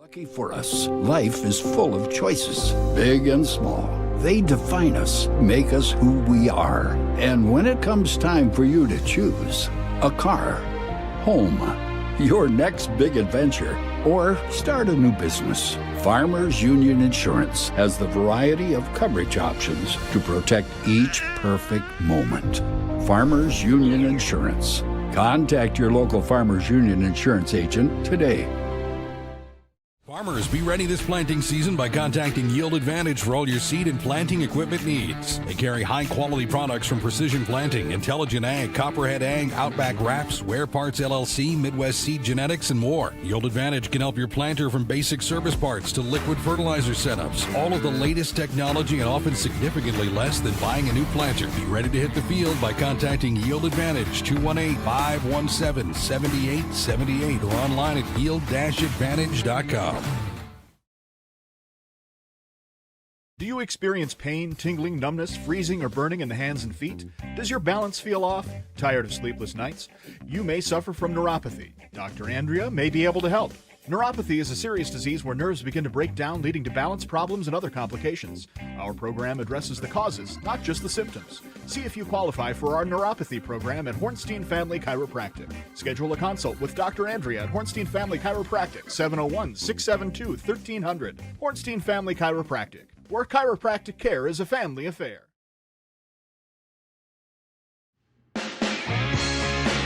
Lucky for us, life is full of choices, big and small. They define us, make us who we are. And when it comes time for you to choose, a car, home, your next big adventure, or start a new business, Farmers Union Insurance has the variety of coverage options to protect each perfect moment. Farmers Union Insurance. Contact your local Farmers Union Insurance agent today. Farmers, be ready this planting season by contacting Yield Advantage for all your seed and planting equipment needs. They carry high-quality products from Precision Planting, Intelligent Ag, Copperhead Ag, Outback Wraps, Ware Parts LLC, Midwest Seed Genetics, and more. Yield Advantage can help your planter from basic service parts to liquid fertilizer setups. All of the latest technology and often significantly less than buying a new planter. Be ready to hit the field by contacting Yield Advantage, 218-517-7878, or online at yield-advantage.com. Do you experience pain, tingling, numbness, freezing, or burning in the hands and feet? Does your balance feel off? Tired of sleepless nights? You may suffer from neuropathy. Dr. Andrea may be able to help. Neuropathy is a serious disease where nerves begin to break down, leading to balance problems and other complications. Our program addresses the causes, not just the symptoms. See if you qualify for our neuropathy program at Hornstein Family Chiropractic. Schedule a consult with Dr. Andrea at Hornstein Family Chiropractic, 701-672-1300. Hornstein Family Chiropractic, where chiropractic care is a family affair.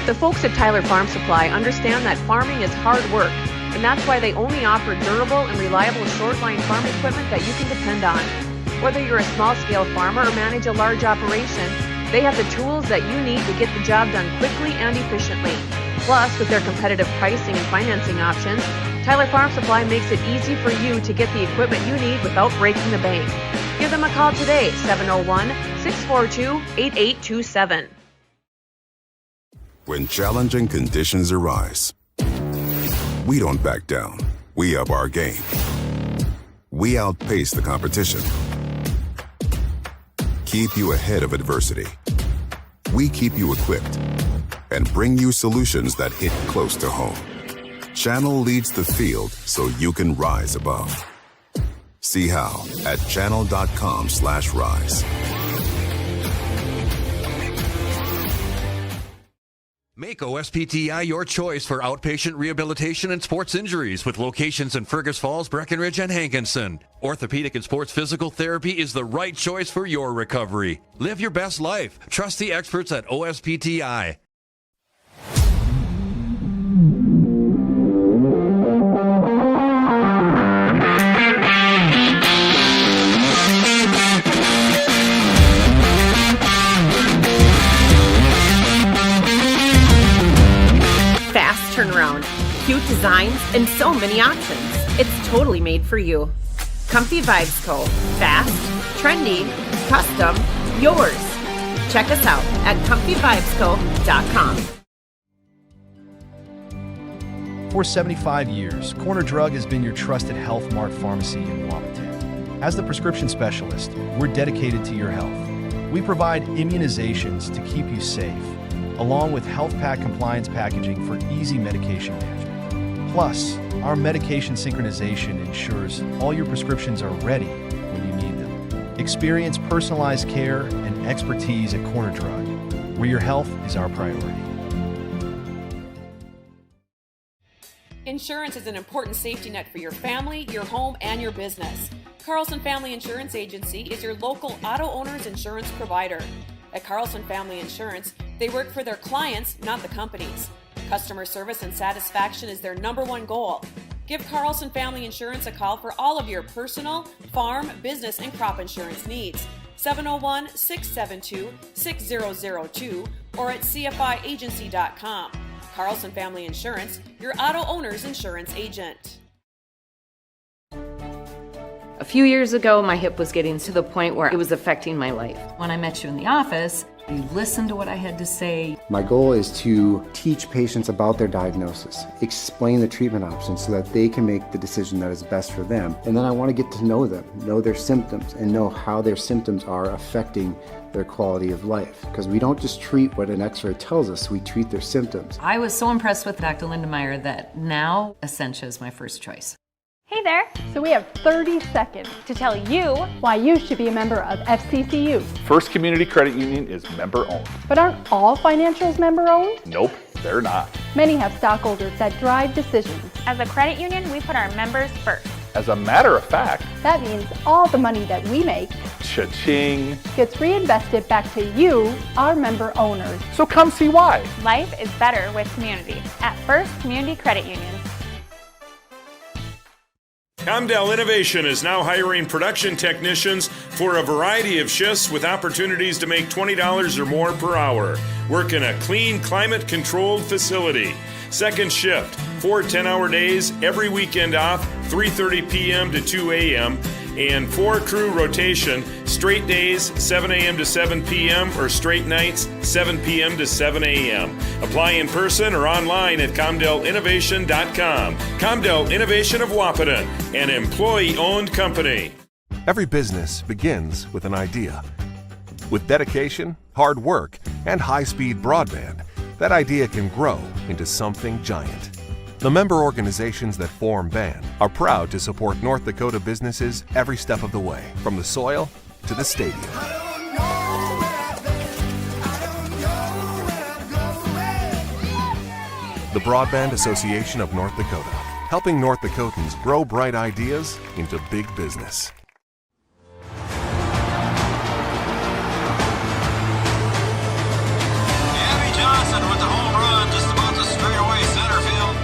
The folks at Tyler Farm Supply understand that farming is hard work, and that's why they only offer durable and reliable short-line farm equipment that you can depend on. Whether you're a small-scale farmer or manage a large operation, they have the tools that you need to get the job done quickly and efficiently. Plus, with their competitive pricing and financing options, Tyler Farm Supply makes it easy for you to get the equipment you need without breaking the bank. Give them a call today, 701-642-8827. When challenging conditions arise, we don't back down. We up our game. We outpace the competition. Keep you ahead of adversity. We keep you equipped and bring you solutions that hit close to home. Channel leads the field so you can rise above. See how at channel.com/rise. Make OSPTI your choice for outpatient rehabilitation and sports injuries with locations in Fergus Falls, Breckenridge, and Hankinson. Orthopedic and sports physical therapy is the right choice for your recovery. Live your best life. Trust the experts at OSPTI. Turnaround, cute designs, and so many options. It's totally made for you. Comfy Vibes Co. Fast, trendy, custom, yours. Check us out at comfyvibesco.com. For 75 years, Corner Drug has been your trusted Health Mart pharmacy in Wapaton. As the prescription specialist, we're dedicated to your health. We provide immunizations to keep you safe, along with Health Pack compliance packaging for easy medication management. Plus, our medication synchronization ensures all your prescriptions are ready when you need them. Experience personalized care and expertise at Corner Drug, where your health is our priority. Insurance is an important safety net for your family, your home, and your business. Carlson Family Insurance Agency is your local auto owner's insurance provider. At Carlson Family Insurance, they work for their clients, not the companies. Customer service and satisfaction is their number one goal. Give Carlson Family Insurance a call for all of your personal, farm, business, and crop insurance needs. 701-672-6002 or at cfiagency.com. Carlson Family Insurance, your auto owner's insurance agent. A few years ago, my hip was getting to the point where it was affecting my life. When I met you in the office, you listened to what I had to say. My goal is to teach patients about their diagnosis, explain the treatment options so that they can make the decision that is best for them. And then I want to get to know them, know their symptoms, and know how their symptoms are affecting their quality of life. Because we don't just treat what an x-ray tells us, we treat their symptoms. I was so impressed with Dr. Linda Meyer that now Essentia is my first choice. Hey there! So we have 30 seconds to tell you why you should be a member of FCCU. First Community Credit Union is member-owned. But aren't all financials member-owned? Nope, they're not. Many have stockholders that drive decisions. As a credit union, we put our members first. As a matter of fact, that means all the money that we make cha-ching gets reinvested back to you, our member owners. So come see why. Life is better with community at First Community Credit Union. Comdell Innovation is now hiring production technicians for a variety of shifts with opportunities to make $20 or more per hour. Work in a clean, climate-controlled facility. Second shift, 4 10-hour days, every weekend off, 3:30 p.m. to 2 a.m., and 4 crew rotation, straight days, 7 a.m. to 7 p.m., or straight nights, 7 p.m. to 7 a.m. Apply in person or online at ComdellInnovation.com. Comdell Innovation of Wahpeton, an employee-owned company. Every business begins with an idea. With dedication, hard work, and high-speed broadband, that idea can grow into something giant. The member organizations that form BAN are proud to support North Dakota businesses every step of the way, from the soil to the stadium. The Broadband Association of North Dakota, helping North Dakotans grow bright ideas into big business. Johnson with the home run, just about to straight away center field.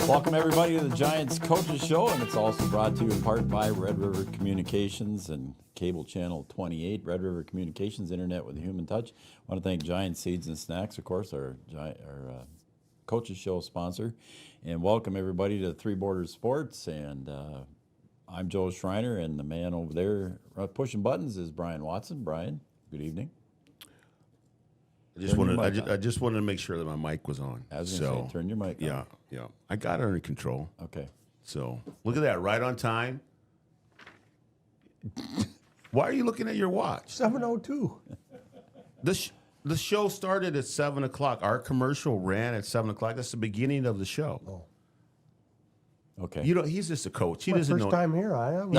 Welcome, everybody, to the Giants Coaches Show, and it's also brought to you in part by Red River Communications and Cable Channel 28, Red River Communications, Internet with a Human Touch. I want to thank Giant Seeds and Snacks, of course, our Coaches Show sponsor, and welcome everybody to Three Borders Sports. And I'm Joe Schreiner, and the man over there pushing buttons is Brian Watson. Brian, good evening. I just wanted to make sure that my mic was on. I was going to say, turn your mic on. Yeah. I got it under control. Okay. So, look at that, right on time. Why are you looking at your watch? 7:02. The show started at 7 o'clock. Our commercial ran at 7 o'clock. That's the beginning of the show. Oh. Okay. He's just a coach. He my doesn't first know. time here, I am.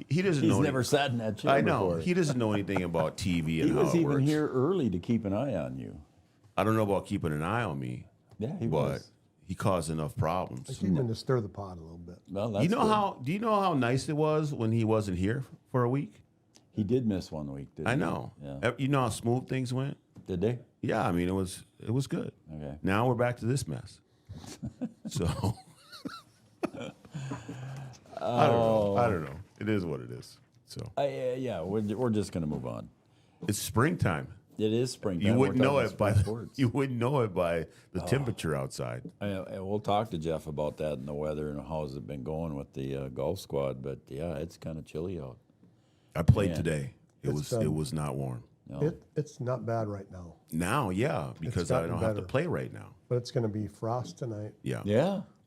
He doesn't know. He's never sat in that chair I know. before. He doesn't know anything about TV and he how was it even works. here early to keep an eye on you. I don't know about keeping an eye on me. Yeah, he but was. he caused enough problems. I came in to stir the pot a little bit. Well, Do you know how nice it was when he wasn't here for a week? He did miss 1 week, didn't he? I know. Yeah. You know how smooth things went? Did they? Yeah, I mean it was good. Okay. Now we're back to this mess. So I don't know. It is what it is. So we're just gonna move on. It's springtime. It is springtime. You wouldn't know it by sports. you wouldn't know it by the temperature outside. And we'll talk to Jeff about that and the weather and how's it been going with the golf squad. But yeah, it's kind of chilly out. I played today. It It's, was not warm. No. It's not bad right now. Now, yeah, because I don't have to play right now. But it's going to be frost tonight. Yeah.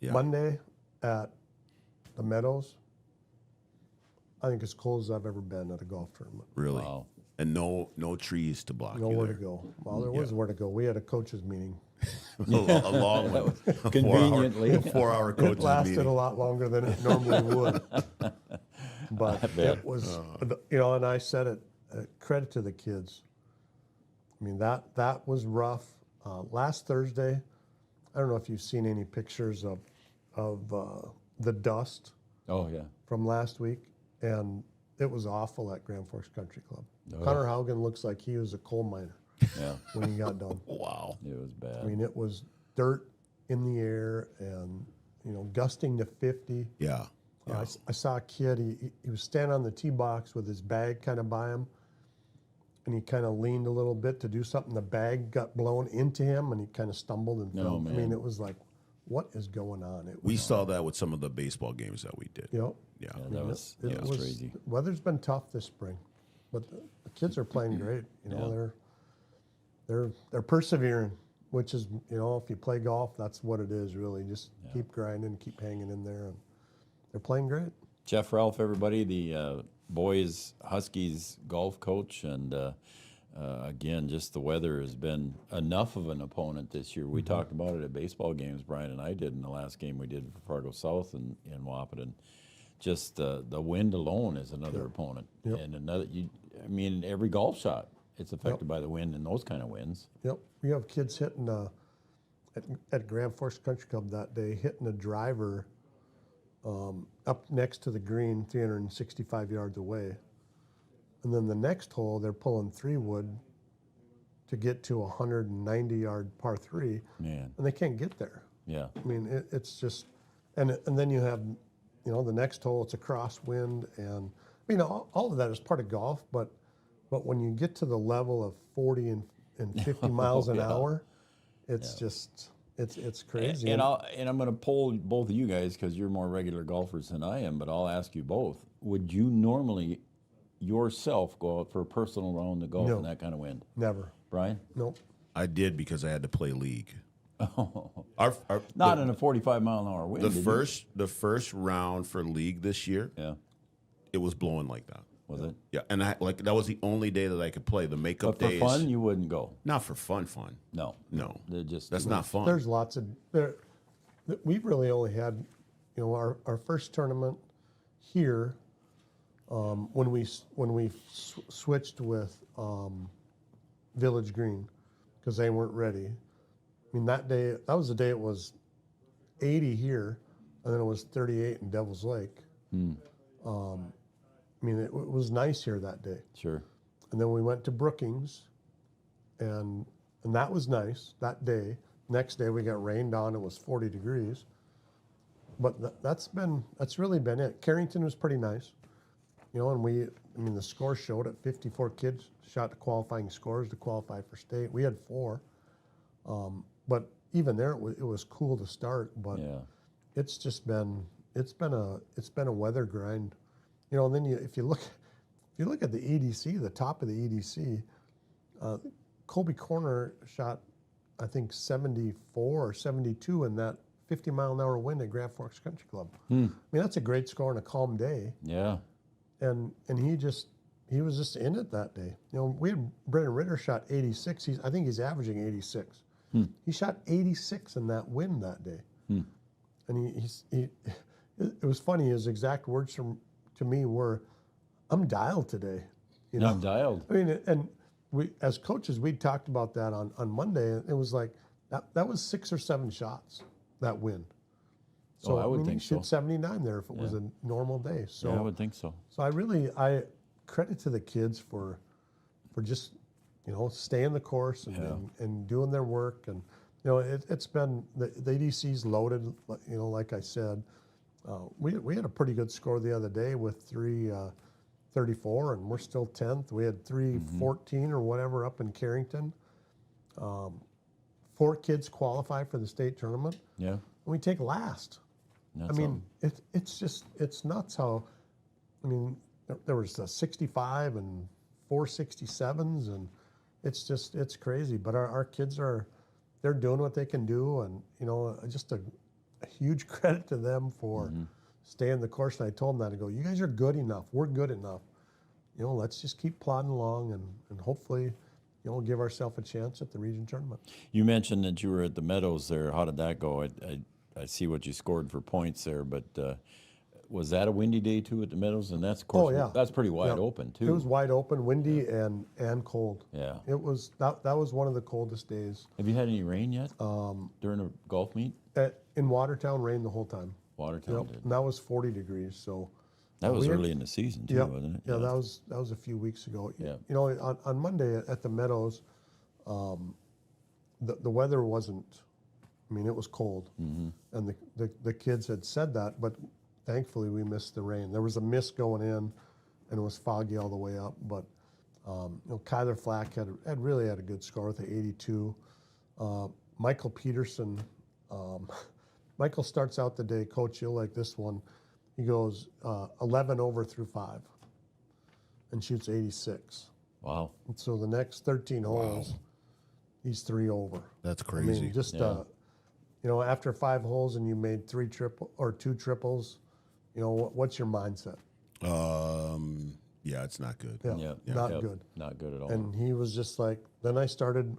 Yeah. Monday at the Meadows. I think as cold as I've ever been at a golf tournament. Really? Wow. And no trees to block you Nowhere there. to go. Well, there was where to go. We had a coaches meeting. A long one. Conveniently. A 4-hour coaches It lasted meeting. a lot longer than it normally would. But it was, and I said it, credit to the kids. I mean, that was rough. Last Thursday, I don't know if you've seen any pictures of the dust. Oh, yeah. From last week, and it was awful at Grand Forks Country Club. Oh. Connor Haugen looks like he was a coal miner when he got done. Wow. It was bad. I mean, it was dirt in the air and, gusting to 50. Yeah. I saw a kid, he was standing on the tee box with his bag kind of by him, and he kind of leaned a little bit to do something. The bag got blown into him, and he kind of stumbled and fell. I mean, it was like, what is going on? We saw that with some of the baseball games that we did. Yep. Yeah. That was crazy. Weather's been tough this spring, but the kids are playing great. You know, they're persevering, which is, you know, if you play golf, that's what it is really. Just keep grinding, keep hanging in there, and they're playing great. Jeff Ralph, everybody, the boys Huskies golf coach, and again, just the weather has been enough of an opponent this year. We talked about it at baseball games, Brian and I did in the last game we did for Fargo South in Wahpeton. Just the wind alone is another opponent, and another. I mean, every golf shot, it's affected by the wind and those kind of winds. Yep, we have kids hitting at Grand Forks Country Club that day, hitting a driver up next to the green, 365 yards away. And then the next hole, they're pulling 3-wood to get to a 190-yard par 3. Man. And they can't get there. Yeah. I mean, it's just, and then you have, you know, the next hole, it's a crosswind, and I mean, all of that is part of golf, but when you get to the level of 40 and 50 miles an hour, it's just, it's crazy. And I'm going to poll both of you guys because you're more regular golfers than I am, but I'll ask you both. Would you normally yourself go out for a personal round of golf in that kind of wind? Never. Brian? Nope. I did because I had to play league. Not in a 45-mile-an-hour wind. The first round for league this year, it was blowing like that. Was it? Yeah, and that was the only day that I could play. The makeup days. But for fun, you wouldn't go. Not for fun. No. They're just that's not fun. There's lots of we've really only had, you know, our first tournament here when we switched with Village Green because they weren't ready. I mean, that was the day it was 80 here, and then it was 38 in Devil's Lake. I mean, it was nice here that day. Sure. And then we went to Brookings, and that was nice that day. Next day we got rained on. It was 40 degrees. But that's really been it. Carrington was pretty nice, you know. And the score showed it. 54 kids shot the qualifying scores to qualify for state. We had 4, but even there it was cool to start. But it's just been a weather grind. You know, and then if you look at the EDC, the top of the EDC, Colby Corner shot, I think 74 or 72 in that 50-mile-an-hour wind at Grand Forks Country Club. I mean, that's a great score on a calm day. Yeah. And he was just in it that day. You know, we had Brendan Ritter shot 86. I think he's averaging 86. He shot 86 in that wind that day. And it was funny. His exact words to me were, "I'm dialed today." You know, I'm dialed. I mean, and we as coaches, we talked about that on Monday. And it was like that was 6 or 7 shots that win. So I would think so. 79 there if it was a normal day. So I would think so. So I credit to the kids for just, you know, staying the course and doing their work. And you know, it's been the EDC's loaded. You know, like I said. We had a pretty good score the other day with 334, and we're still 10th. We had 314 or whatever up in Carrington. 4 kids qualify for the state tournament. Yeah. And we take last. I mean, it's nuts how, I mean, there was 65 and 467s, and it's crazy. But our kids they're doing what they can do, and you know, just a huge credit to them for staying the course. And I told them that, I go, you guys are good enough. We're good enough. You know, let's just keep plodding along and hopefully, you know, give ourselves a chance at the region tournament. You mentioned that you were at the Meadows there. How did that go? I see what you scored for points there, but was that a windy day too at the Meadows? And that's, of course, that's pretty wide open too. It was wide open, windy and cold. Yeah. It was, that was one of the coldest days. Have you had any rain yet during a golf meet? In Watertown, rained the whole time. Watertown did. And that was 40 degrees, so. That was early in the season too, wasn't it? Yeah, that was a few weeks ago. Yeah. You know, on Monday at the Meadows, the weather wasn't, I mean, it was cold. And the kids had said that, but thankfully we missed the rain. There was a mist going in, and it was foggy all the way up, but you know, Kyler Flack had really had a good score with the 82. Michael Peterson Michael starts out the day, Coach, you'll like this one. He goes 11 over through 5 and shoots 86. Wow. And so the next 13 holes, he's 3 over. That's I crazy. mean, just, you know, after 5 holes and you made 2 triples, you know, what's your mindset? Yeah, it's not good. Yeah, not good. Not good at all. And he was just like, then I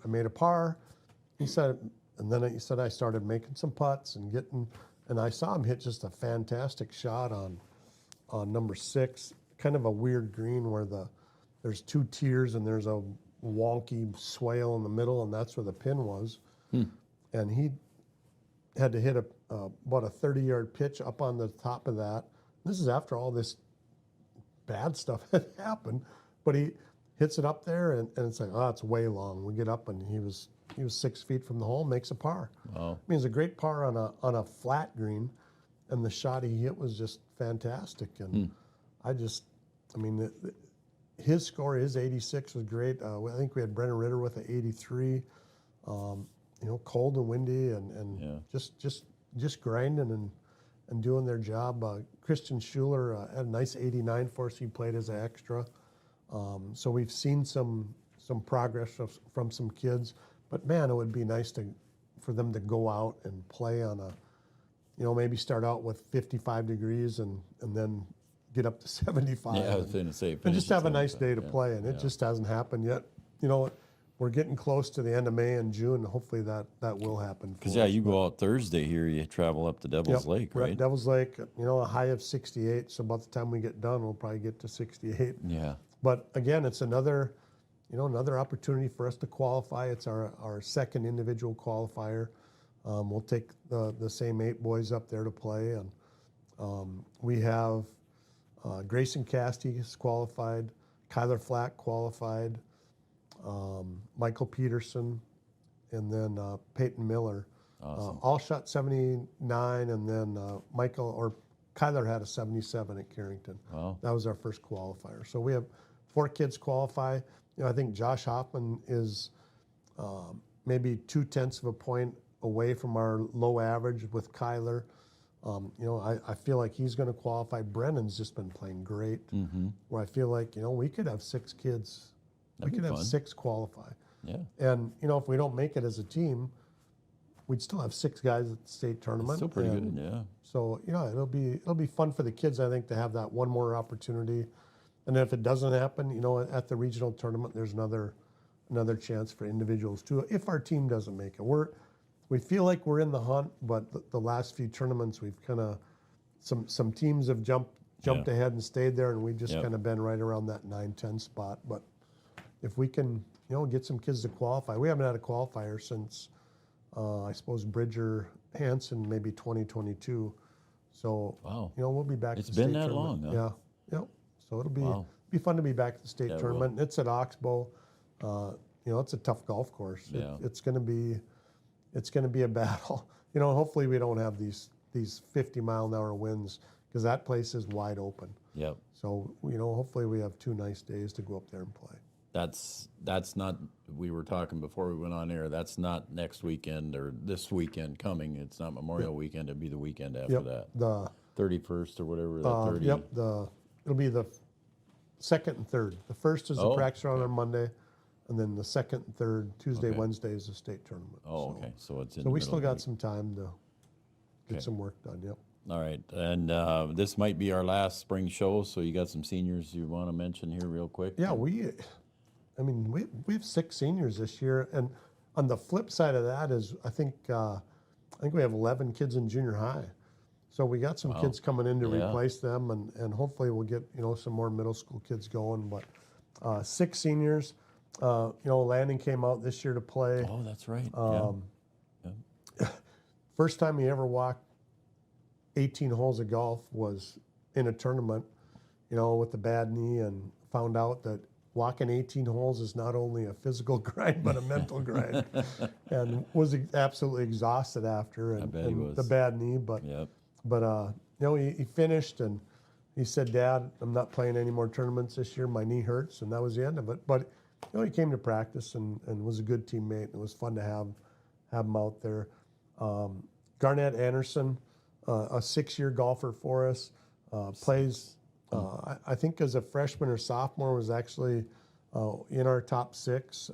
made a par. He said, and then he said I started making some putts and and I saw him hit just a fantastic shot on number 6, kind of a weird green where there's 2 tiers and there's a wonky swale in the middle, and that's where the pin was. And he had to hit about a 30-yard pitch up on the top of that. This is after all this bad stuff had happened, but he hits it up there, and it's like, oh, it's way long. We get up, and he was 6 feet from the hole, makes a par. Wow. I mean, it's a great par on a flat green, and the shot he hit was just fantastic. And his score, his 86 was great. I think we had Brennan Ritter with an 83. You know, cold and windy, and just grinding and doing their job. Christian Schuler had a nice 89 for us. He played as an extra. So we've seen some progress from some kids. But man, it would be nice for them to go out and play on maybe start out with 55 degrees and then get up to 75. Yeah, I was going to say. And just have a nice day to play, and it just hasn't happened yet. You know, we're getting close to the end of May and June. Hopefully that will happen. Because you go out Thursday here, you travel up to Devil's Lake, right? Devil's Lake, a high of 68. So about the time we get done, we'll probably get to 68. Yeah. But again, it's another opportunity for us to qualify. It's our second individual qualifier. We'll take the same 8 boys up there to play, and we have Grayson Castee is qualified, Kyler Flack qualified, Michael Peterson, and then Peyton Miller. Awesome. All shot 79, and then Kyler had a 77 at Carrington. Wow. That was our first qualifier. So we have 4 kids qualify. I think Josh Hoffman is maybe 0.2 of a point away from our low average with Kyler. I feel like he's going to qualify. Brennan's just been playing great. Where I feel like, we could have 6 kids. That'd we could be have fun. 6 qualify. Yeah. And, if we don't make it as a team, we'd still have 6 guys at the state tournament. Still pretty good, yeah. So, it'll be fun for the kids, I think, to have that one more opportunity. And if it doesn't happen, at the regional tournament, there's another chance for individuals too. If our team doesn't make it, we feel like we're in the hunt, but the last few tournaments we've kind of some teams have jumped ahead and stayed there, and we've just kind of been right around that 9-10 spot. But if we can, get some kids to qualify, we haven't had a qualifier since I suppose Bridger Hansen, maybe 2022. So wow, we'll be back. It's at the been state that tournament. long, huh? Yeah. So it'll be fun to be back at the state tournament. It's at Oxbow. It's a tough golf course. Yeah. It's going to be a battle. Hopefully we don't have these 50-mile-an-hour winds, because that place is wide open. Yep. So hopefully we have 2 nice days to go up there and play. That's not. We were talking before we went on air. That's not next weekend or this weekend coming. It's not Memorial Weekend. It'll be the weekend after that. The 31st or whatever. The 30. Yep. It'll be the 2nd and 3rd. The 1st is the practice round on Monday, and then the 2nd and 3rd, Tuesday, Wednesday, is the state tournament. Oh, okay. So it's in. So we still got some time to get some work done. Yep. All right, and this might be our last spring show. So you got some seniors you want to mention here, real quick? Yeah, we have 6 seniors this year, and on the flip side of that is I think we have 11 kids in junior high. So we got some kids coming in to replace them, and hopefully we'll get some more middle school kids going. But 6 seniors. Landon came out this year to play. Oh, that's right. First time he ever walked 18 holes of golf was in a tournament, with a bad knee, and found out that walking 18 holes is not only a physical grind but a mental grind, and was absolutely exhausted after. And, I bet he was. The bad knee, but he finished, and he said, "Dad, I'm not playing any more tournaments this year. My knee hurts," and that was the end of it. But he came to practice and was a good teammate. It was fun to have him out there. Garnett Anderson, a 6-year golfer for us, plays. I think as a freshman or sophomore was actually in our top 6,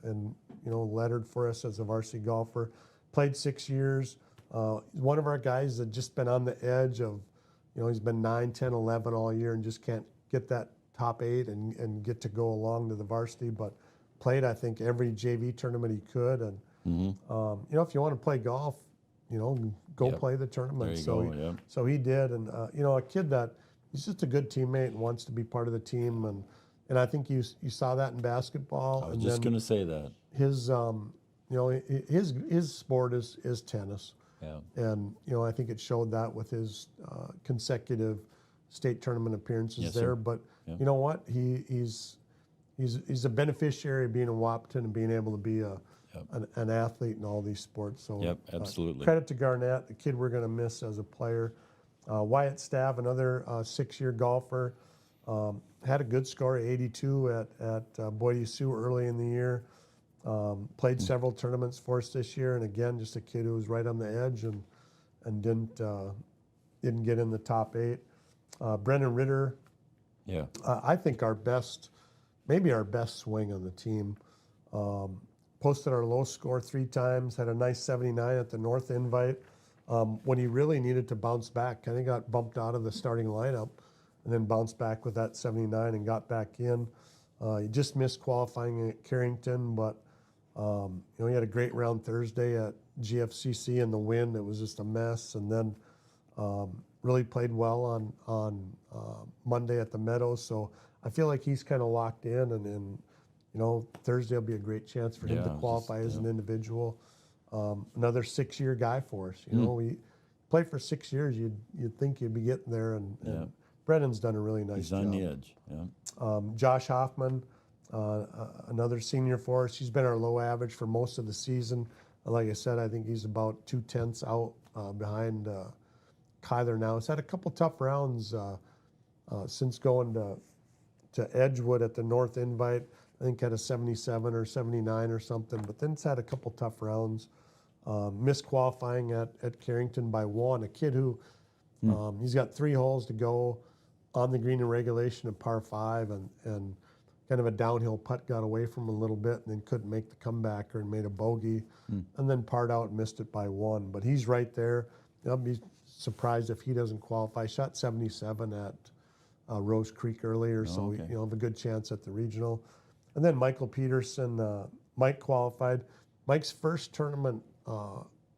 and lettered for us as a varsity golfer. Played 6 years. One of our guys that just been on the edge of, he's been 9, 10, 11 all year and just can't get that top 8 and get to go along to the varsity, but played, I think, every JV tournament he could. And, if you want to play golf, go play the tournament. So he did. And, a kid that he's just a good teammate and wants to be part of the team. And I think you saw that in basketball. I was just going to say that. His, his sport is tennis. Yeah. And, I think it showed that with his consecutive state tournament appearances there. Sir. But you know what? He's a beneficiary of being in Wahpeton and being able to be an athlete in all these sports. So absolutely. Credit to Garnett, the kid we're going to miss as a player. Wyatt Stav, another 6-year golfer, had a good score, 82 at Boise Sioux early in the year. Played several tournaments for us this year, and again, just a kid who was right on the edge and didn't get in the top 8. Brendan Ritter, I think maybe our best swing on the team. Posted our low score 3 times, had a nice 79 at the North Invite. When he really needed to bounce back, kind of got bumped out of the starting lineup and then bounced back with that 79 and got back in. He just missed qualifying at Carrington, but he had a great round Thursday at GFCC in the wind. It was just a mess. And then really played well on Monday at the Meadows. So I feel like he's kind of locked in, and Thursday will be a great chance for him to qualify as an individual. Another 6-year guy for us. We played for 6 years. You'd think you'd be getting there, and Brendan's done a really nice job. He's on the edge. Yeah. Josh Hoffman, another senior for us. He's been our low average for most of the season. Like I said, I think he's about 2/10 out behind Kyler now. He's had a couple tough rounds since going to Edgewood at the North Invite. I think had a 77 or 79 or something, but then it's had a couple tough rounds. Missed qualifying at Carrington by 1. A kid who he's got 3 holes to go on the green in regulation at par 5, and kind of a downhill putt got away from him a little bit and then couldn't make the comebacker and made a bogey and then parred out and missed it by 1. But he's right there. I'll be surprised if he doesn't qualify. Shot 77 at Rose Creek earlier, so we have a good chance at the regional. And then Michael Peterson, Mike qualified. Mike's first tournament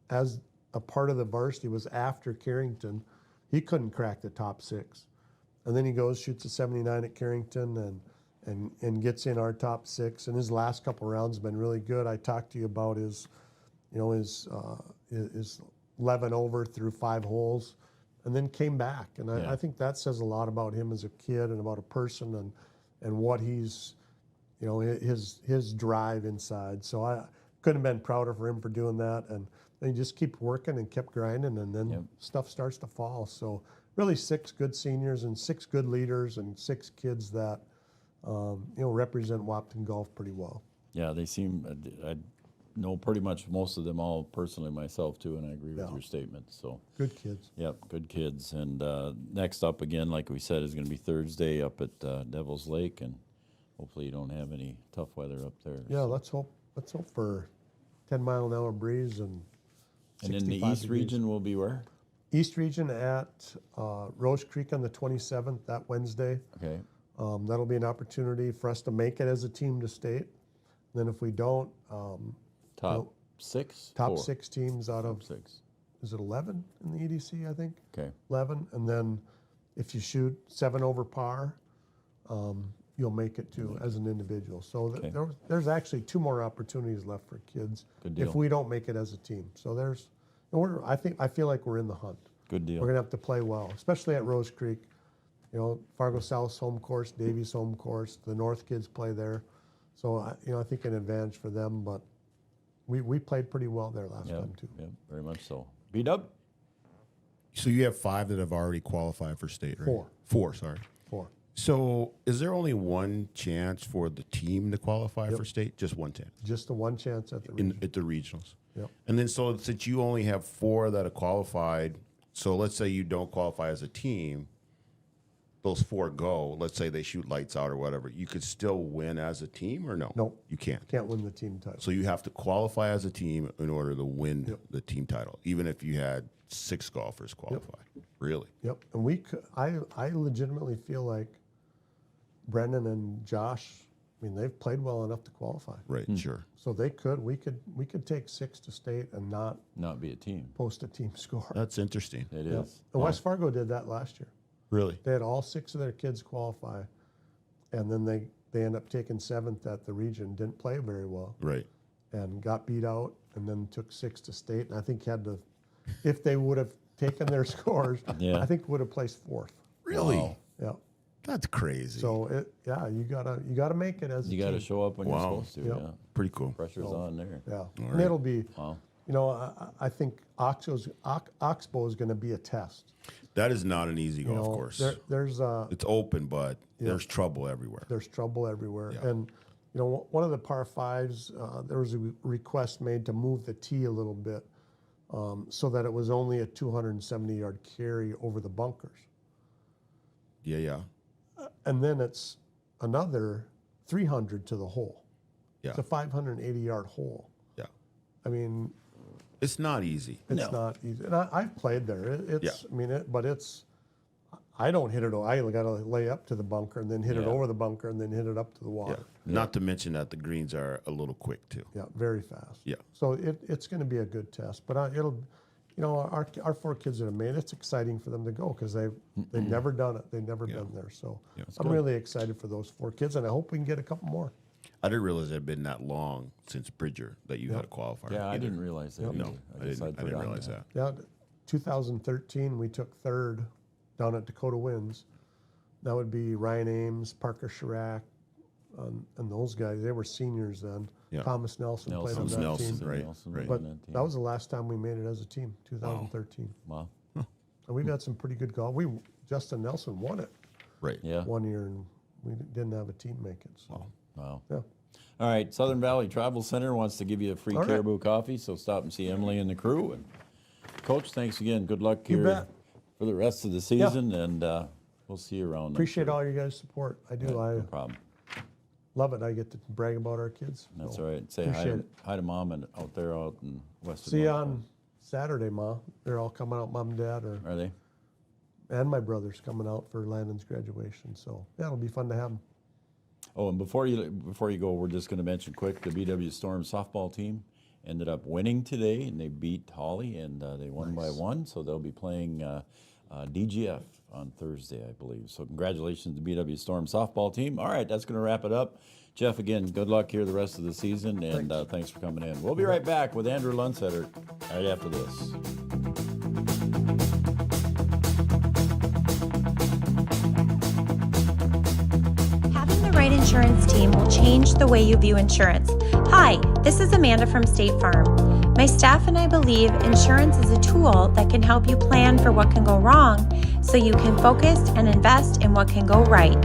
as a part of the varsity was after Carrington. He couldn't crack the top 6. And then he goes, shoots a 79 at Carrington and gets in our top 6. And his last couple rounds have been really good. I talked to you about his 11 over through 5 holes and then came back. And I think that says a lot about him as a kid and about a person and what he's, his drive inside. So I couldn't have been prouder for him for doing that. And he just kept working and kept grinding, and then stuff starts to fall. So really 6 good seniors and 6 good leaders and 6 kids that, represent Wahpeton golf pretty well. Yeah, they seem, I know pretty much most of them all personally myself too, and I agree with your statement. So good kids. Yep, good kids. And next up again, like we said, is going to be Thursday up at Devil's Lake, and hopefully you don't have any tough weather up there. Yeah, let's hope for 10-mile-an-hour breeze and. And in the East degrees. region will be where? East region at Rose Creek on the 27th, that Wednesday. Okay. That'll be an opportunity for us to make it as a team to state. And then if we don't, top 6? Top 4. 6 teams out of 6. Is it 11 in the EDC? I think. Okay. 11, and then if you shoot 7 over par, you'll make it to as an individual. So there's actually 2 more opportunities left for kids if we don't make it as a team. So I feel like we're in the hunt. Good deal. We're gonna have to play well, especially at Rose Creek. Fargo South's home course, Davies home course. The North kids play there, so I think an advantage for them. But we played pretty well there last time too. Yeah, very much so. B-Dub? So you have 5 that have already qualified for state, right? 4. 4, sorry. 4. So, is there only one chance for the team to qualify for state? Just one chance? Just the one chance at the at the regionals. Yep. And then, so since you only have 4 that are qualified, so let's say you don't qualify as a team, those 4 go. Let's say they shoot lights out or whatever. You could still win as a team, or no? No, you can't. Can't win the team title. So you have to qualify as a team in order to win the team title, even if you had 6 golfers qualify. Really? Yep. And we could, I legitimately feel like Brendan and Josh, I mean, they've played well enough to qualify. Right, sure. So we could take 6 to state and not be a team. Post a team score. That's interesting. It is. And West Fargo did that last year. Really? They had all 6 of their kids qualify, and then they ended up taking 7th at the region. Didn't play very well. Right. And got beat out, and then took 6 to state. And I think if they would have taken their scores, I think would have placed 4th. Really? Wow. Yeah. That's crazy. So you gotta make it as a You got to team. show up when you're supposed to. Yep. Yeah. Pretty cool. Pressure's on there. Yeah. All And right. it'll be, Wow. I think Oxbow is going to be a test. That is not an easy golf course. There's it's open, but there's trouble everywhere. There's trouble everywhere. Yeah. And, one of the par 5s, there was a request made to move the tee a little bit so that it was only a 270-yard carry over the bunkers. Yeah. And then it's another 300 to the hole. Yeah. It's a 580-yard hole. Yeah. I mean, it's not easy. It's not easy. And I've played there. I don't hit it. I got to lay up to the bunker and then hit it over the bunker and then hit it up to the water. Not to mention that the greens are a little quick too. Yeah, very fast. Yeah. So it's going to be a good test. But our 4 kids that have made it, it's exciting for them to go because they've never done it. They've never been there. So I'm really excited for those 4 kids, and I hope we can get a couple more. I didn't realize it had been that long since Bridger that you had a qualifier. Yeah, I didn't realize that. No, I didn't realize that. Yeah, 2013 we took 3rd down at Dakota Winds. That would be Ryan Ames, Parker Chirac, and those guys. They were seniors then. Yeah. Thomas Nelson played on that team. Right. But that was the last time we made it as a team, 2013. Wow. And we've had some pretty good golf. Justin Nelson won it. Right. Yeah. One year, and we didn't have a team make it. So. Wow. Yeah. All right, Southern Valley Travel Center wants to give you a free Caribou coffee, so stop and see Emily and the crew. And Coach, thanks again. Good luck You here bet. for the rest of the season, and we'll see you around. Appreciate all your guys' support. I do. No problem. Love it. I get to brag about our kids. That's So, all right. Say hi to Mom and out there out in West. See you on Saturday, Ma. They're all coming out, Mom and Dad. Are they? And my brother's coming out for Landon's graduation. So it'll be fun to have them. Oh, and before you go, we're just going to mention quick, the BW Storm softball team ended up winning today, and they beat Holly, and they won by 1, so they'll be playing DGF on Thursday, I believe. So congratulations to BW Storm softball team. All right, that's going to wrap it up. Jeff, again, good luck here the rest of the season, and thanks for coming in. We'll be right back with Andrew Lundsetter right after this. Right insurance team will change the way you view insurance. Hi, this is Amanda from State Farm. My staff and I believe insurance is a tool that can help you plan for what can go wrong so you can focus and invest in what can go right.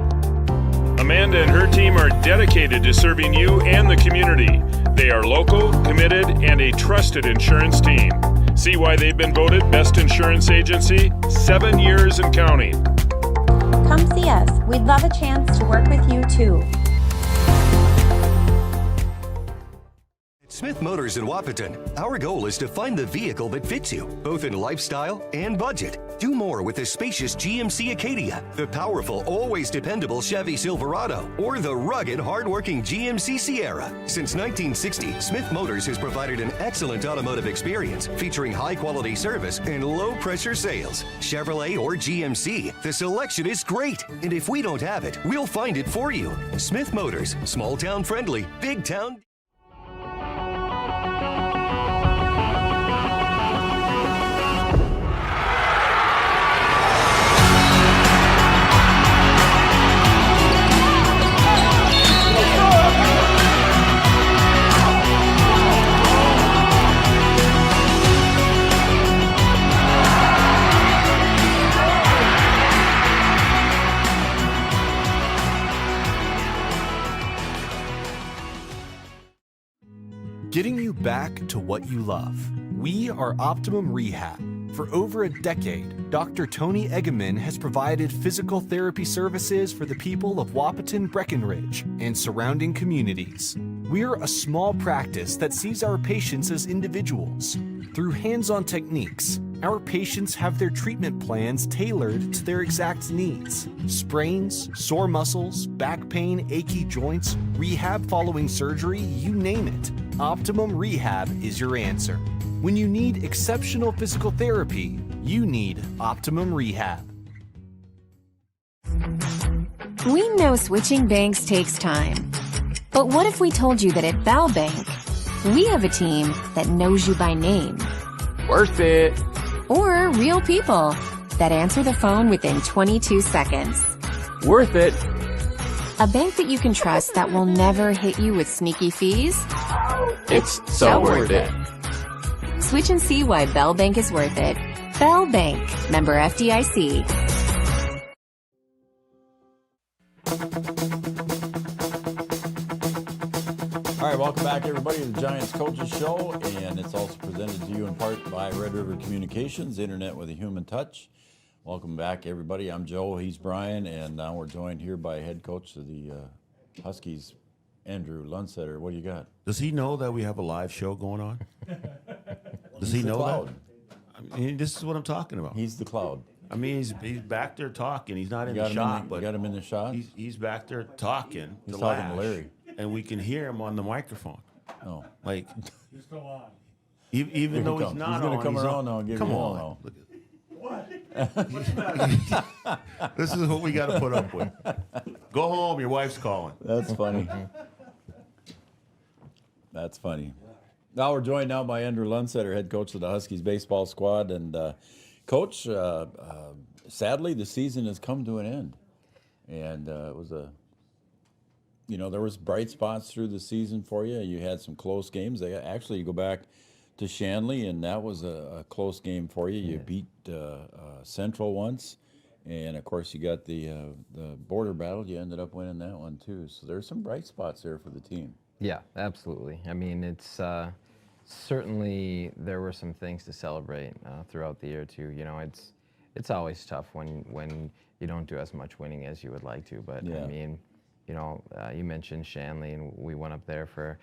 Amanda and her team are dedicated to serving you and the community. They are local, committed, and a trusted insurance team. See why they've been voted Best Insurance Agency 7 years and counting. Come see us. We'd love a chance to work with you too. Smith Motors in Wahpeton, our goal is to find the vehicle that fits you, both in lifestyle and budget. Do more with the spacious GMC Acadia, the powerful, always dependable Chevy Silverado, or the rugged, hardworking GMC Sierra. Since 1960, Smith Motors has provided an excellent automotive experience featuring high-quality service and low-pressure sales. Chevrolet or GMC, the selection is great. And if we don't have it, we'll find it for you. Smith Motors, small-town friendly, big-town... getting you back to what you love. We are Optimum Rehab. For over a decade, Dr. Tony Egeman has provided physical therapy services for the people of Wahpeton, Breckenridge, and surrounding communities. We're a small practice that sees our patients as individuals. Through hands-on techniques, our patients have their treatment plans tailored to their exact needs. Sprains, sore muscles, back pain, achy joints, rehab following surgery, you name it. Optimum Rehab is your answer. When you need exceptional physical therapy, you need Optimum Rehab. We know switching banks takes time. But what if we told you that at Bell Bank, we have a team that knows you by name? Worth it. Or real people that answer the phone within 22 seconds. Worth it. A bank that you can trust that will never hit you with sneaky fees? It's so worth it. Switch and see why Bell Bank is worth it. Bell Bank, member FDIC. All right, welcome back, everybody, to the Giants Coaches Show, and it's also presented to you in part by Red River Communications, internet with a human touch. Welcome back, everybody. I'm Joe, he's Brian, and now we're joined here by head coach of the Huskies, Andrew Lundstetter. What do you got? Does he know that we have a live show going on? Does he know that? I mean, this is what I'm talking about. He's the cloud. I mean, he's back there talking. He's not in the shot, but you got him in the shot. He's back there talking. He's talking to Larry, and we can hear him on the microphone. Oh, like he's still on. Even though he's not he's going to come around now and give come you on. now. Look at, what? This is what we got to put up with. Go home. Your wife's calling. That's funny. That's funny. Now we're joined now by Andrew Lundstetter, head coach of the Huskies baseball squad. And Coach, sadly, the season has come to an end. And it was there was bright spots through the season for you. You had some close games. Actually, you go back to Shanley, and that was a close game for you. You beat Central once. And, of course, you got the border battle. You ended up winning that one, too. So there's some bright spots there for the team. Yeah, absolutely. I mean, it's certainly there were some things to celebrate throughout the year too. You know, it's always tough when you don't do as much winning as you would like to. But yeah. I mean, you know, you mentioned Shanley, and we went up there for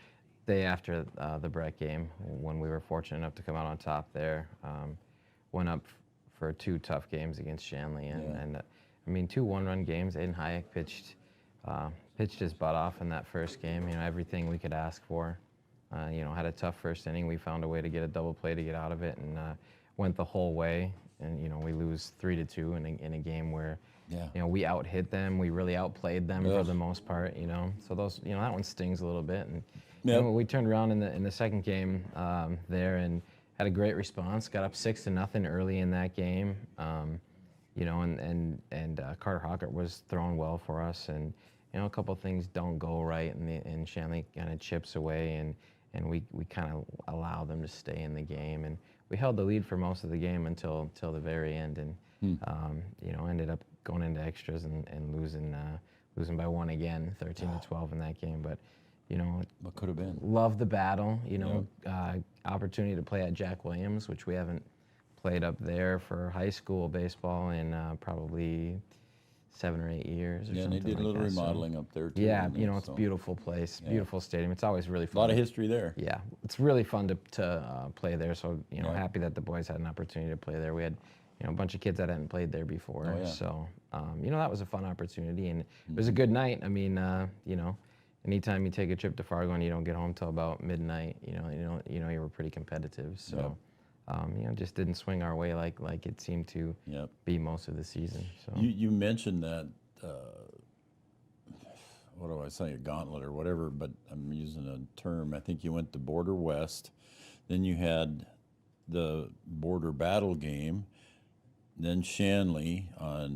day after the Breck game when we were fortunate enough to come out on top there. Went up for 2 tough games against Shanley, and I mean 2 one-run games. Aiden Hayek pitched his butt off in that first game. You know, everything we could ask for. You know, had a tough first inning. We found a way to get a double play to get out of it, and went the whole way. And you know, we lose 3-2 in a game where you know, we out-hit them. We really outplayed them for the most part. You know, so those, you know, that one stings a little bit. And you know, we turned around in the second game there and had a great response. Got up 6-0 early in that game. You know, and Carter Hawkert was throwing well for us, and you know, a couple of things don't go right, and Shanley kind of chips away, and we kind of allow them to stay in the game, and we held the lead for most of the game until the very end, and you know, ended up going into extras and losing by 1 again, 13-12 in that game. But you know, what could have been? Love the battle. You know, opportunity to play at Jack Williams, which we haven't played up there for high school baseball in probably 7 or 8 years or something. Yeah, and they did a little remodeling up there too. Yeah, you know, it's a beautiful place, beautiful stadium. It's always really fun. A lot of history there. Yeah, it's really fun to play there. So, you know, happy that the boys had an opportunity to play there. We had, you know, a bunch of kids that hadn't played there before. So, you know, that was a fun opportunity, and it was a good night. I mean, you know, anytime you take a trip to Fargo and you don't get home till about midnight, you know, you were pretty competitive. So. You know, just didn't swing our way like it seemed to be most of the season. So you mentioned that, what do I say, a gauntlet or whatever, but I'm using a term. I think you went to Border West, then you had the Border Battle game, then Shanley,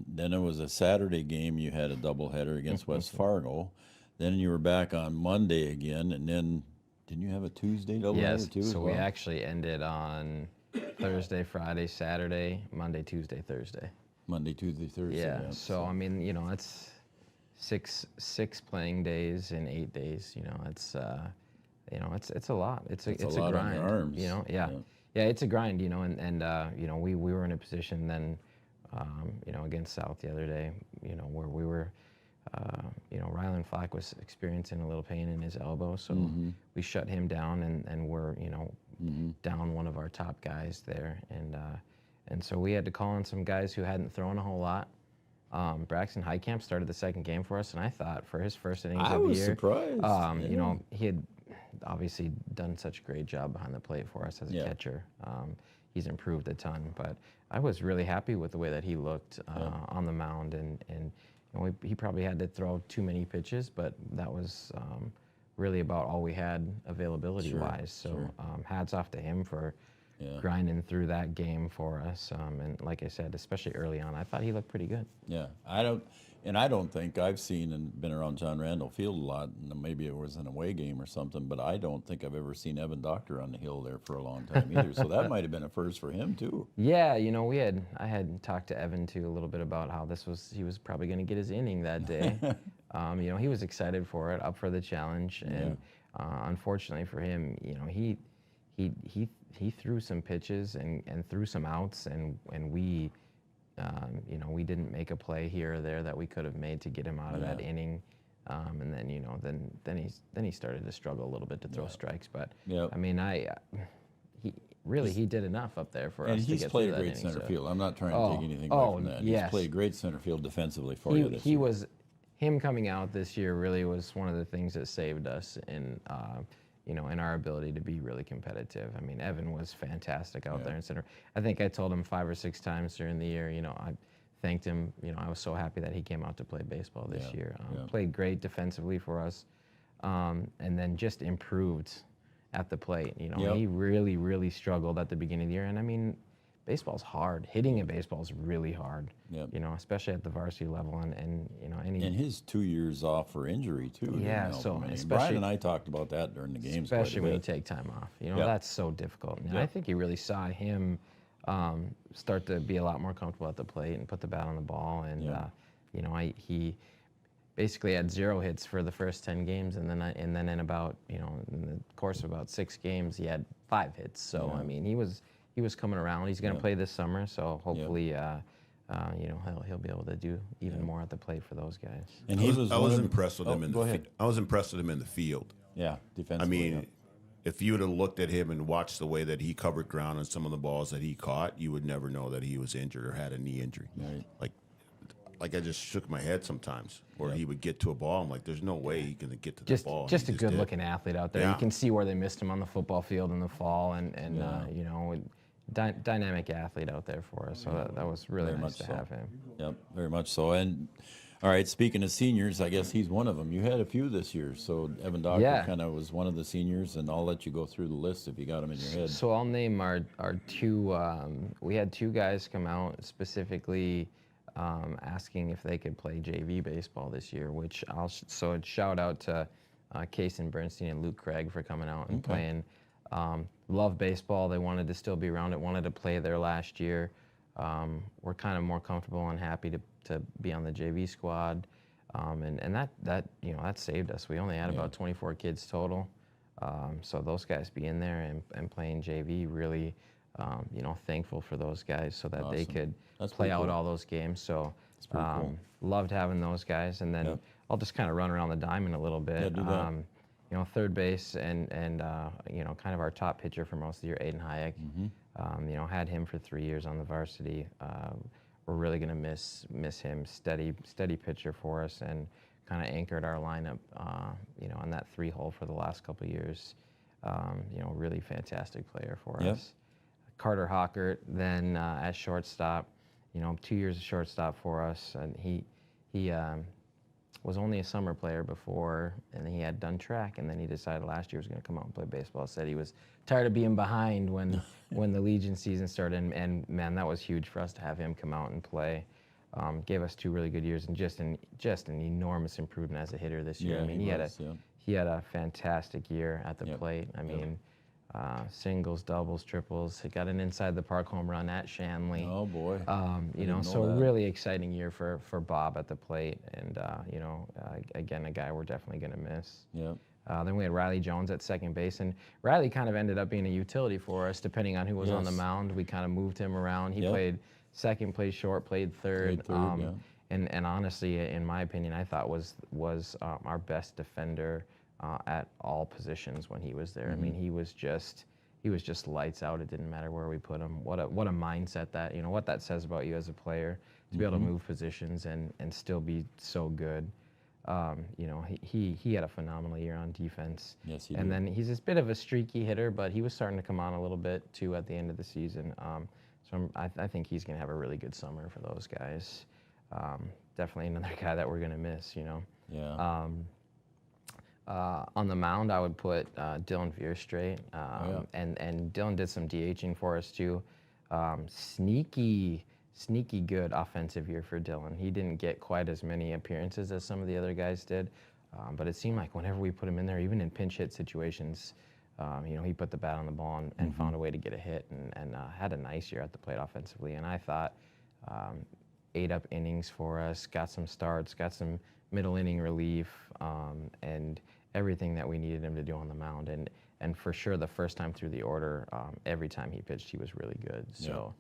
then it was a Saturday game. You had a doubleheader against West Fargo. Then you were back on Monday again, and then didn't you have a Tuesday doubleheader too? So we actually ended on Thursday, Friday, Saturday, Monday, Tuesday, Thursday. Monday, Tuesday, Thursday. Yeah. So I mean, you know, it's six playing days in 8 days. You know, it's you know, it's a lot. It's a lot on grind. your arms. You know, yeah, it's a grind. You know, and you know, we were in a position then, you know, against South the other day, you know, where we were. You know, Rylan Flack was experiencing a little pain in his elbow, so we shut him down, and we're, you know, down one of our top guys there, and so we had to call in some guys who hadn't thrown a whole lot. Braxton Heitkamp started the second game for us, and I thought for his first innings I of the was year, surprised. you know, he had obviously done such a great job behind the plate for us as a catcher. He's improved a ton, but I was really happy with the way that he looked on the mound, and you know, he probably had to throw too many pitches, but that was really about all we had availability-wise. So hats off to him for grinding through that game for us. And like I said, especially early on, I thought he looked pretty good. Yeah, I don't think I've seen and been around John Randall Field a lot, and maybe it was an away game or something, but I don't think I've ever seen Evan Doctor on the hill there for a long time either. So that might have been a first for him too. Yeah, you know, I had talked to Evan too a little bit about how he was probably going to get his inning that day. You know, he was excited for it, up for the challenge, and unfortunately for him, you know, he threw some pitches and threw some outs, and we. You know, we didn't make a play here or there that we could have made to get him out of that inning, and then, you know, then he started to struggle a little bit to throw strikes. But I mean, he did enough up there for us to get through that inning. And he's played great center field. I'm not trying to take anything away from that. He's played great center field defensively for you this year. Him coming out this year really was one of the things that saved us in. You know, in our ability to be really competitive. I mean, Evan was fantastic out there in center. I think I told him 5 or 6 times during the year, you know, I thanked him. You know, I was so happy that he came out to play baseball this year. Played great defensively for us, and then just improved at the plate. You know, he really, really struggled at the beginning of the year. And I mean, baseball's hard. Hitting a baseball is really hard. You know, especially at the varsity level, and you know, and his 2 years off for injury too. Yeah, so especially Brian and I talked about that during the games. Especially when you take time off. You know, that's so difficult. And I think you really saw him start to be a lot more comfortable at the plate and put the bat on the ball. And you know, he basically had 0 hits for the first 10 games, and then in about, you know, in the course of about 6 games, he had 5 hits. So I mean, he was coming around. He's going to play this summer, so hopefully, you know, he'll be able to do even more at the plate for those guys. And I was impressed with him in the field. I was impressed with him in the field. Yeah, defensively. I mean, if you would have looked at him and watched the way that he covered ground on some of the balls that he caught, you would never know that he was injured or had a knee injury. Right. Like I just shook my head sometimes, where he would get to a ball. I'm like, there's no way he can get to the ball. Just a good-looking athlete out there. You can see where they missed him on the football field in the fall, and you know, dynamic athlete out there for us. So that was really nice to have him. Yep, very much so. And all right, speaking of seniors, I guess he's one of them. You had a few this year, so Evan Doctor kind of was one of the seniors, and I'll let you go through the list if you got them in your head. So I'll name our 2. We had 2 guys come out specifically asking if they could play JV baseball this year, which so shout out to Kason Bernstein and Luke Craig for coming out and playing. Love baseball. They wanted to still be around it, wanted to play there last year. We're kind of more comfortable and happy to be on the JV squad. And that you know, that saved us. We only had about 24 kids total. So those guys being there and playing JV, really, you know, thankful for those guys so that they could play out all those games. So cool. Loved having those guys. And then I'll just kind of run around the diamond a little bit. Do that. You know, third base and you know, kind of our top pitcher for most of the year, Aiden Hayek. You know, had him for 3 years on the varsity. We're really going to miss him. Steady pitcher for us, and kind of anchored our lineup. You know, on that 3-hole for the last couple of years. You know, really fantastic player for us. Carter Hockert then at shortstop. You know, 2 years of shortstop for us, and he was only a summer player before, and he had done track, and then he decided last year he was going to come out and play baseball. Said he was tired of being behind when the Legion season started, and man, that was huge for us to have him come out and play. Gave us 2 really good years, and just an enormous improvement as a hitter this year. I mean, he had a fantastic year at the plate. I mean, singles, doubles, triples. He got an inside the park home run at Shanley. Oh boy! You know, so really exciting year for Bob at the plate, and you know, again, a guy we're definitely going to miss. Yeah. Then we had Riley Jones at second base, and Riley kind of ended up being a utility for us, depending on who was on the mound. We kind of moved him around. He played second, played short, played third. And honestly, in my opinion, I thought was our best defender at all positions when he was there. I mean, he was just lights out. It didn't matter where we put him. What a mindset that, what that says about you as a player, to be able to move positions and still be so good. He had a phenomenal year on defense. Yes, he and did. then he's a bit of a streaky hitter, but he was starting to come on a little bit too at the end of the season. So I think he's going to have a really good summer for those guys. Definitely another guy that we're going to miss, Yeah. On the mound, I would put Dylan Veerstraight, and Dylan did some DHing for us too. Sneaky good offensive year for Dylan. He didn't get quite as many appearances as some of the other guys did, but it seemed like whenever we put him in there, even in pinch hit situations, he put the bat on the ball and found a way to get a hit and had a nice year at the plate offensively. And I thought 8 up innings for us, got some starts, got some middle inning relief, and everything that we needed him to do on the mound. And for sure, the first time through the order, every time he pitched, he was really good. So.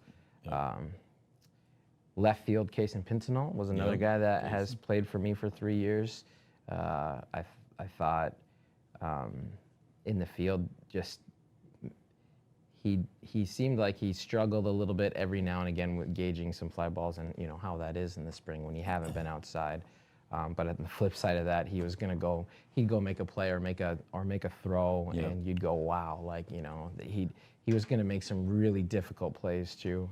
Left field, Kason Pincinel was another guy that has played for me for 3 years. I thought in the field, just he seemed like he struggled a little bit every now and again with gauging some fly balls, and how that is in the spring when you haven't been outside. But at the flip side of that, he'd go make a play or make a throw, and you'd go, wow, he was going to make some really difficult plays too.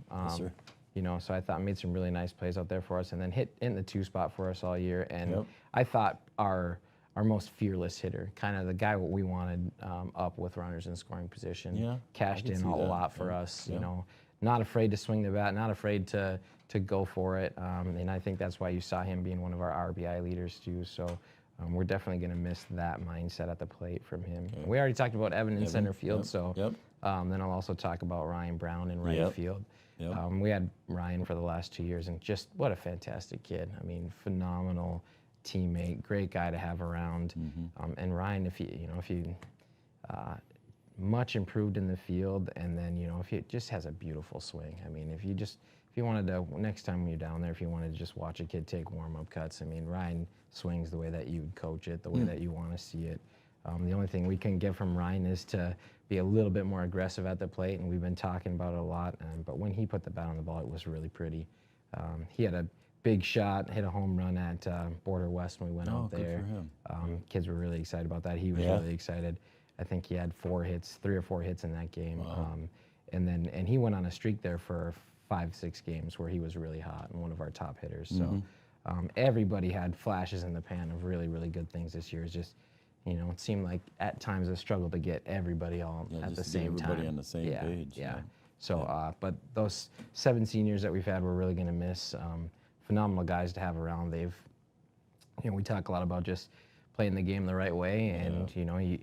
So I thought made some really nice plays out there for us, and then hit in the 2 spot for us all year. And I thought our most fearless hitter, kind of the guy what we wanted up with runners in scoring position, cashed in a lot for us. Not afraid to swing the bat, not afraid to go for it. And I think that's why you saw him being one of our RBI leaders too. So we're definitely going to miss that mindset at the plate from him. We already talked about Evan in center field, so then I'll also talk about Ryan Brown in right field. We had Ryan for the last 2 years, and just what a fantastic kid. I mean, phenomenal teammate, great guy to have around. And Ryan, if you much improved in the field, and then if he just has a beautiful swing. I mean, if you wanted to, next time you're down there, if you wanted to just watch a kid take warm-up cuts, I mean, Ryan swings the way that you'd coach it, the way that you want to see it. The only thing we can get from Ryan is to be a little bit more aggressive at the plate, and we've been talking about it a lot. But when he put the bat on the ball, it was really pretty. He had a big shot, hit a home run at Border West when we went out there. Good for him. Kids were really excited about that. He was really excited. I think he had 3 or 4 hits in that game. Wow. And he went on a streak there for 5-6 games where he was really hot and one of our top hitters. So everybody had flashes in the pan of really, really good things this year. It's just, it seemed like at times a struggle to get everybody all at the same time. Everybody on the same page. So, but those 7 seniors that we've had, we're really going to miss. Phenomenal guys to have around. They've, we talk a lot about just playing the game the right way, and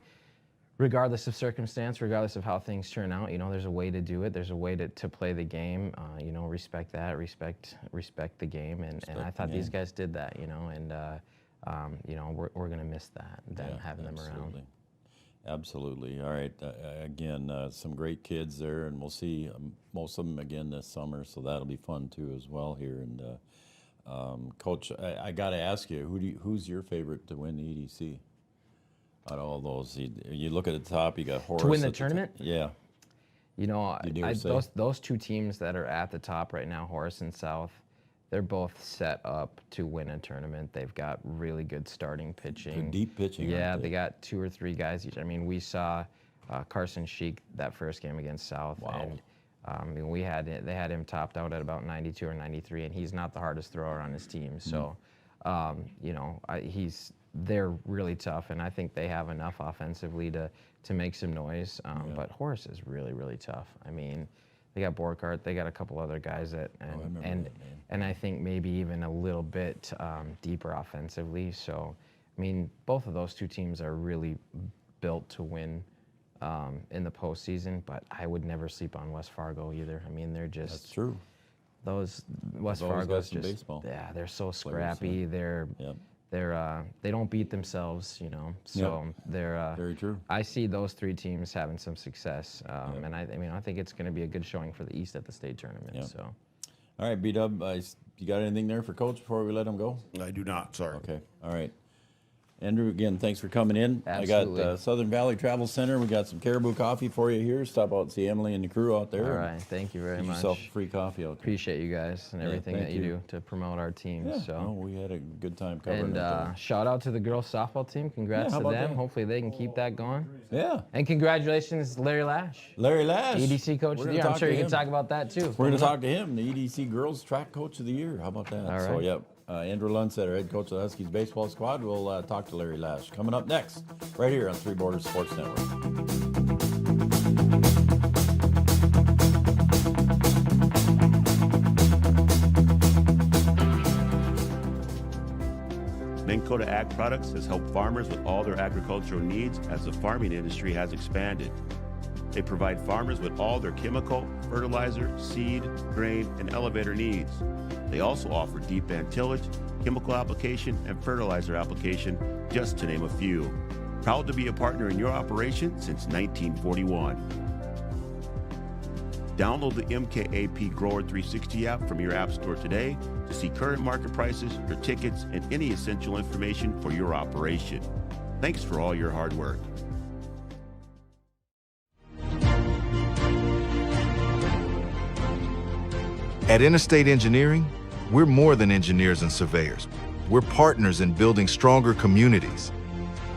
regardless of circumstance, regardless of how things turn out, there's a way to do it. There's a way to play the game. Respect that. Respect the game, and I thought these guys did that. We're going to miss that, having them around. Absolutely. All right. Again, some great kids there, and we'll see most of them again this summer, so that'll be fun too as well here. And Coach, I got to ask you, who's your favorite to win the EDC? Out of all those, you look at the top, you got Horace. To win the tournament? Yeah. Those 2 teams that are at the top right now, Horace and South, they're both set up to win a tournament. They've got really good starting pitching. Good deep pitching. Yeah, they got 2 or 3 guys each. I mean, we saw Carson Sheik that first game against South. Wow. And they had him topped out at about 92 or 93, and he's not the hardest thrower on his team. So, they're really tough, and I think they have enough offensively to make some noise. But Horace is really, really tough. I mean, they got Borkart, they got a couple other guys and I think maybe even a little bit deeper offensively. So, I mean, both of those 2 teams are really built to win in the postseason. But I would never sleep on West Fargo either. I mean, they're just that's true. Those West Fargo's just baseball. Yeah, they're so scrappy. they don't beat themselves, you know. So they're very true. I see those 3 teams having some success, and I mean I think it's going to be a good showing for the East at the state tournament. So, all right, B-Dub, you got anything there for Coach before we let him go? I do not. Sorry. Okay. All right. Andrew, again, thanks for coming in. Absolutely. I got Southern Valley Travel Center. We got some Caribou coffee for you here. Stop out and see Emily and the crew out there. All right, thank you very Get much. yourself free coffee out there. Appreciate you guys and everything that you do to promote our team. Yeah, so no, we had a good time covering it. And shout out to the girls softball team. Congrats how to about them. that? Hopefully they can keep that going. Yeah. And congratulations, Larry Lash. Larry Lash. EDC Coach of the Year. I'm sure you can talk about that too. We're going to talk to him, the EDC Girls Track Coach of the Year. How about that? All right. So, yep. Andrew Lundstetter, head coach of the Huskies baseball squad. We'll talk to Larry Lash coming up next, right here on Three Borders Sports Network. Minn Kota Ag Products has helped farmers with all their agricultural needs as the farming industry has expanded. They provide farmers with all their chemical, fertilizer, seed, grain, and elevator needs. They also offer deep band tillage, chemical application, and fertilizer application, just to name a few. Proud to be a partner in your operation since 1941. Download the MKAP Grower 360 app from your app store today to see current market prices, your tickets, and any essential information for your operation. Thanks for all your hard work. At Interstate Engineering, we're more than engineers and surveyors. We're partners in building stronger communities.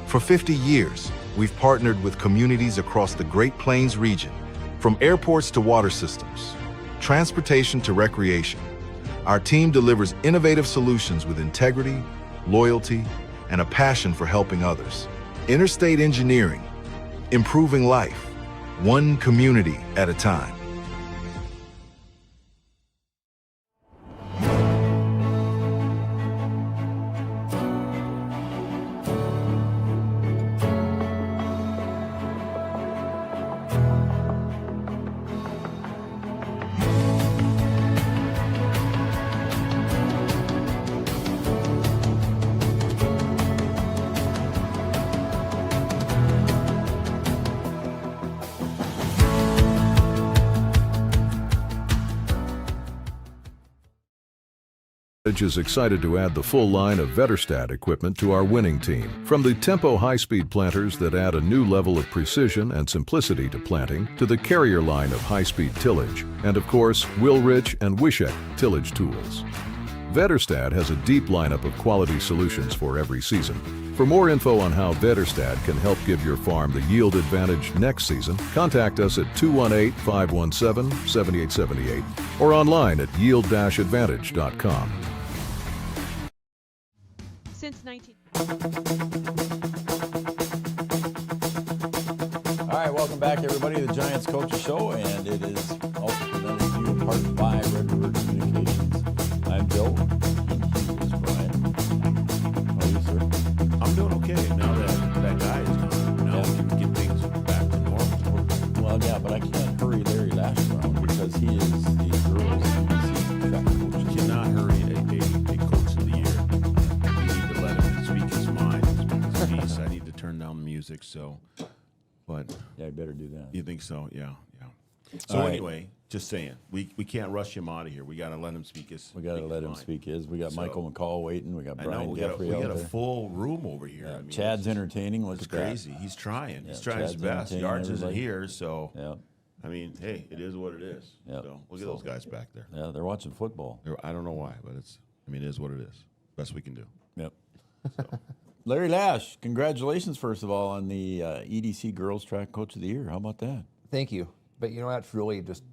For 50 years, we've partnered with communities across the Great Plains region, from airports to water systems, transportation to recreation. Our team delivers innovative solutions with integrity, loyalty, and a passion for helping others. Interstate Engineering, improving life, one community at a time. Is excited to add the full line of Vetterstad equipment to our winning team. From the Tempo high-speed planters that add a new level of precision and simplicity to planting, to the Carrier line of high-speed tillage, and of course, Wilrich and Wishek tillage tools. Vetterstad has a deep lineup of quality solutions for every season. For more info on how Vetterstad can help give your farm the yield advantage next season, contact us at 218-517-7878 or online at yield-advantage.com. Since 19... All right, welcome back, everybody, to the Giants Coaches Show, and it is also presented to you in part by Red River Communications. I'm Joe, and he is Brian. How are you, sir? I'm doing okay now that guy is gone. Now we can get things back to normal. Well, yeah, but I can't hurry Larry Lash around because he is the girls' track coach. You cannot hurry a coach of the year. You need to let him speak his mind, speak his piece. I need to turn down the music, so... But yeah, you better do that. You think so? Yeah. So anyway, just saying, we can't rush him out of here. We got to let him speak his. We got to let him speak his. We got Michael McCall waiting. We got Brian Jeffrey we out got a there. full room over here. Yeah, I mean, Chad's entertaining. Look it's at that. crazy. He's trying. He's Yeah, trying his Chad's best. entertaining Yards isn't everybody. here, so yeah. I mean, hey, it is what it is. Yeah. So look at those guys back there. Yeah, they're watching football. I don't know why, but it is what it is. Best we can do. Yep. So. Larry Lash, congratulations, first of all, on the EDC Girls Track Coach of the Year. How about that? Thank you. But, that's really just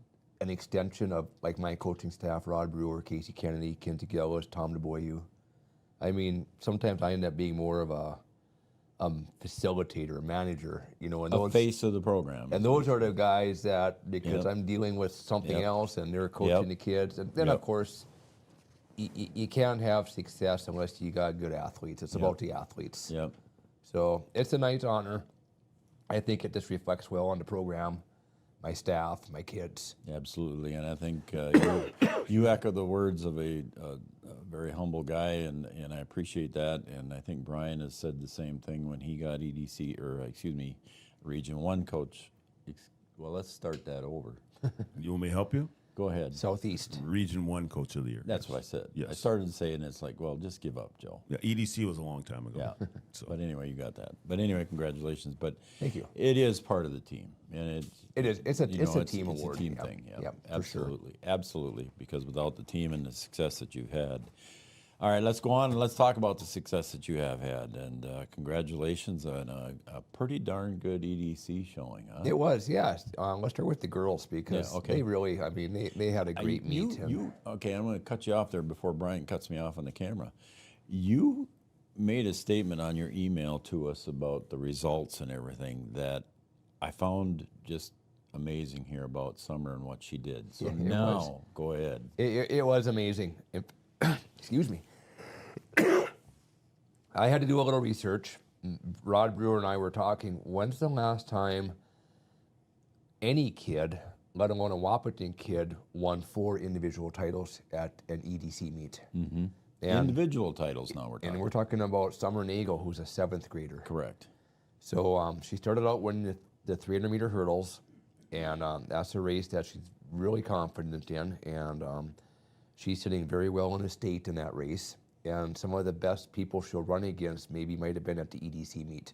an extension of, my coaching staff, Rod Brewer, Casey Kennedy, Kinsey Gillis, Tom DeBoyu. I mean, sometimes I end up being more of a facilitator, manager, and A face of the program. And those are the guys that, because I'm dealing with something else and they're coaching the kids. And then, of course, you can't have success unless you got good athletes. It's about the athletes. Yep. So it's a nice honor. I think it just reflects well on the program, my staff, my kids. Absolutely, and I think you echo the words of a very humble guy, and I appreciate that. And I think Brian has said the same thing when he got EDC, or excuse me, Region 1 coach. Well, let's start that over. You want me to help you? Go ahead. Southeast. Region 1 Coach of the Year. That's what I said. Yes. I started saying it's like, well, just give up, Joe. Yeah, EDC was a long time ago. Yeah. But anyway, you got that. But anyway, congratulations. But thank you. It is part of the team, and it is. It's a team it's award. a team Yep. thing. Yeah, Yep, for absolutely, absolutely. Because without the team and the success that you've had. All right, let's go on and let's talk about the success that you have had. And congratulations on a pretty darn good EDC showing, huh? It was, yes. Let's start with the girls because Yeah, okay. they really, I mean, they had a great meet. Okay, I'm going to cut you off there before Brian cuts me off on the camera. You made a statement on your email to us about the results and everything that I found just amazing here about Summer and what she did. So Yeah, it now, was. go ahead. It was amazing. Excuse me. I had to do a little research. Rod Brewer and I were talking, when's the last time any kid, let alone a Wahpeton kid, won 4 individual titles at an EDC meet? Mm-hmm. And- Individual titles now we're talking. And we're talking about Summer Nagel, who's a 7th grader. Correct. So she started out winning the 300-meter hurdles, and that's a race that she's really confident in, and she's sitting very well in the state in that race. And some of the best people she'll run against maybe might have been at the EDC meet.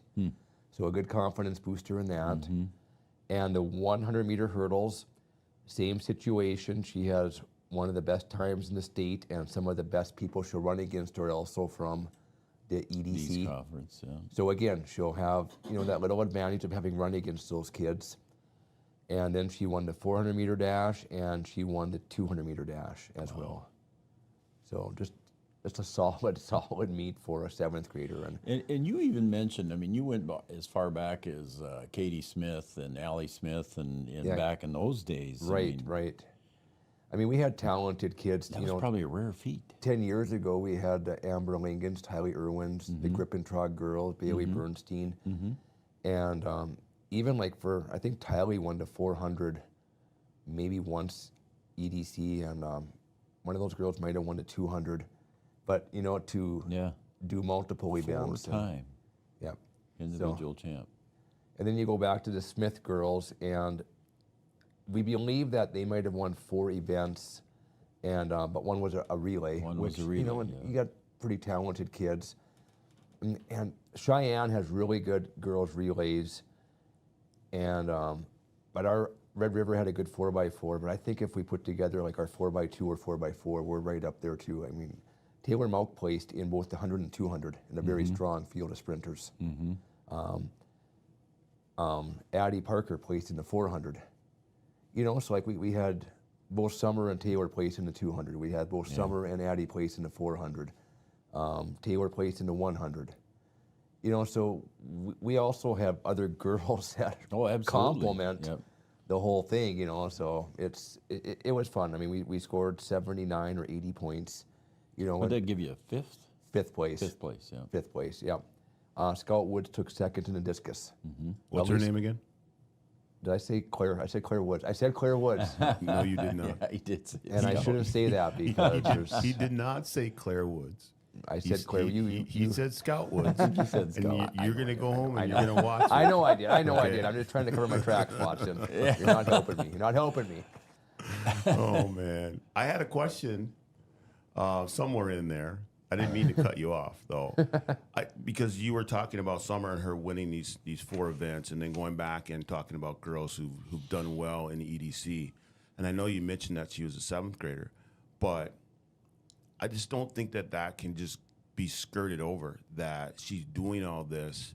So a good confidence booster in that. Mm-hmm. And the 100-meter hurdles, same situation. She has one of the best times in the state, and some of the best people she'll run against are also from the EDC East Conference, yeah. So again, she'll have that little advantage of having run against those kids. And then she won the 400-meter dash, and she won the 200-meter dash as well. So just a solid meet for a 7th grader. And you even mentioned, I mean, you went as far back as Katie Smith and Allie Smith and Yeah. back in those days. Right, right. I mean, we had talented kids. That was probably a rare feat. 10 years ago, we had Amber Lingens, Tylee Irwins, the Grippentrog girls, Bailey Bernstein. And even like I think Tylee won the 400 maybe once EDC, and one of those girls might have won the 200. But, to do multiple events. 4-time. Yep. Individual champ. And then you go back to the Smith girls, and we believe that they might have won 4 events, and but one was a relay. One was a relay, and yeah. you got pretty talented kids. And Cheyenne has really good girls relays, and but our Red River had a good 4x4. But I think if we put together like our 4x2 or 4x4, we're right up there too. I mean, Taylor Malk placed in both the 100 and 200 in a very strong field of sprinters. Addie Parker placed in the 400. So like we had both Summer and Taylor placed in the 200. We had both Summer and Addie placed in the 400. Taylor placed in the 100. So we also have other girls that complement the whole thing. So it was fun. I mean, we scored 79 or 80 points. Would that give you a 5th? 5th place. 5th place, yeah. 5th place, yeah. Scout Woods took 2nd in the discus. What's her name again? Did I say Claire? I said Claire Woods. I said Claire Woods. No, you did not. Yeah, he did say And I shouldn't say that because he did not say Claire Woods. I said Claire. He said Scout Woods. He said Scout. And you're going to go home and you're going to watch it. I know I did. I did. I'm just trying to cover my tracks, Watson. You're not helping me. You're not helping me. Oh, man. I had a question somewhere in there. I didn't mean to cut you off, though, because you were talking about Summer and her winning these 4 events, and then going back and talking about girls who've done well in the EDC. And I know you mentioned that she was a 7th grader, but I just don't think that can just be skirted over, that she's doing all this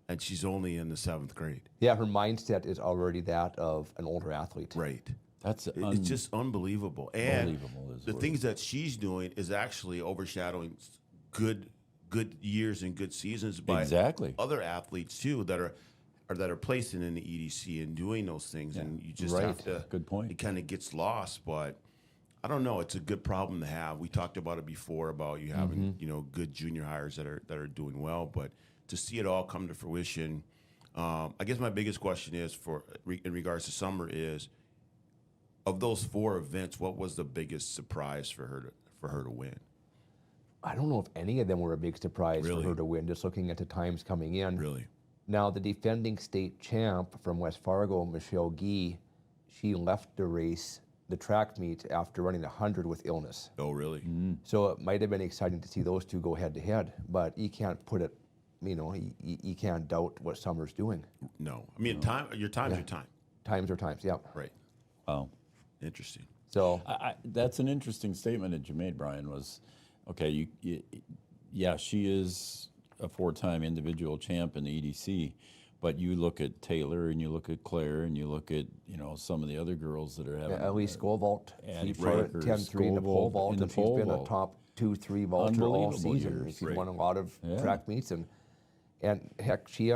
and she's only in the 7th grade. Yeah, her mindset is already that of an older athlete. Right. It's just unbelievable. And the things that she's doing is actually overshadowing good years and good seasons by other athletes too that are placing in the EDC and doing those things. Yeah. And you just have to. Good point. It kind of gets lost, but I don't know. It's a good problem to have. We talked about it before about you having good junior hires that are doing well, but to see it all come to fruition, I guess my biggest question is in regards to Summer is, of those 4 events, what was the biggest surprise for her to win? I don't know if any of them were a big surprise Really? for her to win, just looking at the times coming in. Really? Now, the defending state champ from West Fargo, Michelle Gee, she left the race, the track meet, after running 100 with illness. Oh, really? So it might have been exciting to see those two go head to head, but you can't put it, you can't doubt what Summer's doing. No. I mean, your time's your time. Times are times, yeah. Right. Wow. Interesting. So that's an interesting statement that you made, Brian, was, okay, yeah, she is a 4-time individual champ in the EDC, but you look at Taylor and you look at Claire and you look at, some of the other girls that are having. Ellie Scovalt, Addie she put Parker, 10-3 in the pole vault, in the and she's pole been a vault. top 2-3 vaulter all Unbelievable season. years. She's Right. won a lot of Yeah. track meets, and heck, she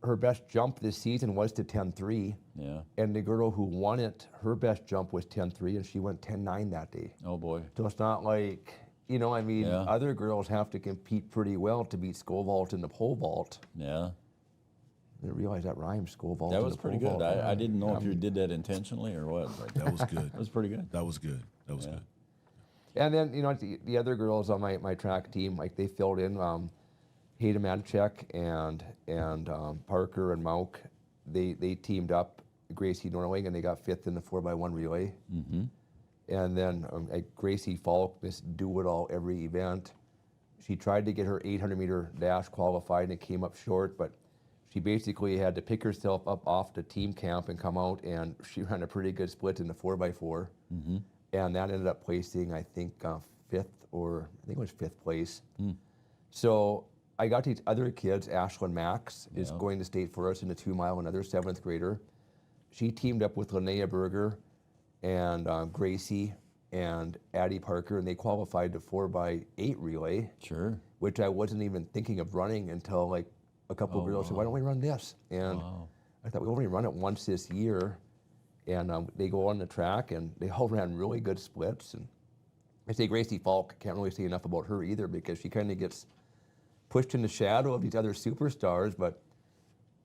her best jump this season was to 10-3. Yeah. And the girl who won it, her best jump was 10-3, and she went 10-9 that day. Oh boy. So it's not like, Yeah. other girls have to compete pretty well to beat Scovalt in the pole vault. Yeah. I didn't realize that rhymes, Scovalt. That in was the pretty pole good. vault. I didn't know if you did that intentionally or what. But That was good. That was pretty good. That was good. That was Yeah. good. And then, the other girls on my track team, like they filled in Hayden Matichek and Parker and Mauk. They teamed up, Gracie Norling, and they got 5th in the 4x1 relay. Mm-hmm. And then Gracie Falk, this do-it-all every event. She tried to get her 800-meter dash qualified and it came up short, but she basically had to pick herself up off the team camp and come out, and she ran a pretty good split in the 4x4. Mm-hmm. And that ended up placing, I think, 5th place. So I got these other kids. Ashlyn Max is going to state for us in the 2 mile, another 7th grader. She teamed up with Linnea Berger and Gracie and Addie Parker, and they qualified to 4x8 relay. Sure. Which I wasn't even thinking of running until like a couple of girls said, why don't we run this? And I thought, we only run it once this year. And they go on the track, and they all ran really good splits. And I say Gracie Falk, can't really say enough about her either, because she kind of gets pushed in the shadow of these other superstars, but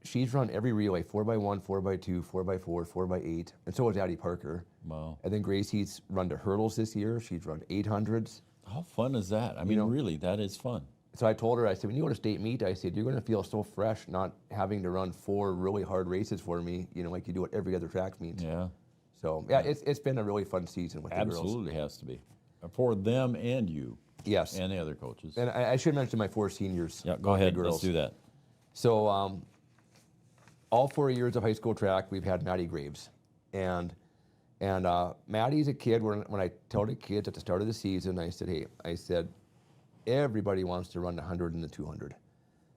she's run every relay, 4x1, 4x2, 4x4, 4x8, and so has Addie Parker. Wow. And then Gracie's run the hurdles this year. She's run 800s. How fun is that? I mean, really, that is fun. So I told her, I said, when you go to state meet, I said, you're going to feel so fresh not having to run 4 really hard races for me, like you do at every other track meet. Yeah. So, yeah, it's been a really fun season with the girls. Absolutely has to be. For them and you. Yes. And the other coaches. And I should mention my 4 seniors. Yeah, go ahead. Girls. Let's do that. So all 4 years of high school track, we've had Maddie Graves. And Maddie's a kid, when I tell the kids at the start of the season, I said, everybody wants to run the 100 and the 200.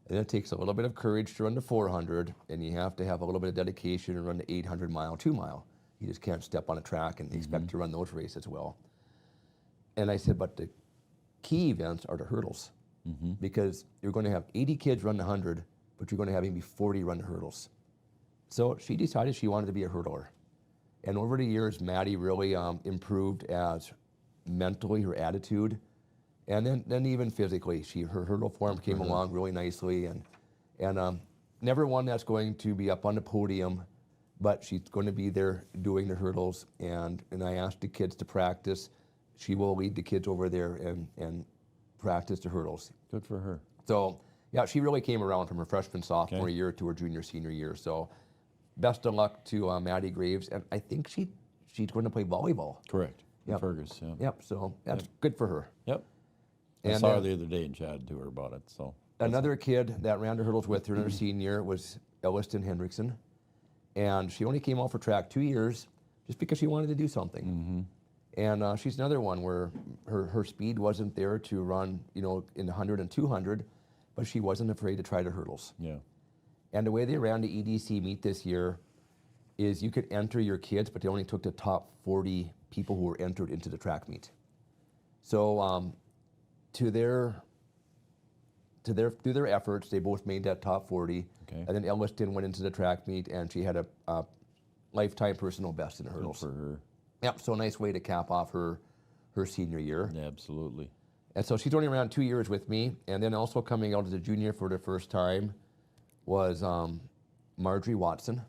And it takes a little bit of courage to run the 400, and you have to have a little bit of dedication to run the 800 mile, 2 mile. You just can't step on a track and expect to run those races well. And I said, but the key events are the hurdles, because you're going to have 80 kids run the 100, but you're going to have maybe 40 run the hurdles. So she decided she wanted to be a hurdler. And over the years, Maddie really improved as mentally, her attitude, and then even physically. Her hurdle form came along really nicely, and never one that's going to be up on the podium, but she's going to be there doing the hurdles. And I asked the kids to practice. She will lead the kids over there and practice the hurdles. Good for her. So yeah, she really came around from her freshman, sophomore year to her junior, senior year. So best of luck to Maddie Graves, and I think she's going to play volleyball. Correct. Yep. Fergus, yeah. Yep, so that's good for her. Yep. I And saw her the other day and chatted to her about it. So another kid that ran the hurdles with her in her senior was Elliston Hendrickson, and she only came off for track 2 years just because she wanted to do something. And she's another one where her speed wasn't there to run, in the 100 and 200, but she wasn't afraid to try the hurdles. Yeah. And the way they ran the EDC meet this year is you could enter your kids, but they only took the top 40 people who were entered into the track meet. So through their efforts, they both made that top 40. Okay. And then Elliston went into the track meet, and she had a lifetime personal best in the hurdles. Good for her. Yep, so a nice way to cap off her senior year. Yeah, absolutely. And so she's only around 2 years with me. And then also coming out as a junior for the first time was Marjorie Watson.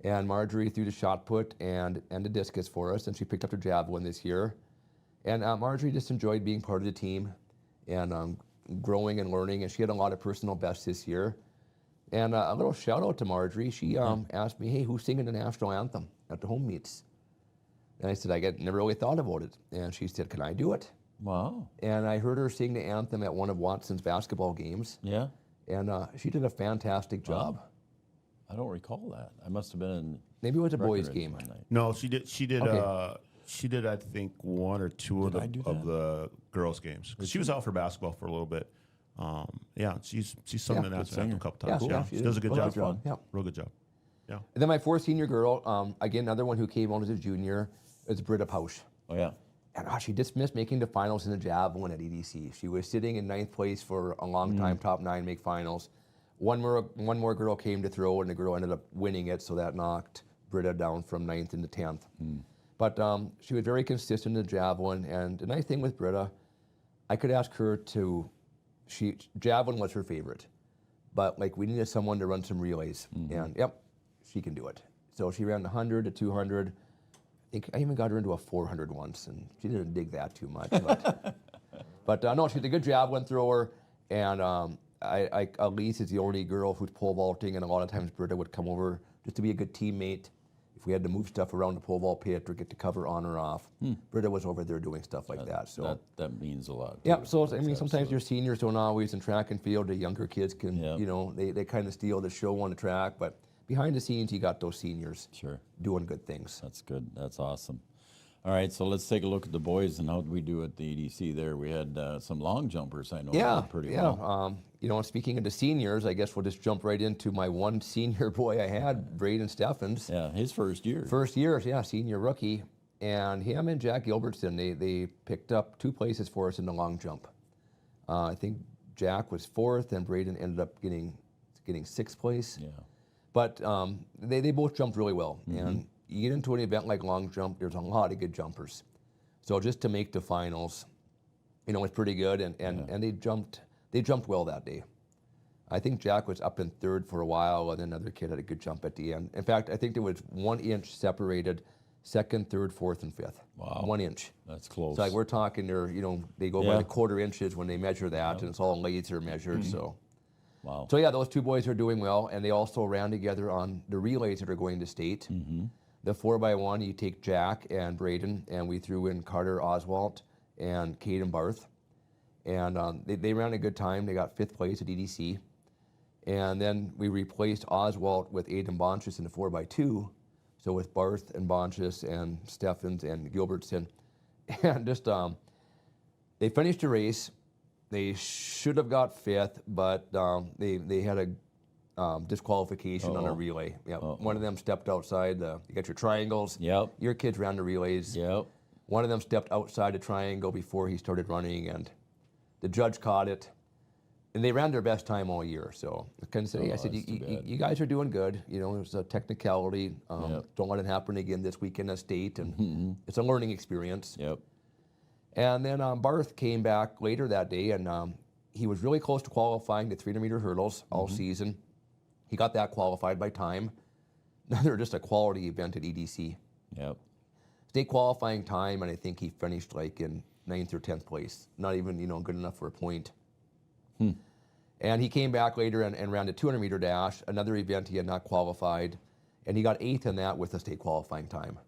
And Marjorie threw the shot put and the discus for us, and she picked up her javelin this year. And Marjorie just enjoyed being part of the team. and growing and learning. And she had a lot of personal bests this year. And a little shout out to Marjorie. She asked me, hey, who's singing the national anthem at the home meets? And I said, never really thought about it. And she said, can I do it? Wow. And I heard her sing the anthem at one of Watson's basketball games. Yeah. And she did a fantastic job. I don't recall that. I must have been in. Maybe it was a boys' Breckenridge game. one night. No, she did. She did. Okay. She did. I think 1 or 2 Did I do of that? the girls' games. 'Cause she was out for basketball for a little bit. Yeah, she's sung the national anthem a couple times. Yeah, She does a good Well, job. that's fun. Yeah. Real good job. Yeah. And then my 4th senior girl, again, another one who came out as a junior, is Britta Pausch. Oh, yeah. And she just missed making the finals in the javelin at EDC. She was sitting in 9th place for a long time, top 9, make finals. One more girl came to throw, and the girl ended up winning it, so that knocked Britta down from 9th into 10th. But she was very consistent in the javelin, and the nice thing with Britta, I could ask her to, javelin was her favorite, but like we needed someone to run some relays, and yep, she can do it. So she ran the 100 to 200. I think I even got her into a 400 once, and she didn't dig that too much. But no, she's a good javelin thrower, and Elise is the only girl who's pole vaulting, and a lot of times Britta would come over just to be a good teammate. If we had to move stuff around the pole vault pit or get to cover on or off, Britta was over there doing stuff like that. So that means a lot. yeah. So I mean, sometimes your seniors don't always in track and field. The younger kids can, they kind of steal the show on the track, but behind the scenes, you got those seniors doing good things. That's good. That's awesome. All right, so let's take a look at the boys and how did we do at the EDC there. We had some long jumpers, I know, did pretty well. Speaking of the seniors, I guess we'll just jump right into my one senior boy I had, Braden Steffens. Yeah, his first year. First year, yeah, senior rookie. And him and Jack Gilbertson, they picked up 2 places for us in the long jump. I think Jack was 4th, and Braden ended up getting 6th place. Yeah. But they both jumped really well. And you get into an event like long jump, there's a lot of good jumpers. So just to make the finals, it's pretty good. And they jumped well that day. I think Jack was up in 3rd for a while, and another kid had a good jump at the end. In fact, I think there was 1 inch separated 2nd, 3rd, 4th, and 5th. Wow. 1 inch. That's close. So like we're talking there, they go by the quarter inches when they measure that, and it's all laser measured. So. Wow. So yeah, those 2 boys are doing well, and they also ran together on the relays that are going to state. The 4x1, you take Jack and Braden, and we threw in Carter Oswalt and Caden Barth. And they ran a good time. They got 5th place at EDC. And then we replaced Oswalt with Aiden Bonchus in the 4x2. So with Barth and Bonchus and Steffens and Gilbertson. And just, they finished the race. They should have got 5th, but they had a disqualification on a relay. Yep. One of them stepped outside. You got your triangles. Yep. Your kids ran the relays. Yep. One of them stepped outside the triangle before he started running, and the judge caught it. And they ran their best time all year. So I kind of said, I said, you guys are doing good. It was a technicality. Don't let it happen again this weekend at state. And it's a learning experience. Yep. And then Barth came back later that day, and he was really close to qualifying the 300-meter hurdles all season. He got that qualified by time. They're just a quality event at EDC. Yep. State qualifying time, and I think he finished like in 9th or 10th place. Not even, good enough for a point. And he came back later and ran the 200-meter dash, another event he had not qualified, and he got 8th in that with a state qualifying time.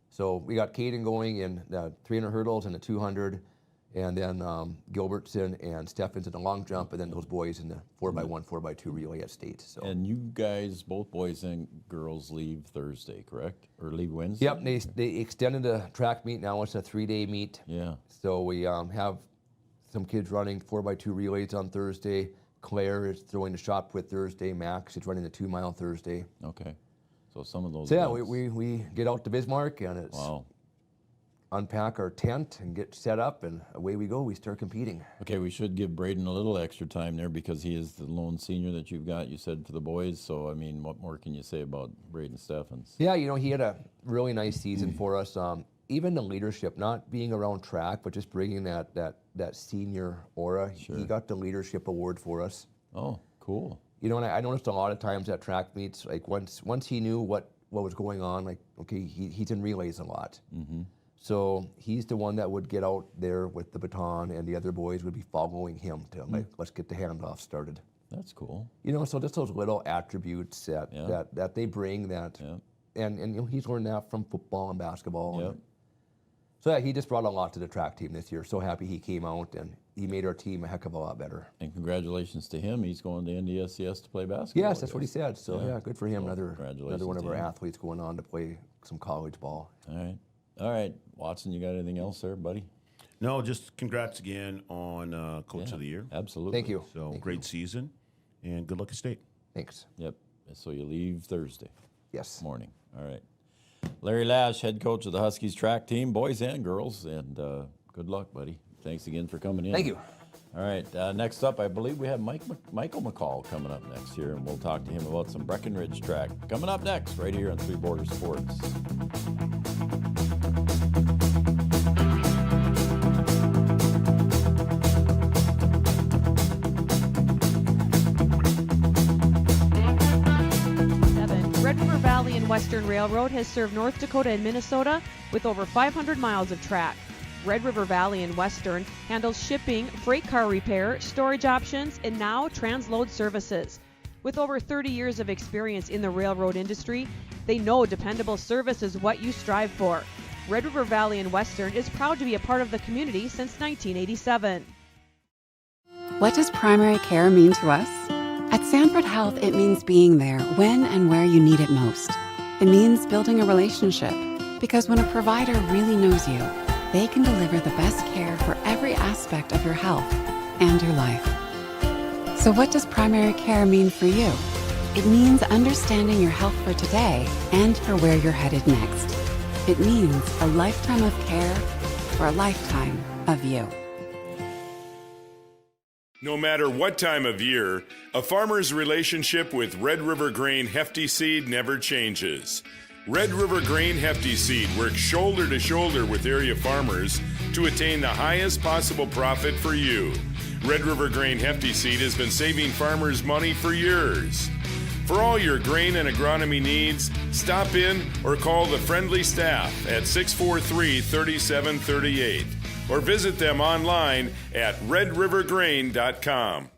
So we got Caden going in the 300 hurdles and the 200, and then Gilbertson and Steffens in the long jump, and then those boys in the 4x1, 4x2 relay at state. So. And you guys, both boys and girls, leave Thursday, correct? Or leave Wednesday? Yep, they extended the track meet. Now it's a 3-day meet. Yeah. So we have some kids running 4x2 relays on Thursday. Claire is throwing the shot put Thursday. Max is running the 2-mile Thursday. Okay. So some of those. So yeah, we get out to Bismarck, and it's unpack our tent and get set up, and away we go. We start competing. Okay, we should give Braden a little extra time there because he is the lone senior that you've got, you said, for the boys. So, I mean, what more can you say about Braden Steffens? Yeah, he had a really nice season for us. Even the leadership, not being around track, but just bringing that senior aura. Sure. He got the leadership award for us. Oh, cool. And I noticed a lot of times at track meets, like once he knew what was going on, like, okay, he's in relays a lot. So he's the one that would get out there with the baton, and the other boys would be following him to like, let's get the handoff started. That's cool. You know, so just those little attributes that that they bring that, and you know, he's learned that from football and basketball. Yep. And so yeah, he just brought a lot to the track team this year. So happy he came out and he made our team a heck of a lot better. And congratulations to him. He's going to NDSCS to play basketball. Yes, that's what he said. So yeah, good for him. So Another one of our athletes going on to play some college ball. All right, Watson, you got anything else there, buddy? No, just congrats again on Coach of the Year. Absolutely. Thank you. So great season, and good luck at state. Thanks. Yep. So you leave Thursday. Yes. Morning. All right. Larry Lash, head coach of the Huskies track team, boys and girls, and good luck, buddy. Thanks again for coming in. Thank you. All right. Next up, I believe we have Michael McCall coming up next year, and we'll talk to him about some Breckenridge track. Coming up next, right here on Three Border Sports. Red River Valley and Western Railroad has served North Dakota and Minnesota with over 500 miles of track. Red River Valley and Western handles shipping, freight car repair, storage options, and now transload services. With over 30 years of experience in the railroad industry, they know dependable service is what you strive for. Red River Valley and Western is proud to be a part of the community since 1987. What does primary care mean to us? At Sanford Health, it means being there when and where you need it most. It means building a relationship, because when a provider really knows you, they can deliver the best care for every aspect of your health and your life. So what does primary care mean for you? It means understanding your health for today and for where you're headed next. It means a lifetime of care for a lifetime of you. No matter what time of year, a farmer's relationship with Red River Grain Hefty Seed never changes. Red River Grain Hefty Seed works shoulder to shoulder with area farmers to attain the highest possible profit for you. Red River Grain Hefty Seed has been saving farmers money for years. For all your grain and agronomy needs, stop in or call the friendly staff at 643-3738 or visit them online at redrivergrain.com.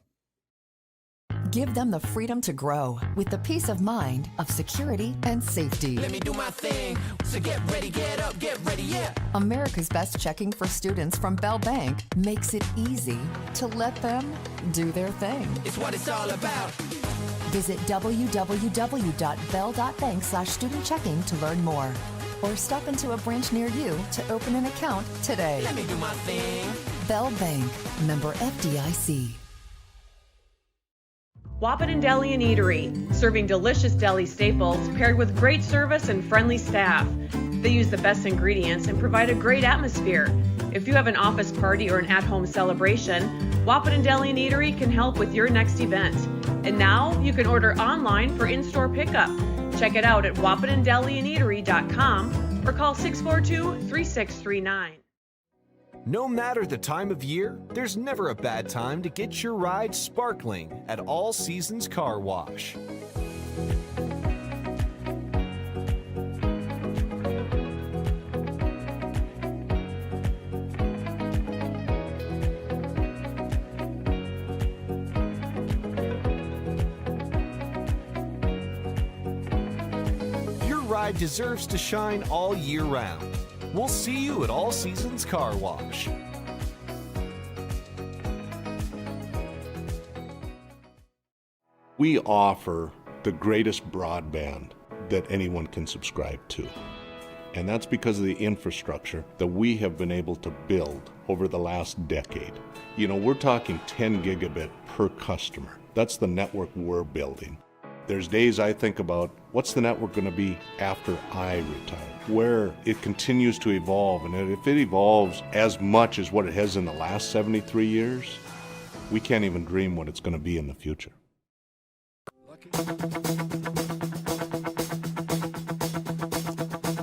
Give them the freedom to grow with the peace of mind of security and safety. Let me do my thing. So get ready, get up, get ready, yeah. America's Best checking for students from Bell Bank makes it easy to let them do their thing. It's what it's all about. Visit www.bell.bank/student-checking to learn more. Or stop into a branch near you to open an account today. Let me do my thing. Bell Bank, member FDIC. Wahpeton Deli and Eatery, serving delicious deli staples paired with great service and friendly staff. They use the best ingredients and provide a great atmosphere. If you have an office party or an at-home celebration, Wahpeton Deli and Eatery can help with your next event. And now you can order online for in-store pickup. Check it out at wahpetondeliandeatery.com or call 642-3639. No matter the time of year, there's never a bad time to get your ride sparkling at All Seasons Car Wash. Your ride deserves to shine all year round. We'll see you at All Seasons Car Wash. We offer the greatest broadband that anyone can subscribe to. And that's because of the infrastructure that we have been able to build over the last decade. You know, we're talking 10 gigabit per customer. That's the network we're building. There's days I think about, what's the network going to be after I retire? Where it continues to evolve, and if it evolves as much as what it has in the last 73 years, we can't even dream what it's going to be in the future.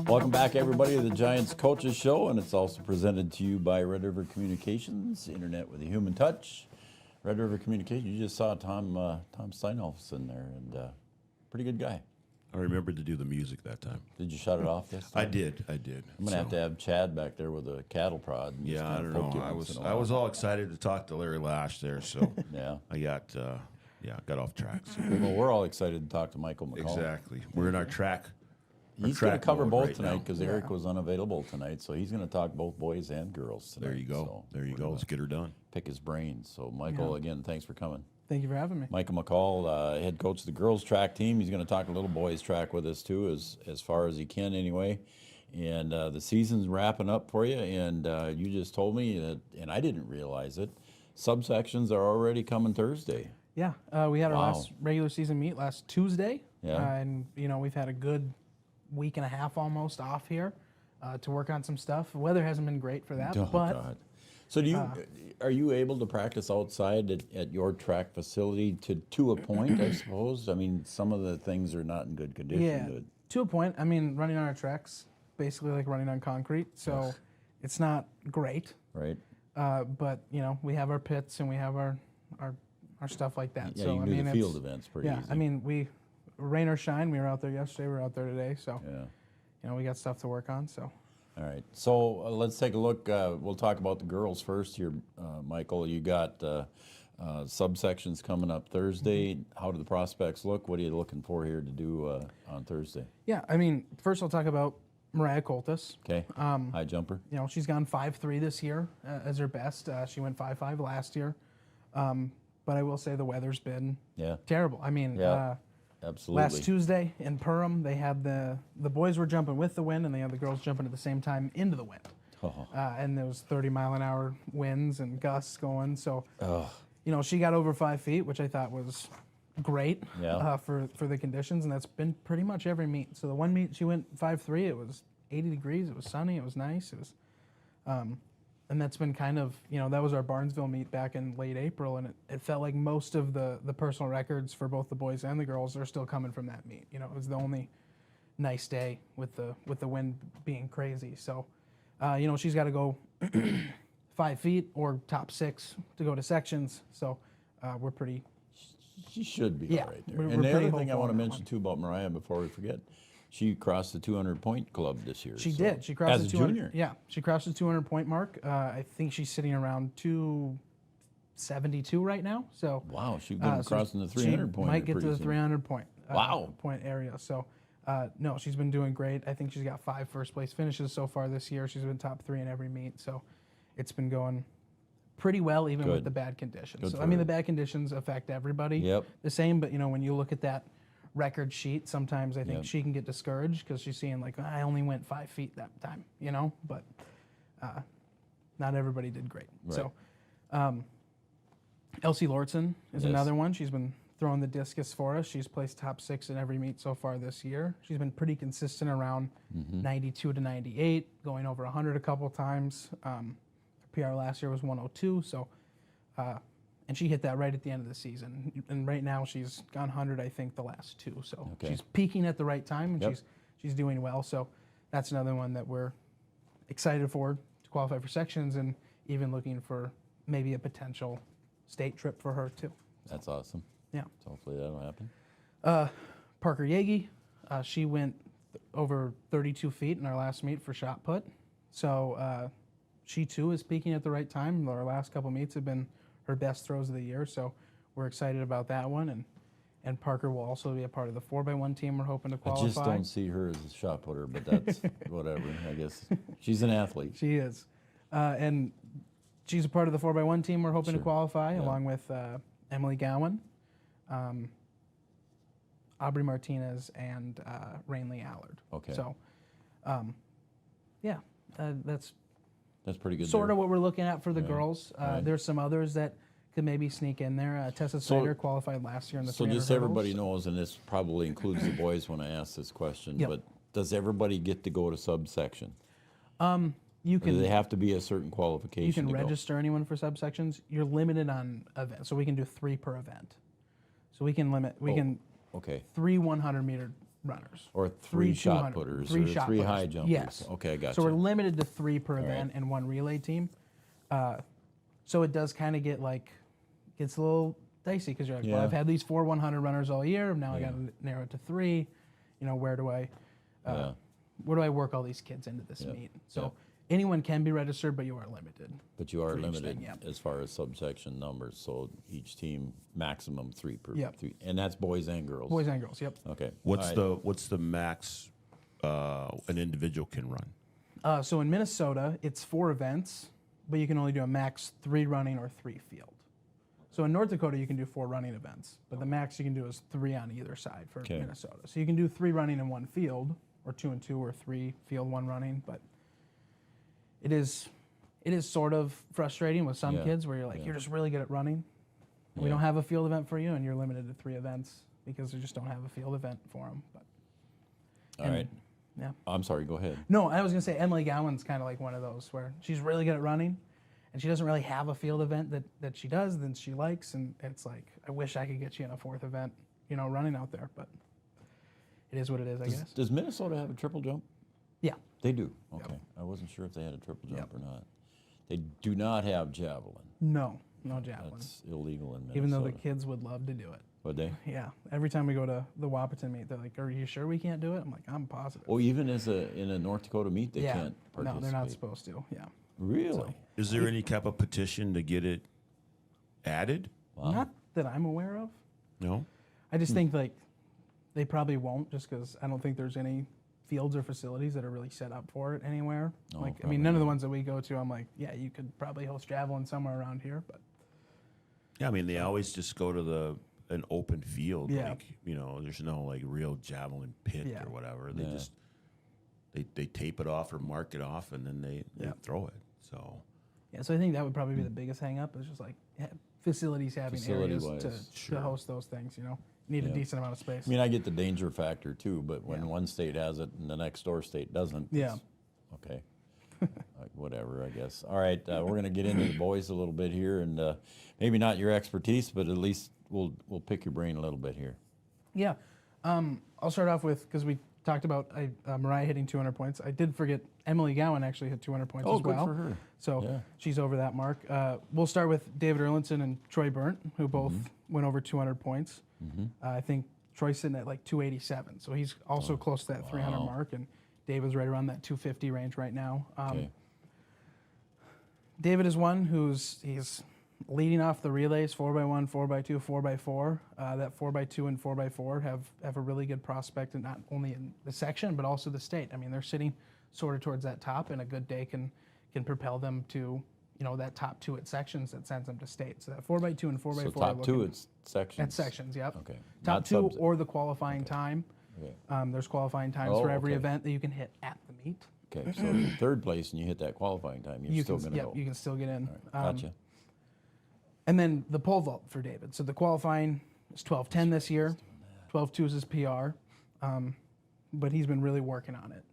Welcome back, everybody, to the Giants Coaches Show, and it's also presented to you by Red River Communications, Internet with a Human Touch. Red River Communications, you just saw Tom Steinhoff's in there, and pretty good guy. I remembered to do the music that time. Did you shut it off this time? I did. I'm gonna have to have Chad back there with a cattle prod. And just Yeah, I kinda don't poke you know. once in a I was while. all excited to talk to Larry Lash there, so Yeah. I got off track. So. Well, we're all excited to talk to Michael McCall. Exactly. We're in our track. He's going to cover mode both right tonight now. because Eric was unavailable tonight, so he's going to talk both boys and girls tonight. There you go. So There you we're go. gonna Let's get her done. Pick his brains. So, Michael, again, thanks for coming. Thank you for having me. Michael McCall, head coach of the girls track team. He's going to talk a little boys track with us too, as far as he can anyway. And the season's wrapping up for you. And you just told me that, and I didn't realize it, subsections are already coming Thursday. Yeah, we had our Wow. last regular season meet last Tuesday. Yeah. And, we've had a good week and a half almost off here to work on some stuff. The weather hasn't been great for that, Oh, but God. So are you able to practice outside at your track facility to a point, I suppose? I mean, some of the things are not in good condition. yeah, to a point. I mean, running on our tracks, basically like running on concrete, so it's not great. Right. But, we have our pits and we have our stuff like that. Yeah, so, you can do the field events pretty easy. I mean, we rain or shine, we were out there yesterday, we were out there today, so we got stuff to work on. So All right. So let's take a look. We'll talk about the girls first here, Michael. You got subsections coming up Thursday. How do the prospects look? What are you looking for here to do on Thursday? yeah, I mean, first I'll talk about Mariah Coltis. Okay. High jumper. She's gone 5.3 this year as her best. She went 5.5 last year. But I will say the weather's been terrible. I mean, absolutely. Last Tuesday in Perham, they had the boys were jumping with the wind, and they had the girls jumping at the same time into the wind. And there was 30-mile-an-hour winds and gusts going. So, she got over 5 feet, which I thought was great for the conditions, and that's been pretty much every meet. So the one meet she went 5.3. It was 80 degrees. It was sunny. It was nice. It was, and that's been kind of, that was our Barnesville meet back in late April, and it felt like most of the personal records for both the boys and the girls are still coming from that meet. It was the only nice day with the wind being crazy. So, she's got to go 5 feet or top 6 to go to sections. So we're pretty. She should be all right there. We're And the pretty other thing I hopeful want to on that mention one. too about Mariah before we forget, she crossed the 200-point club this year. She so- did. She crossed as the a 200. junior. Yeah, she crossed the 200-point mark. I think she's sitting around 272 right now. So Wow, she's going to so crossing the she 300-point. might get to the 300-point Wow. point area. So no, she's been doing great. I think she's got 5 first-place finishes so far this year. She's been top 3 in every meet. So it's been going pretty well, even with Good. the bad conditions. Good So for I mean, her. the bad conditions affect everybody Yep. the same. But when you look at that record sheet, sometimes I think Yep. she can get discouraged because she's seeing like, I only went 5 feet that time, but not everybody did great. Right. So Elsie Lortzen is Yes. another one. She's been throwing the discus for us. She's placed top 6 in every meet so far this year. She's been pretty consistent around 92 to 98, going over 100 a couple times. Her PR last year was 102, so and she hit that right at the end of the season. And right now she's gone 100, I think, the last 2. So Okay. she's peaking at the right time, and Yep. she's doing well. So that's another one that we're excited for to qualify for sections, and even looking for maybe a potential state trip for her too. That's awesome. Yeah. So hopefully that'll happen. Parker Yagi, she went over 32 feet in our last meet for shot put. So she too is peaking at the right time. Our last couple meets have been her best throws of the year. So we're excited about that one. And Parker will also be a part of the 4x1 team we're hoping to qualify. I just don't see her as a shot putter, but that's whatever. I guess she's an athlete. She is. And she's a part of the 4x1 team we're hoping to qualify, Yeah. along with Emily Gowan, Aubrey Martinez, and Rainley Allard. Okay. So, that's pretty good. sort there. of what we're looking at for the Yeah. girls. Right. There's some others that could maybe sneak in there. Tessa So- Snyder qualified last year in the So 300 just everybody hurdles. knows, and this probably includes the boys when I ask this question, Yep. but does everybody get to go to subsection? You Or can do they have to be a certain qualification You can to go? register anyone for subsections. You're limited on events, so we can do 3 per event. So we can limit. We can Okay. 3 100-meter runners, Or 3 shot 200 putters, 3 or shot 3 putters. high jumpers. Yes. Okay, I got So you. we're limited to 3 per All right. event and 1 relay team. So it does kind of gets a little dicey because you're like, well, Yeah. I've had these 4 100 runners all year. Now I Yeah. got to narrow it to 3. where do I work all these kids into this meet? So Yeah. anyone can be registered, but you are limited. But you are for each limited thing, yeah. as far as subsection numbers, so each team maximum 3 per Yep. 3, and that's boys and girls. Boys and girls, yep. Okay. What's All right. the max an individual can run? So in Minnesota, it's 4 events, but you can only do a max 3 running or 3 field. So in North Dakota, you can do 4 running events, but the max you can do is 3 on either side for Okay. Minnesota. So you can do 3 running in 1 field, or 2 and 2, or 3 field, 1 running. But it is sort of frustrating with some Yeah. kids where you're like, Yeah. you're just really good at running. We Yeah. don't have a field event for you, and you're limited to 3 events because we just don't have a field event for them. But All right. yeah. I'm sorry, go ahead. No, I was going to say Emily Gowan's kind of like one of those where she's really good at running and she doesn't really have a field event that she does, then she likes. And it's like, I wish I could get you in a 4th event, running out there. But it is what it is, I guess. Does Minnesota have a triple jump? Yeah. They do? Okay. I wasn't sure if they had a triple jump or not. They do not have javelin. No javelin. That's illegal in Minnesota. Even though the kids would love to do it. Would they? Yeah. Every time we go to the Wapaton meet, they're like, are you sure we can't do it? I'm like, I'm positive. Oh, even in a North Dakota meet, they Yeah. can't participate? No, they're not supposed to. Yeah. Really? Is there any type of petition to get it added? Not that I'm aware of. No. I just think like they probably won't, just because I don't think there's any fields or facilities that are really set up for it anywhere. Oh, Like, I probably mean, none of the not. ones that we go to, I'm like, yeah, you could probably host javelin somewhere around here, but Yeah, I mean, they always just go to an open field. Yeah. Like, there's no like real javelin pit Yeah. or whatever. They Yeah. just they tape it off or mark it off, and then they Yeah. throw it. So yeah. So I think that would probably be the biggest hang up is just like facilities having areas Facility-wise, to host those things. Need a Yeah. decent amount of space. I mean, I get the danger factor too, but when one state has it and the next door state doesn't, Yeah. it's okay. Like, whatever, I guess. All right, we're going to get into the boys a little bit here, and maybe not your expertise, but at least we'll pick your brain a little bit here. Yeah. I'll start off with, because we talked about Mariah hitting 200 points. I did forget Emily Gowan actually hit 200 points Oh, as good well. for her. So Yeah. she's over that mark. We'll start with David Erlinson and Troy Burnt, who both went over 200 points. I think Troy's sitting at like 287, so he's also close to that 300 wow. mark, and David's right around that 250 range right now. Okay. David is one he's leading off the relays, 4x1, 4x2, 4x4. That 4x2 and 4x4 have a really good prospect, and not only in the section, but also the state. I mean, they're sitting sort of towards that top, and a good day can propel them to, that top 2 at sections that sends them to state. So that 4x2 and 4x4 So are top 2 looking it's sections. at sections, yep. Okay. Top Not 2 subs- or the qualifying time. Okay. There's qualifying times Oh, for every okay. event that you can hit at the meet. Okay, so if you're third place and you hit that qualifying time, you're still going to go. You can still get in. Gotcha. And then the pole vault for David. So the qualifying is 12:10 this year. 12:2 is his PR, but he's been really working on it.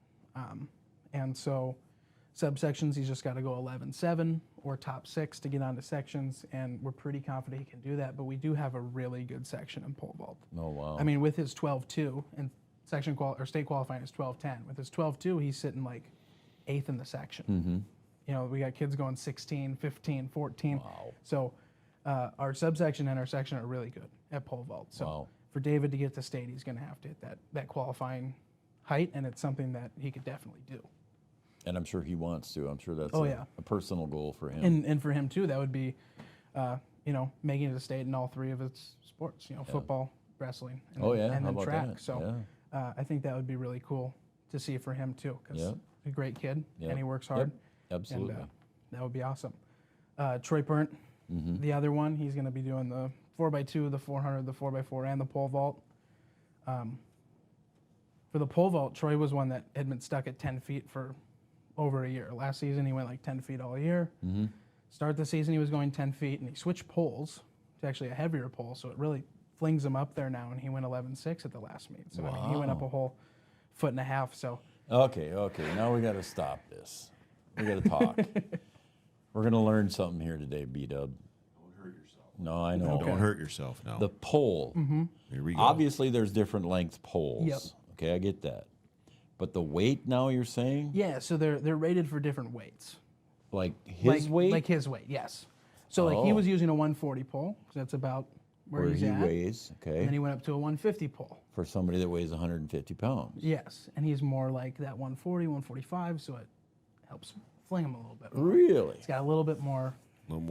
And so subsections, he's just got to go 11:7 or top 6 to get onto sections, and we're pretty confident he can do that. But we do have a really good section in pole vault. Oh, wow. I mean, with his 12:2 and section or state qualifying is 12:10. With his 12:2, he's sitting like 8th in the section. We got kids going 16, 15, 14. Wow. So our subsection and our section are really good at pole vault. So for David to get to state, he's going to have to hit that qualifying height, and it's something that he could definitely do. And I'm sure he wants to. I'm sure that's Oh, a, yeah. a personal goal for him. And for him too, that would be, making it to state in all 3 of its sports. Football, wrestling, and, Oh, yeah. and How then about track. that? So I think that would be really cool to see for him too, because Yep. a great kid Yep. and he works Yep. hard. Absolutely. And, that would be awesome. Troy Burnt, the other one, he's going to be doing the 4x2, the 400, the 4x4, and the pole vault. For the pole vault, Troy was one that had been stuck at 10 feet for over a year. Last season, he went like 10 feet all year. Start the season, he was going 10 feet, and he switched poles to actually a heavier pole, so it really flings him up there now, and he went 11.6 at the last meet. So I mean, he went up a whole 1.5 foot. So Okay, now we got to stop this. We got to talk. We're going to learn something here today, B-Dub. Don't hurt yourself. No, I know. Don't hurt yourself now. The pole. Here we go. Obviously, there's different length poles. Yep. Okay, I get that. But the weight now you're saying? yeah, so they're rated for different weights. Like his weight? Like his weight, yes. So like he Oh. was using a 140 pole, so that's about where he's at. weighs. Okay. And then he went up to a 150 pole. For somebody that weighs 150 pounds. Yes, and he's more like that 140, 145, so it helps fling him a little bit more. Really? It's got a little bit more,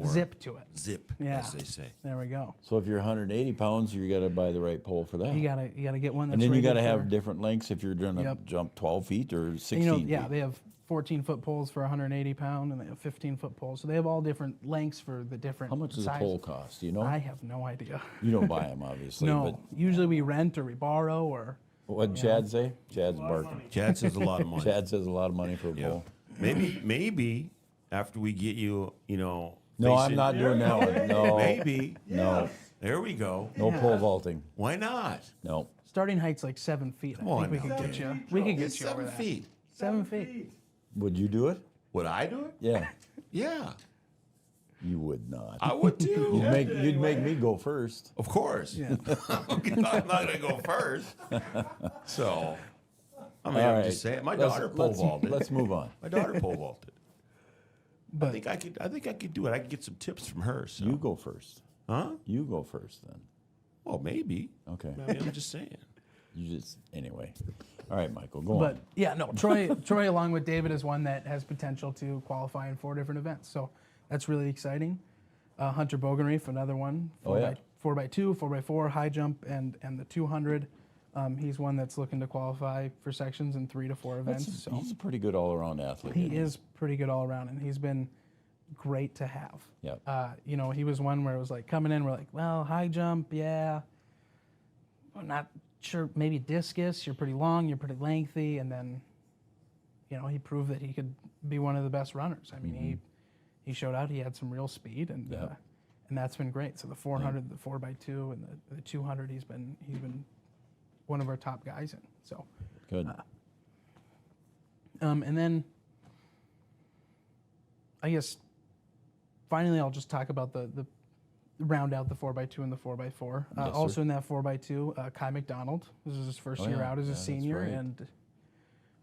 zip to it. Zip, Yeah. as they say. There we go. So if you're 180 pounds, you got to buy the right pole for that. You gotta get one that's and then you got to rated have for- different lengths if you're going to Yep. jump 12 feet or 16 And, you know, feet. yeah, they have 14-foot poles for 180 pound, and they have 15-foot poles. So they have all different lengths for the different. How much does a sizes. pole cost? Do you know? I have no idea. You don't buy them, obviously. No, usually we rent or we borrow or. But what'd Chad say? Chad's barking. Chad says a lot of money. Chad says a lot of money for a Yeah. pole. Maybe after we get you, No, I'm not doing that one. No. Maybe. No. There we go. No pole vaulting. Why not? No. Starting height's like 7 feet. Come I on think we now, could get dude. you. We could get It's you over 7 that. feet. 7 feet. Would you do it? Would I do it? Yeah. Yeah. You would not. I would too. You'd make me go first. Of course. Yeah. I'm not going to go first. So, I mean, All I'm right. just saying. My Let's- daughter pole let's- vaulted. let's move on. My daughter pole vaulted. But I think I could do it. I could get some tips from her. So. You go first. Huh? You go first then. Well, maybe. Okay. I mean, I'm just saying. You just anyway. All right, Michael, go But on. yeah, no, Troy along with David is one that has potential to qualify in 4 different events. So that's really exciting. Hunter Bogenreef, another one. 4x2, 4x4, high jump, and the 200. He's one that's looking to qualify for sections in 3 to 4 events. He's a pretty good all-around athlete. He isn't is pretty good all around, and he's been great to have. Yep. You know, he was one where it was like coming in, we're like, well, high jump, yeah. I'm not sure, maybe discus, you're pretty long, you're pretty lengthy, and then, you know, he proved that he could be one of the best runners. I mean, he showed out, he had some real speed, and that's been great. So the 400, the 4x2, and the 200, he's been one of our top guys in. So good. And then I guess finally I'll just talk about the round out the 4x2 and the 4x4. Yes, Also sir. in that 4x2, Kai McDonald. This is his first Oh, year yeah. out as Yeah, a that's senior, right. and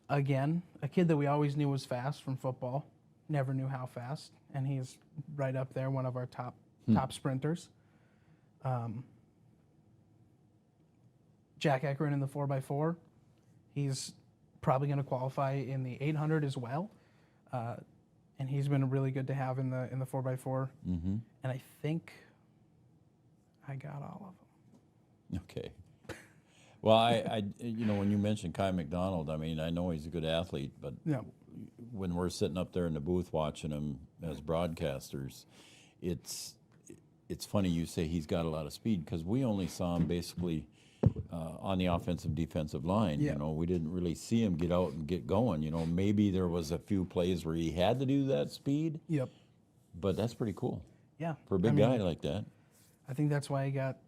again, a kid that we always knew was fast from football. Never knew how fast, and he's right up there, one of our top sprinters. Jack Eckeren in the 4x4. He's probably going to qualify in the 800 as well, and he's been really good to have in the 4x4. Mm-hmm. And I think I got all of them. Okay. Well, I you know, when you mentioned Kai McDonald, I mean, I know he's a good athlete, but Yeah. when we're sitting up there in the booth watching him as broadcasters, it's funny you say he's got a lot of speed, because we only saw him basically on the offensive defensive line. Yeah. You know, we didn't really see him get out and get going. You know, maybe there was a few plays where he had to do that speed. Yep. But that's pretty cool. Yeah. For a big guy like that. I think that's why he got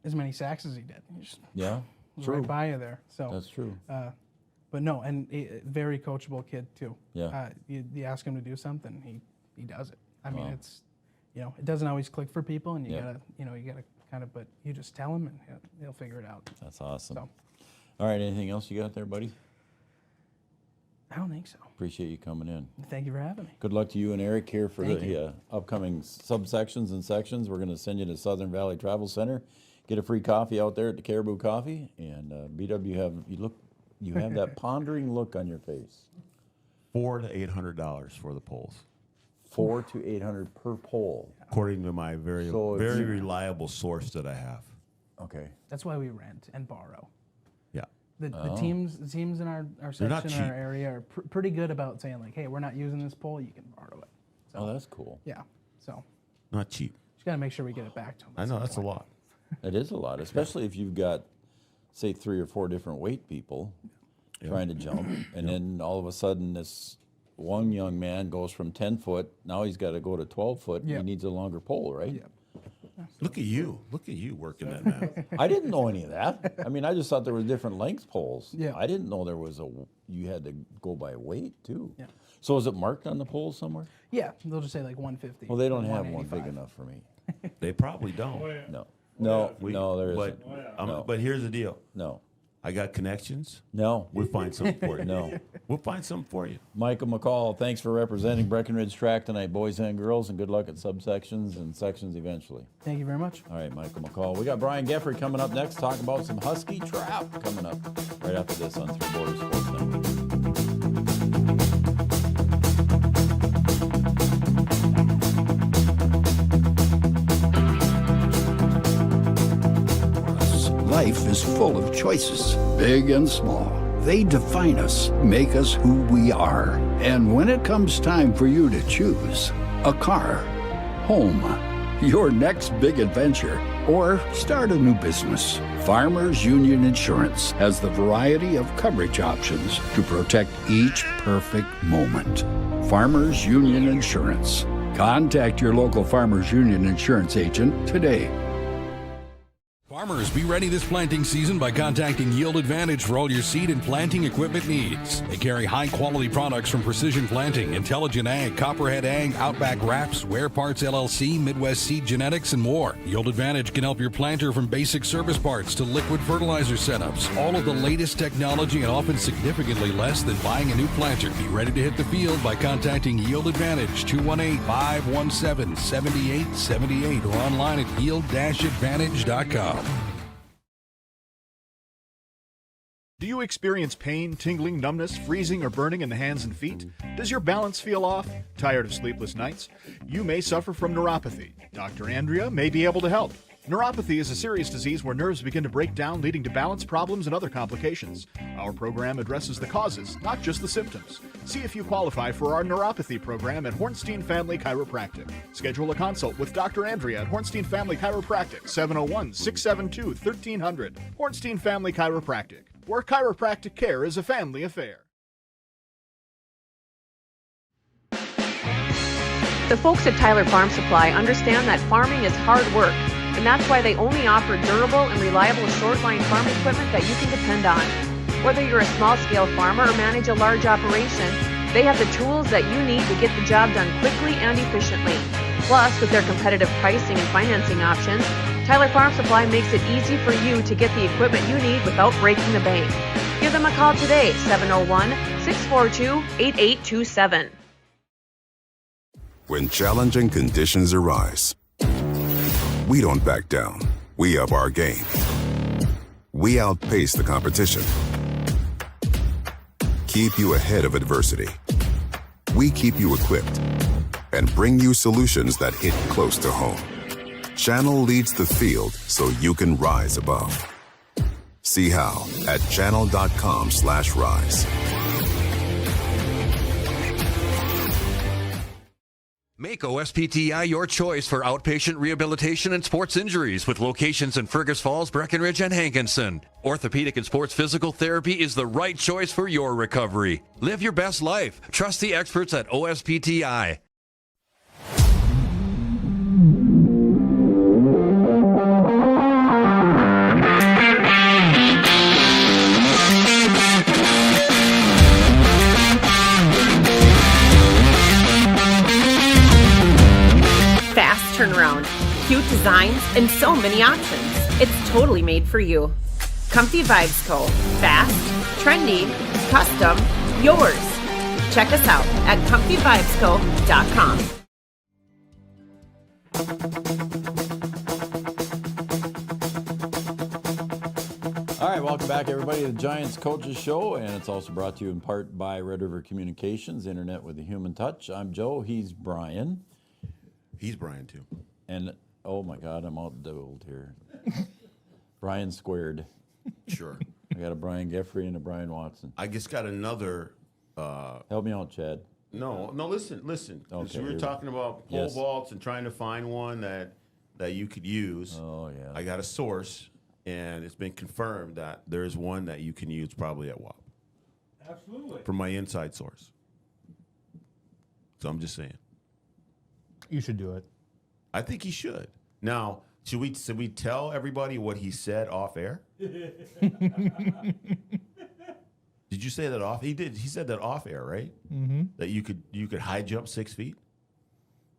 as many sacks as he did. He just Yeah. was True. right by you there. So That's true. But no, and a very coachable kid too. Yeah. You ask him to do something, he does it. I mean, Wow. it's, you know, it doesn't always click for people, and you Yeah. gotta kind of, but you just tell him, and he'll figure it out. That's awesome. So All right, anything else you got there, buddy? I don't think so. Appreciate you coming in. Thank you for having me. Good luck to you and Eric here for Thank the upcoming subsections and sections. We're going to send you to Southern Valley Travel Center. Get a free coffee out there at the Caribou Coffee. And BW, you have that pondering look on your face. $400 to $800 for the poles, $400 to $800 per pole. according to my very So if very you- reliable source that I have. Okay. That's why we rent and borrow. Yeah. The Oh. teams in our They're not section, in our cheap. area, are pretty good about saying like, hey, we're not using this pole, you can borrow it. So, Oh, that's cool. yeah. So Not cheap. just got to make sure we get it back to them. I know that's a lot. It is a lot, especially if you've got, say, 3 or 4 different weight people trying to jump, and then all of a sudden this one young man goes from 10 foot, now he's got to go to 12 foot, and Yeah. he needs a longer pole, right? Yeah. Look at you. Look at you working that math. I didn't know any of that. I mean, I just thought there was different length poles. Yeah. I didn't know there was you had to go by weight too. Yeah. So is it marked on the pole somewhere? Yeah, they'll just say like 150. Well, they don't have one 185. big enough for me. They probably don't. No. No, We- no, there but, isn't. I'm- No. But here's the deal. No. I got connections. No. We'll find something for you. No. We'll find something for you. Michael McCall, thanks for representing Breckenridge Track tonight, boys and girls, and good luck at subsections and sections eventually. Thank you very much. All right, Michael McCall. We got Brian Geffrey coming up next, talking about some Husky trap coming up right after this on Three Borders Sports Network. Life is full of choices, big and small. They define us, make us who we are. And when it comes time for you to choose a car, home, your next big adventure, or start a new business, Farmers Union Insurance has the variety of coverage options to protect each perfect moment. Farmers Union Insurance. Contact your local Farmers Union Insurance agent today. Farmers, be ready this planting season by contacting Yield Advantage for all your seed and planting equipment needs. They carry high-quality products from Precision Planting, Intelligent Ag, Copperhead Ag, Outback Wraps, Wear Parts LLC, Midwest Seed Genetics, and more. Yield Advantage can help your planter from basic service parts to liquid fertilizer setups. All of the latest technology and often significantly less than buying a new planter. Be ready to hit the field by contacting Yield Advantage, 218-517-7878, or online at yield-advantage.com. Do you experience pain, tingling, numbness, freezing, or burning in the hands and feet? Does your balance feel off? Tired of sleepless nights? You may suffer from neuropathy. Dr. Andrea may be able to help. Neuropathy is a serious disease where nerves begin to break down, leading to balance problems and other complications. Our program addresses the causes, not just the symptoms. See if you qualify for our neuropathy program at Hornstein Family Chiropractic. Schedule a consult with Dr. Andrea at Hornstein Family Chiropractic, 701-672-1300. Hornstein Family Chiropractic, where chiropractic care is a family affair. The folks at Tyler Farm Supply understand that farming is hard work, and that's why they only offer durable and reliable short-line farm equipment that you can depend on. Whether you're a small-scale farmer or manage a large operation, they have the tools that you need to get the job done quickly and efficiently. Plus, with their competitive pricing and financing options, Tyler Farm Supply makes it easy for you to get the equipment you need without breaking the bank. Give them a call today, 701-642-8827. When challenging conditions arise, we don't back down. We up our game. We outpace the competition. Keep you ahead of adversity. We keep you equipped and bring you solutions that hit close to home. Channel leads the field so you can rise above. See how at channel.com/rise. Make OSPTI your choice for outpatient rehabilitation and sports injuries with locations in Fergus Falls, Breckenridge, and Hankinson. Orthopedic and sports physical therapy is the right choice for your recovery. Live your best life. Trust the experts at OSPTI. Turnaround, cute designs, and so many options. It's totally made for you. Comfy Vibes Co. Fast, trendy, custom, yours. Check us out at comfyvibesco.com. All right, welcome back, everybody, to the Giants Coaches Show, and it's also brought to you in part by Red River Communications, Internet with a Human Touch. I'm Joe. He's Brian. He's Brian, too. And, oh, my God, I'm outdoubled here. Brian squared. Sure. I got a Brian Geffrey and a Brian Watson. I just got another... Help me out, Chad. No, listen. Because Okay, we were talking about pole Yes. vaults and trying to find one that you could use. Oh, yeah. I got a source, and it's been confirmed that there's one that you can use probably at WAP. Absolutely. From my inside source. So I'm just saying. You should do it. I think he should. Now, should we tell everybody what he said off air? Did you say that off? He did. He said that off air, right? Mm-hmm. That you could high jump 6 feet.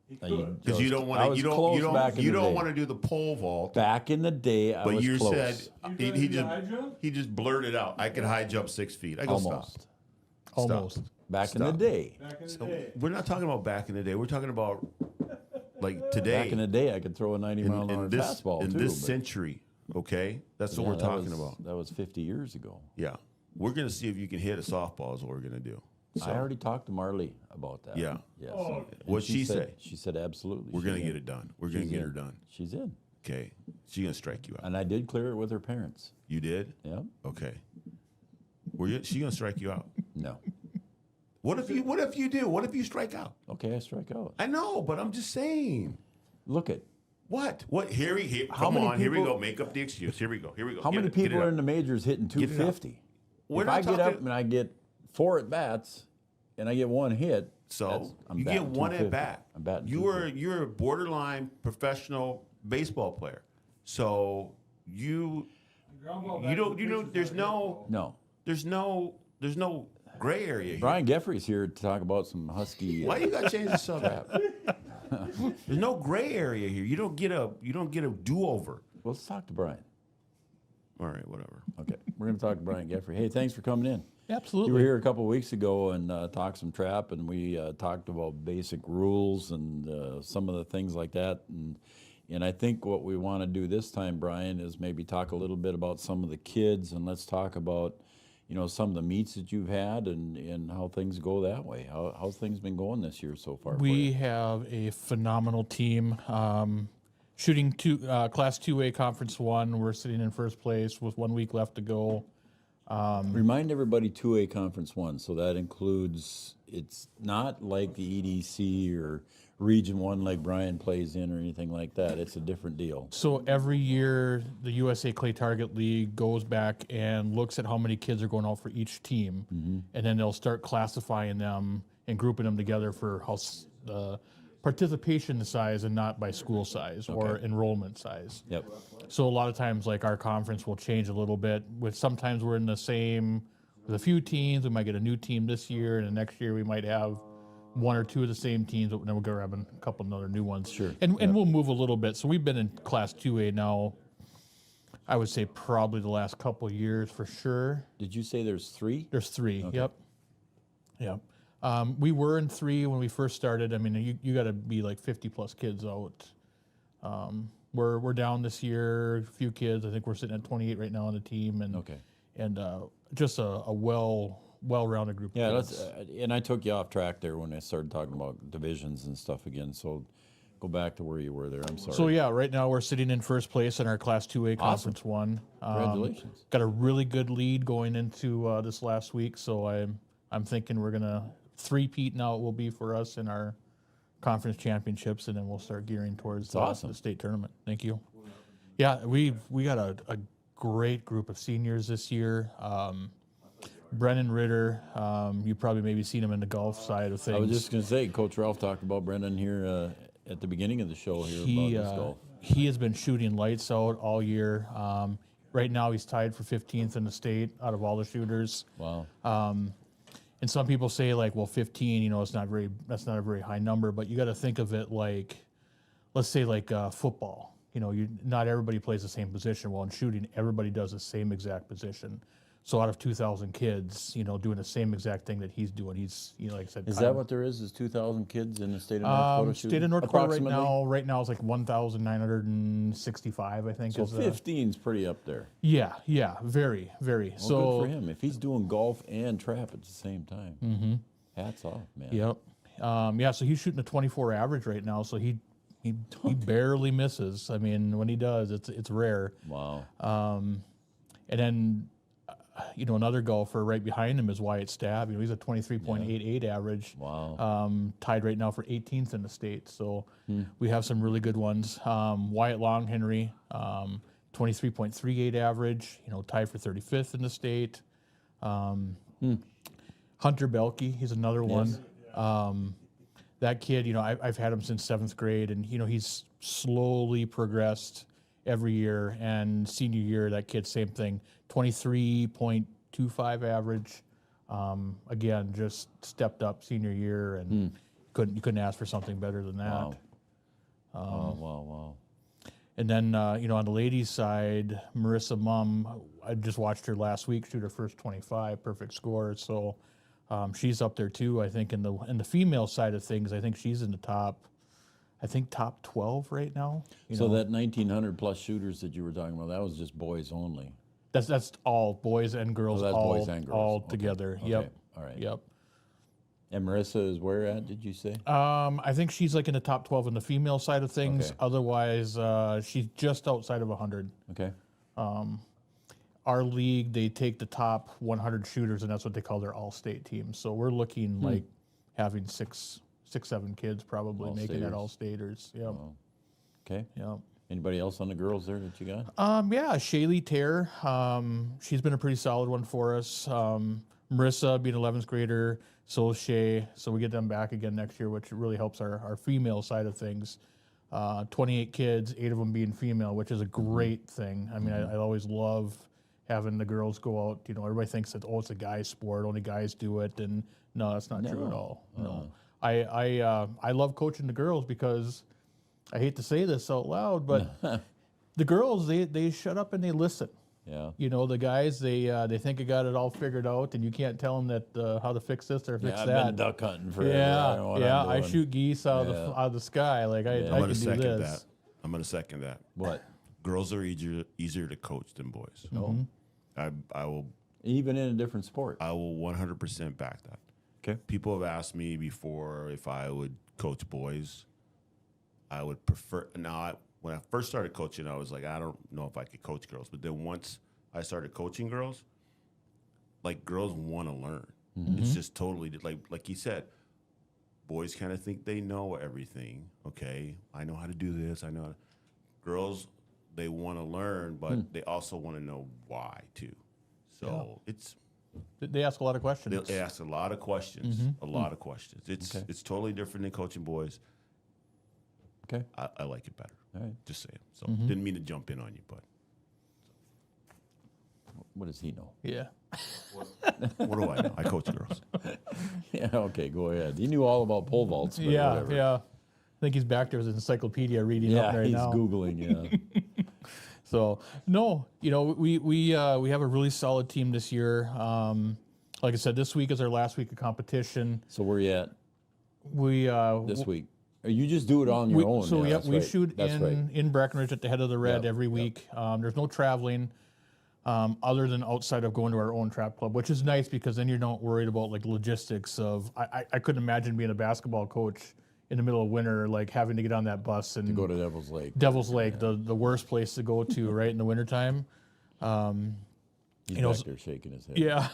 Because you don't want to. You don't want to do the pole vault. Back in the day, I but was you close. said he just blurted out. I could high jump 6 feet. I go Almost. stop. Almost. Back in the day. We're not talking about back in the day. We're talking about like today. Back in the day, I could throw a 90-mile-an-hour fastball, in too. this century, okay? That's what we're talking about. That was 50 years ago. Yeah. We're going to see if you can hit a softball is what we're going to do. I already talked to Marley about that. Yeah. Yes. What'd she say? She said absolutely. We're going to get it done. We're going to get her done. She's in. Okay. She's going to strike you out. And I did clear it with her parents. You did? Yeah. Okay. She going to strike you out? No. What if you do? What if you strike out? Okay, I strike out. I know, but I'm just saying. Look at what? Here we go. Make up the excuse. Here we go. How many people are in the majors hitting 250? If I get up and I get 4 at bats and I get 1 hit, so you get 1 at bat. I'm batting. You're a borderline professional baseball player. So you don't there's no gray area here. Brian Geffrey's here to talk about some Husky. Why you gotta change the subject? There's no gray area here. You don't get a do-over. Well, let's talk to Brian. All right, whatever. Okay, we're going to talk to Brian Geffrey. Hey, thanks for coming in. Absolutely. You were here a couple of weeks ago and talked some trap, and we talked about basic rules and some of the things like that. And I think what we want to do this time, Brian, is maybe talk a little bit about some of the kids, and let's talk about some of the meets that you've had and how things go that way. How's things been going this year so far? We have a phenomenal team. Shooting Class 2A Conference 1. We're sitting in first place with 1 week left to go. Remind everybody 2A Conference 1. So that includes, it's not like the EDC or Region 1 like Brian plays in or anything like that. It's a different deal. So every year, the USA Clay Target League goes back and looks at how many kids are going out for each team. And then they'll start classifying them and grouping them together for how participation size and not by school size or enrollment size. Yep. So a lot of times, like our conference will change a little bit. With sometimes we're in the same with a few teams. We might get a new team this year, and the next year we might have 1 or 2 of the same teams, but then we'll go grabbing a couple of other new ones. Sure. And we'll move a little bit. So we've been in Class 2A now, I would say probably the last couple of years for sure. Did you say there's 3? There's 3. Okay. Yep. We were in 3 when we first started. I mean, you got to be like 50 plus kids out. We're down this year, a few kids. I think we're sitting at 28 right now on the team, and just a well-rounded group. Yeah, of kids. and I took you off track there when I started talking about divisions and stuff again. So go back to where you were there. I'm sorry. So yeah, right now we're sitting in first place in our Class 2A Conference 1. Congratulations. Got a really good lead going into this last week. So I'm thinking we're gonna three-peat now. It will be for us in our conference championships, and then we'll start gearing towards the state tournament. Thank you. Yeah, we got a great group of seniors this year. Brennan Ritter, you probably maybe seen him in the golf side of things. I was just going to say, Coach Ralph talked about Brendan here at the beginning of the show here about his golf. He has been shooting lights out all year. Right now he's tied for 15th in the state out of all the shooters. Wow. And some people say like, well, 15, that's not a very high number, but you got to think of it like, let's say like football. Not everybody plays the same position. Well, in shooting, everybody does the same exact position. So out of 2,000 kids, doing the same exact thing that he's doing, he's, like I said. Is that what there is 2,000 kids in the state of North Dakota? State of North Dakota right now is like 1,965, I think. So 15's pretty up there. Yeah, very, very. Well, so good for him. If he's doing golf and trap at the same time, hats off, man. Yep. So he's shooting a 24 average right now, so he barely misses. I mean, when he does, it's rare. Wow. And then, another golfer right behind him is Wyatt Stab. He's a 23.88 average. Wow. Tied right now for 18th in the state. So we have some really good ones. Wyatt Longhenry, 23.38 average. Tied for 35th in the state. Hunter Belke, he's another one. That kid, I've had him since 7th grade, and he's slowly progressed every year. And senior year, that kid, same thing, 23.25 average. Again, just stepped up senior year, and you couldn't ask for something better than that. Wow. Wow. And then, on the ladies' side, Marissa Mumm, I just watched her last week shoot her first 25, perfect score. So She's up there too. I think in the female side of things, I think she's in the top 12 right now. So that 1,900 plus shooters that you were talking about, that was just boys only. That's all boys and girls. Oh, that's all, boys and girls. all Okay. together. Okay. Yep. All right. Yep. And Marissa is where at? Did you say? I think she's like in the top 12 in the female side of things. Okay. Otherwise, she's just outside of 100. Okay. Our league, they take the top 100 shooters, and that's what they call their all-state team. So we're looking like having six, 7 kids probably making that all-staters. Yep. Oh. Okay. Yep. Anybody else on the girls there that you got? Yeah, Shaylee Tear. She's been a pretty solid one for us. Marissa being 11th grader, so is Shay. So we get them back again next year, which really helps our female side of things. 28 kids, 8 of them being female, which is a great thing. I mean, I always love having the girls go out. You know, everybody thinks that, it's a guy's sport, only guys do it, and no, that's not true at all. No. I love coaching the girls because I hate to say this out loud, but the girls, they shut up and they listen. Yeah. You know, the guys, they think they got it all figured out, and you can't tell them that how to fix this or fix I've that. been duck hunting forever. Yeah, I know what yeah. I'm I doing. shoot geese out of the sky. Like I I'm can gonna do second this. that. I'm gonna second that. What? Girls are easier to coach than boys. Mhm. I will. Even in a different sport. I will 100% back that. Okay. People have asked me before if I would coach boys. I would prefer. Now, when I first started coaching, I was like, I don't know if I could coach girls. But then once I started coaching girls, like girls want to learn. It's just totally like you said. Boys kind of think they know everything. Okay, I know how to do this. I know. Girls, they want to learn, but they also want to know why too. So it's. They ask a lot of questions. They ask a lot of questions. A lot of questions. It's totally different than coaching boys. Okay. I like it better. All right. Just saying. So didn't mean to jump in on you, but What does he know? Yeah. what do I know? I coach girls. Yeah, okay, go ahead. He knew all about pole vaults, but Yeah, whatever. yeah. I think he's back there with his encyclopedia reading up right he's now. Googling, yeah. So no, you know, we have a really solid team this year. Like I said, this week is our last week of competition. So where you at We this week? Or you just do it on your own? So yeah, yeah, that's we right. shoot That's right. in Breckenridge at the head of the red every week. There's no traveling other than outside of going to our own trap club, which is nice because then you're not worried about like logistics of. I couldn't imagine being a basketball coach in the middle of winter, like having to get on that bus and To go to Devil's Lake. Devil's Lake, the worst place to go to, right in the wintertime. He's you know, back there shaking his head. Yeah,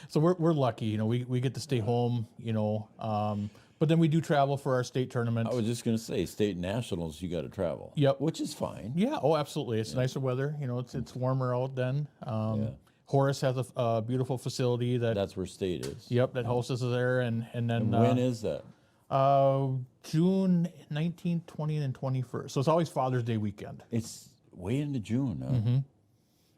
so we're lucky. You know, we get to stay home. You know, but then we do travel for our state tournament. I was just going to say, state nationals, you got to travel. Yep, which is fine. Yeah, oh, absolutely. It's nicer weather. You know, it's warmer out then. Horace has a beautiful facility that's where state is. Yep, that hosts us there, and then And when is that? June 19th, 20th, and 21st. So it's always Father's Day weekend. It's way into June. Huh?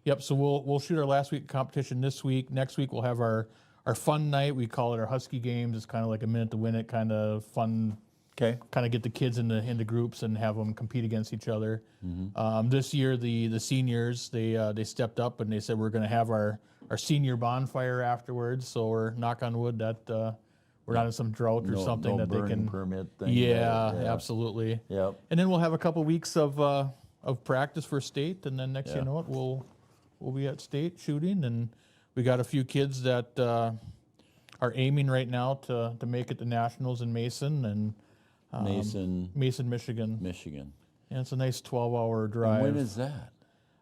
Yep. So we'll shoot our last week competition this week. Next week we'll have our fun night. We call it our Husky Games. It's kind of like a minute to win it kind of fun. Okay. Kind of get the kids into groups and have them compete against each other. This year the seniors they stepped up and they said we're going to have our senior bonfire afterwards. So we're knock on wood that we're not in some drought or something that they can permit thing. Yeah, absolutely. Yep. And then we'll have a couple weeks of practice for state, and then next you know it we'll be at state shooting, and we got a few kids that are aiming right now to make it to nationals in Mason and Mason, Michigan. And it's a nice 12-hour drive. And when is that?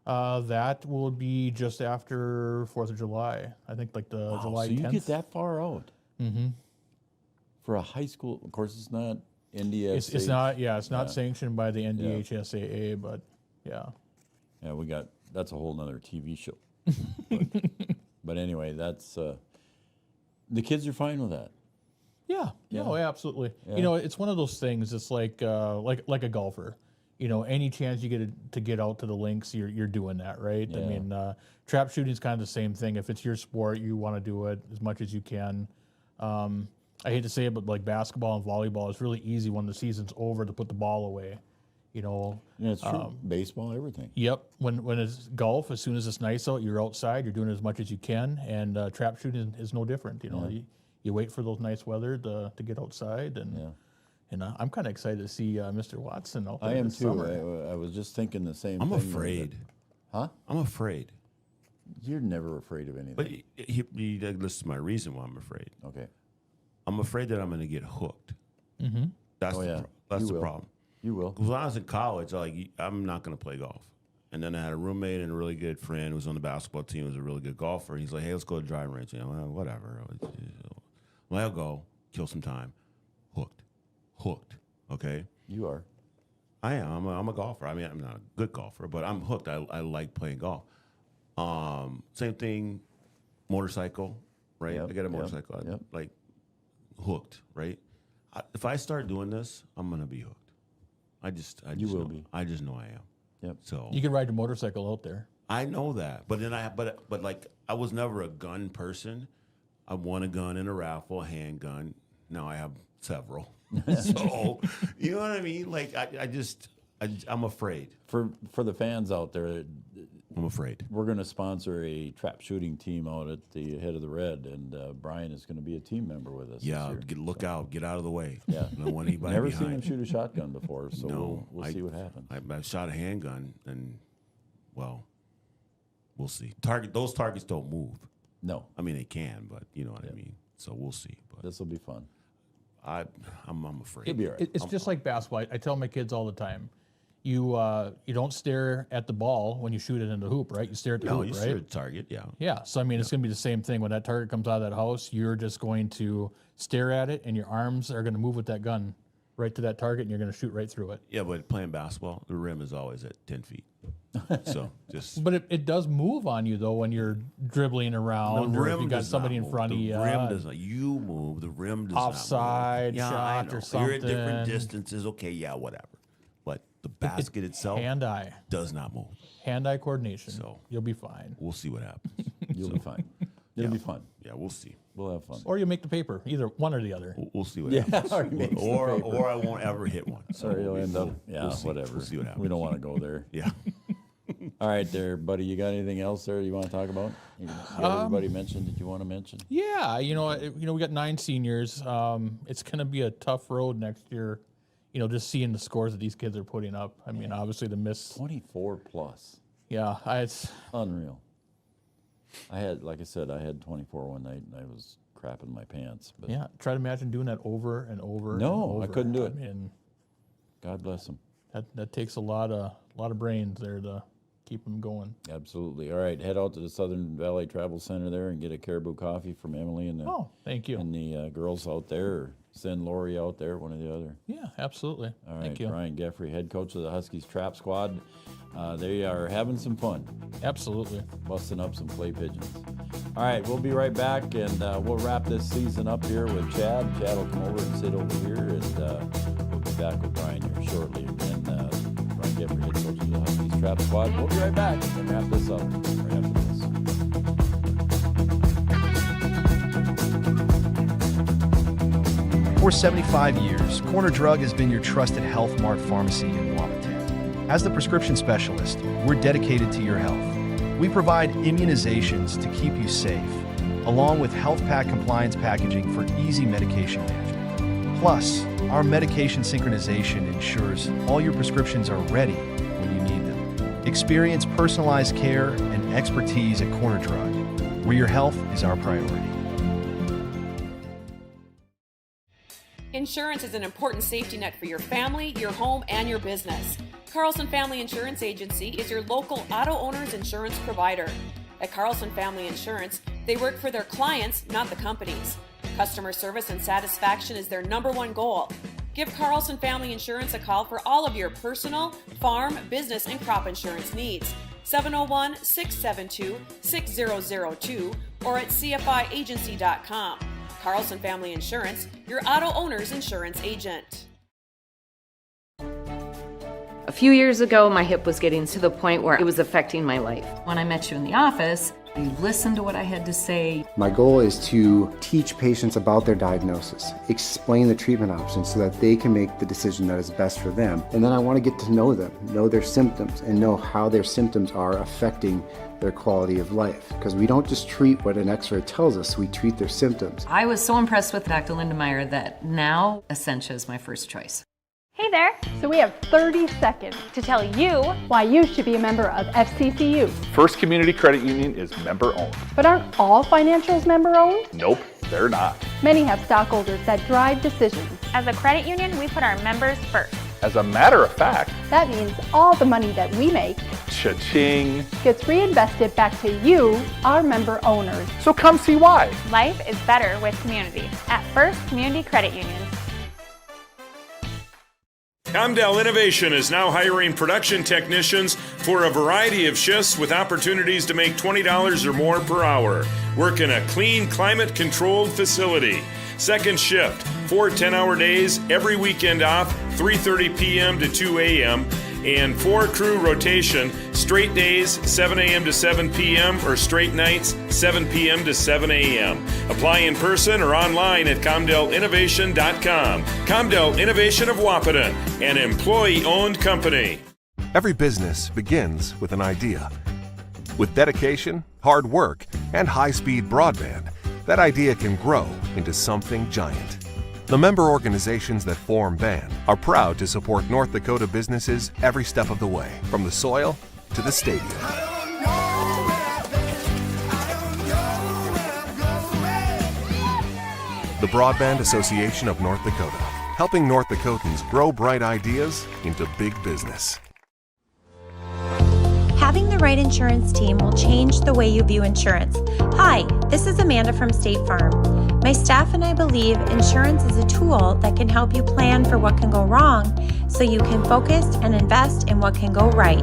That will be just after 4th of July. I think like the July 10th. So you get that far out? Mm-hmm. For a high school, of course, it's not NDSA. It's not. Yeah, it's not sanctioned by the NDHSAA, but yeah. Yeah, that's a whole nother TV show. but anyway, that's the kids are fine with that. Yeah. No, absolutely. Yeah. You know, it's one of those things. It's like a golfer. You know, any chance you get to get out to the links, you're doing that, right? I Yeah. mean, trap shooting is kind of the same thing. If it's your sport, you want to do it as much as you can. I hate to say it, but like basketball and volleyball, it's really easy when the season's over to put the ball away. You know, Yeah, it's true. Baseball, everything. Yep. When it's golf, as soon as it's nice out, you're outside. You're doing as much as you can, and trap shooting is no different. You know, you you wait for those nice weather to get outside, and I'm kind of excited to see Mr. Watson out there. I am this too. Summer. I was just thinking the same I'm thing. afraid. Huh? I'm afraid. You're never afraid of anything. But you listen to my reason why I'm afraid. Okay. I'm afraid that I'm going to get hooked. Mm-hmm. That's that's You the will. problem. You will. Because when I was in college, I'm not going to play golf. And then I had a roommate and a really good friend who was on the basketball team, who was a really good golfer. He's like, hey, let's go to the driving range. You know, well, whatever. Well, I'll go, kill some time. Hooked. Okay? You are. I am. I'm a golfer. I mean, I'm not a good golfer, but I'm hooked. I like playing golf. Same thing, motorcycle, right? Yep, I got a motorcycle. yep. Like, hooked, right? If I start doing this, I'm going to be hooked. I just will know, be. I just know I am. Yep. So You can ride your motorcycle out there. I know that, but then but like I was never a gun person. I won a gun in a raffle, a handgun. Now I have several. So you know what I mean? Like I'm afraid. For the fans out there, I'm afraid. We're going to sponsor a trap shooting team out at the head of the Red, and Brian is going to be a team member with us. Yeah, this year. look out, get out of the way. Yeah, I don't want anybody Never behind. seen him shoot a shotgun before, so No, we'll see what happens. I shot a handgun, and well, we'll see. Those targets don't move. No, I mean they can, but you know what I mean. So we'll see. But this will be fun. I'm afraid. It'll be all right. It's just like basketball. I tell my kids all the time, you don't stare at the ball when you shoot it in the hoop, right? You stare at the hoop, you right? stare at the target, yeah. Yeah, so I mean, it's going to be the same thing. When that target comes out of that house, you're just going to stare at it, and your arms are going to move with that gun right to that target, and you're going to shoot right through it. Yeah, but playing basketball, the rim is always at 10 feet. So just But it does move on you though when you're dribbling around, the or if rim you got does somebody not in move. front of The you. rim does not. You move. The rim does Offside not move. Yeah, I shot know. or something. You're at different distances. Okay, yeah, whatever. But the basket itself hand-eye does not move. Hand-eye coordination. So you'll be fine. We'll see what happens. You'll be fine. It'll be fun. Yeah, we'll see. We'll have fun. Or you make the paper, either one or the other. We'll see what Yeah, happens. or he makes the or paper. I won't ever hit one. So Or you'll end up, we'll see. whatever. We'll see what happens. We don't want to go there. Yeah. All right, there, buddy. You got anything else there you want to talk about? You got everybody mentioned that you want to mention? Yeah, we got 9 seniors. It's going to be a tough road next year. Just seeing the scores that these kids are putting up. I mean, obviously the miss 24 plus. Yeah, it's unreal. I had 24 one night, and I was crapping my pants. But yeah, try to imagine doing that over and over. No, and over. I couldn't do it. I mean, God bless them. That takes a lot of brains there to keep them going. Absolutely. All right, head out to the Southern Valley Travel Center there and get a Caribou coffee from Emily and thank you. And the girls out there, or send Lori out there, one or the other. Yeah, absolutely. All right, Thank you. Brian Geffrey, head coach of the Huskies Trap Squad. They are having some fun. Absolutely. Busting up some clay pigeons. All right, we'll be right back, and we'll wrap this season up here with Chad. Chad will come over and sit over here, and we'll be back with Brian here shortly. Again, Brian Geffrey, head coach of the Huskies Trap Squad. We'll be right back and wrap this up right after this. For 75 years, Corner Drug has been your trusted Health Mart pharmacy in Wapaton. As the prescription specialist, we're dedicated to your health. We provide immunizations to keep you safe, along with Health Pack compliance packaging for easy medication management. Plus, our medication synchronization ensures all your prescriptions are ready when you need them. Experience personalized care and expertise at Corner Drug, where your health is our priority. Insurance is an important safety net for your family, your home, and your business. Carlson Family Insurance Agency is your local auto owner's insurance provider. At Carlson Family Insurance, they work for their clients, not the companies. Customer service and satisfaction is their #1 goal. Give Carlson Family Insurance a call for all of your personal, farm, business, and crop insurance needs. 701-672-6002 or at cfiagency.com. Carlson Family Insurance, your auto owner's insurance agent. A few years ago, my hip was getting to the point where it was affecting my life. When I met you in the office, You listened to what I had to say. My goal is to teach patients about their diagnosis, explain the treatment options so that they can make the decision that is best for them. And then I want to get to know them, know their symptoms, and know how their symptoms are affecting their quality of life. Because we don't just treat what an x-ray tells us, we treat their symptoms. I was so impressed with Dr. Lindemeyer that now Essentia is my first choice. Hey there! So we have 30 seconds to tell you why you should be a member of FCCU. First Community Credit Union is member-owned. But aren't all financials member-owned? Nope, they're not. Many have stockholders that drive decisions. As a credit union, we put our members first. As a matter of fact, that means all the money that we make cha-ching gets reinvested back to you, our member owners. So come see why. Life is better with community at First Community Credit Union. Comdell Innovation is now hiring production technicians for a variety of shifts with opportunities to make $20 or more per hour. Work in a clean, climate-controlled facility. Second shift, 4 10-hour days, every weekend off, 3:30 p.m. to 2 a.m., and 4-crew rotation, straight days, 7 a.m. to 7 p.m., or straight nights, 7 p.m. to 7 a.m. Apply in person or online at ComdellInnovation.com. Comdell Innovation of Wahpeton, an employee-owned company. Every business begins with an idea. With dedication, hard work, and high-speed broadband, that idea can grow into something giant. The member organizations that form BAND are proud to support North Dakota businesses every step of the way, from the soil to the stadium. The Broadband Association of North Dakota, helping North Dakotans grow bright ideas into big business. Having the right insurance team will change the way you view insurance. Hi, this is Amanda from State Farm. My staff and I believe insurance is a tool that can help you plan for what can go wrong so you can focus and invest in what can go right.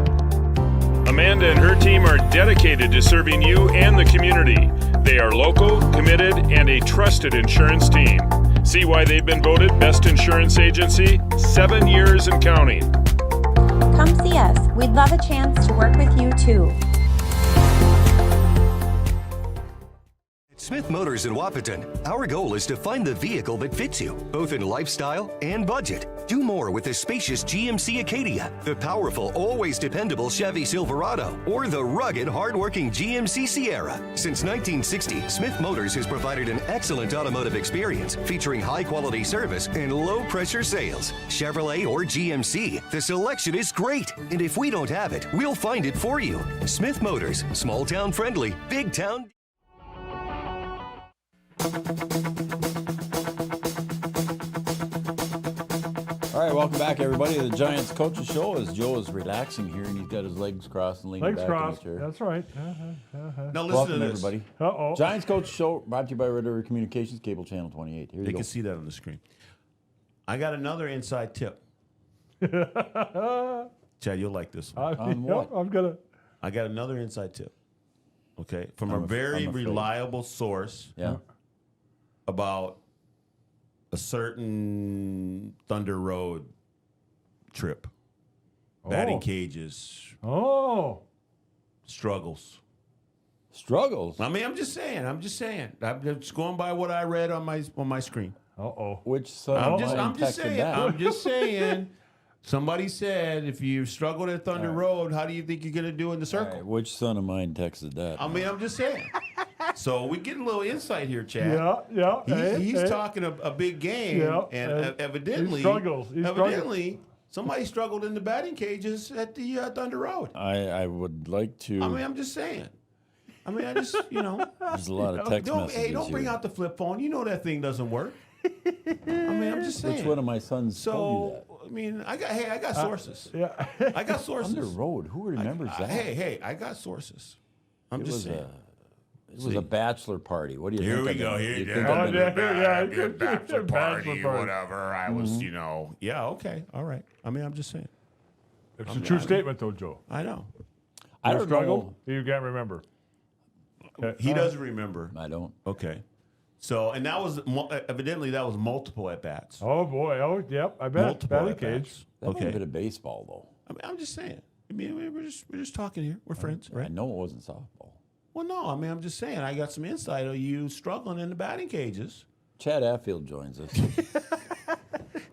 Amanda and her team are dedicated to serving you and the community. They are local, committed, and a trusted insurance team. See why they've been voted Best Insurance Agency 7 years and counting. Come see us. We'd love a chance to work with you too. Smith Motors in Wahpeton, our goal is to find the vehicle that fits you, both in lifestyle and budget. Do more with the spacious GMC Acadia, the powerful, always dependable Chevy Silverado, or the rugged, hardworking GMC Sierra. Since 1960, Smith Motors has provided an excellent automotive experience featuring high-quality service and low-pressure sales. Chevrolet or GMC, the selection is great, and if we don't have it, we'll find it for you. Smith Motors, small-town friendly, big-town. All right, welcome back, everybody, to the Giants Coaches Show. As Joe is relaxing here, and he's got his legs crossed and leaning back in the chair. That's right. Now listen Welcome, to this. everybody. Uh-oh. Giants Coaches Show brought to you by Red River Communications, Cable Channel 28. Here you They go. can see that on the screen. I got another inside tip. Chad, you'll like this one. On what? I'm gonna. I got another inside tip. Okay, from a I'm very afraid. reliable source. Yeah. About a certain Thunder Road trip. Batting cages. Struggles. Struggles? I mean, I'm just saying. I'm just going by what I read on my screen. Uh-oh. Which son I'm of just mine texted saying. that? I'm just saying. Somebody said, if you struggled at Thunder Road, how do you think you're going to do in the circle? All right, which son of mine texted that? I mean, I'm just saying. So we get a little insight here, Chad. Yeah. He's talking a big game, and evidently, somebody struggled in the batting cages at the Thunder Road. I would like to. I mean, I'm just saying. I mean, I just, There's a lot of text messages. Hey, don't bring here. out the flip phone. You know that thing doesn't work. I mean, I'm just saying. Which one of my sons told you that? I mean, I got sources. I got sources. Thunder Road. Who remembers that? Hey, I got sources. I'm just saying. It was a bachelor party. What do you Here think? we go. Bachelor party, whatever. I was, yeah, okay, all right. I mean, I'm just saying. It's a true statement, though, Joe. I know. I don't struggled. know. You can't remember. Okay. He doesn't remember. I don't. Okay. So, and that was evidently multiple at bats. Oh boy. Oh, yep. I bet. Multiple Batting at cage. bats. That might have been a baseball, though. I mean, I'm just saying. I mean, we're just talking here. We're friends, right? I know it wasn't softball. Well, no, I mean, I'm just saying, I got some insight of you struggling in the batting cages. Chad Affield joins us.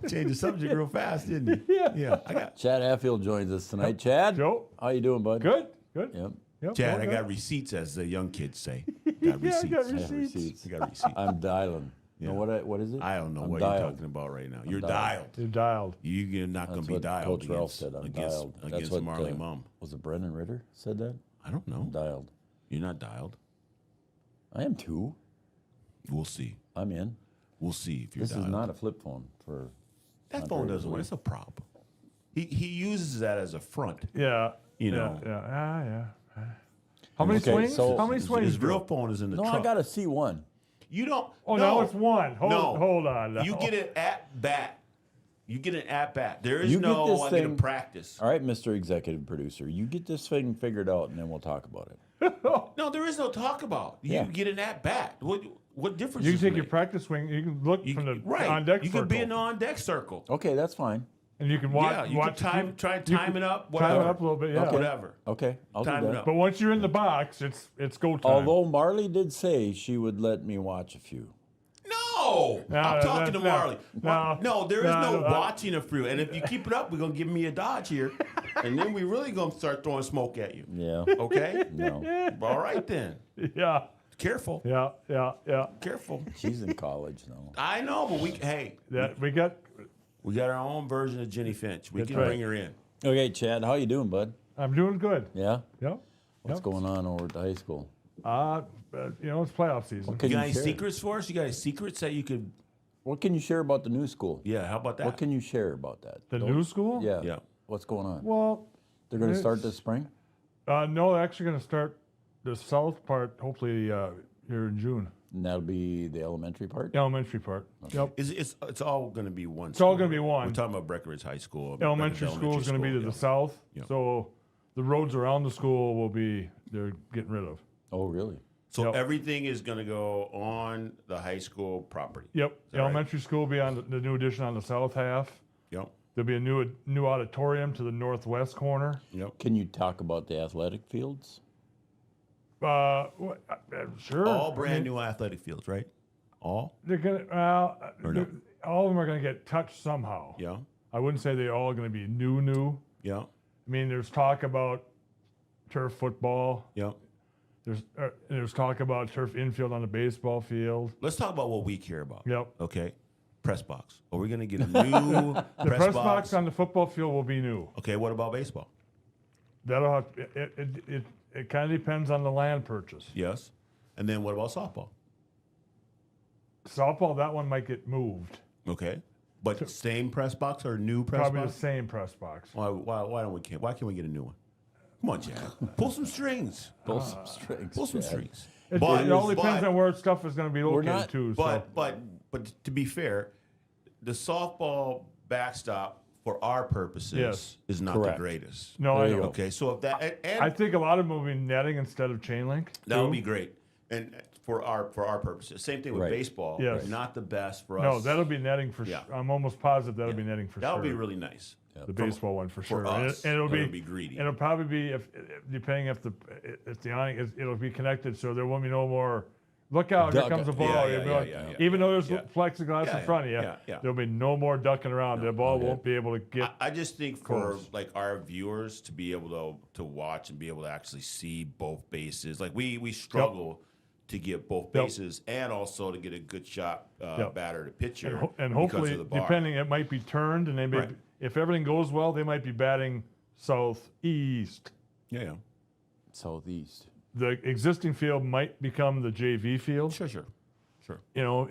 Changed the subject real fast, didn't he? Yeah. I got Chad Affield joins us tonight. Chad, Joe, how you doing, bud? good. Yep. Chad, I got receipts, as the young kids say. Got receipts. got I have receipts. receipts. I got receipts. I'm dialing. Yeah. No, what is it? I don't know I'm what dialed. you're talking about right now. You're dialed. dialed. You're dialed. You're not going That's to be what dialed Coach Ralph against, said. I'm against, dialed. against what Marley Mum. Was it Brendan Ritter said that? I don't know. Dialed. You're not dialed. I am too. We'll see. I'm in. We'll see if you're This dialed. is not a flip phone for. That phone doesn't work. It's a prop. He uses that as a front. Yeah. You know. Yeah. How many Okay, swings? so How many swings? His real phone is in the No, truck. I got a C1. You don't. Oh, no. now it's one. Hold on. Now. You get it at bat. You get an at bat. There is You no get this I get a thing- practice. All right, Mr. Executive Producer, you get this thing figured out, and then we'll talk about it. No, there is no talk about. You Yeah. get an at bat. What difference? You can does it take your make? practice swing. You can look from the Right. on deck You circle. can be in the on deck circle. Okay, that's fine. And you can watch. Yeah, you watch can time, try and you time can it up. Time Whatever. it up a little bit. Yeah. Okay. Whatever. Okay, I'll Time do it that. up. But once you're in the box, it's go time. Although Marley did say she would let me watch a few. No, I'm talking to Marley. No, there is no no, watching a fruit. And if you keep it up, we're gonna give me a dodge here, and then we really gonna start throwing smoke at you. Yeah. Okay. No. All right then. Yeah. Careful. Yeah. Careful. She's in college now. I know, but we got our own version of Jenny Finch. We That's can right. bring her in. Okay, Chad, how you doing, bud? I'm doing good. Yeah? Yep. What's going on over at the high school? It's playoff season. Can you got you any share? secrets for us? You got any secrets that you could? What can you share about the new school? Yeah, how about that? What can you share about that? The new school? Yeah. Yeah. What's going on? Well, They're going to start it's- this spring? No, they're actually going to start the south part hopefully here in June. And that'll be the elementary part? The elementary part. Yep. It's all going to be one. It's all gonna be one. We're talking about Breckenridge High School. Elementary school is going to be to the south, Yeah. so the roads around the school they're getting rid of. Oh, really? So Yep. everything is going to go on the high school property. Yep. that right? Elementary school will be on the new addition on the south half. Yep. There'll be a new auditorium to the northwest corner. Yep. Can you talk about the athletic fields? Sure. All brand I mean, new athletic fields, right? All. They're gonna. Or no? All of them are gonna get touched somehow. Yeah. I wouldn't say they're all gonna be new. Yeah. I mean, there's talk about turf football. Yep. There's talk about turf infield on the baseball field. Let's talk about what we care about. Yep. Okay. Press box. Are we going to get a new The press box on the football field will be new. Okay. What about baseball? That'll have it kind of depends on the land purchase. Yes. And then what about softball? Softball, that one might get moved. Okay. But same press box or new press Probably box? the same press box. Why don't we? Why can't we get a new one? Come on, Chad. Pull some strings. Pull some strings. Pull some Chad. strings. It all depends on where stuff is going to be located not- too. But to be fair, the softball backstop for our purposes Yes. is not Correct. the greatest. No, I know. Okay, so if that and I think a lot of them will be netting instead of chain link. that would too. be great, and for our purposes. Same thing with Right. baseball. Yes. Not the best for us. No, that'll be netting for Yeah. sure. I'm almost positive that'll be netting for that sure. would be really nice. The baseball one for sure. us, and it'll but be, it'll be greedy. And it'll probably be if depending if the awning it'll be connected, so there won't be no more. Look out! Here Duck comes the it. ball. Yeah, You'll be yeah, like- yeah, yeah, even though there's yeah. plexiglass Yeah, in front of you, yeah. there'll be no more ducking around. The ball won't be able to get. I just think for close. like our viewers to be able to watch and be able to actually see both bases, like we struggle to get both Yep. bases and also to get a good shot Yep. batter to pitcher, and because hopefully, of the bar. depending, it might be turned, and they may, Right. if everything goes well, they might be batting southeast. Yeah. Southeast. The existing field might become the JV field. Sure. You know,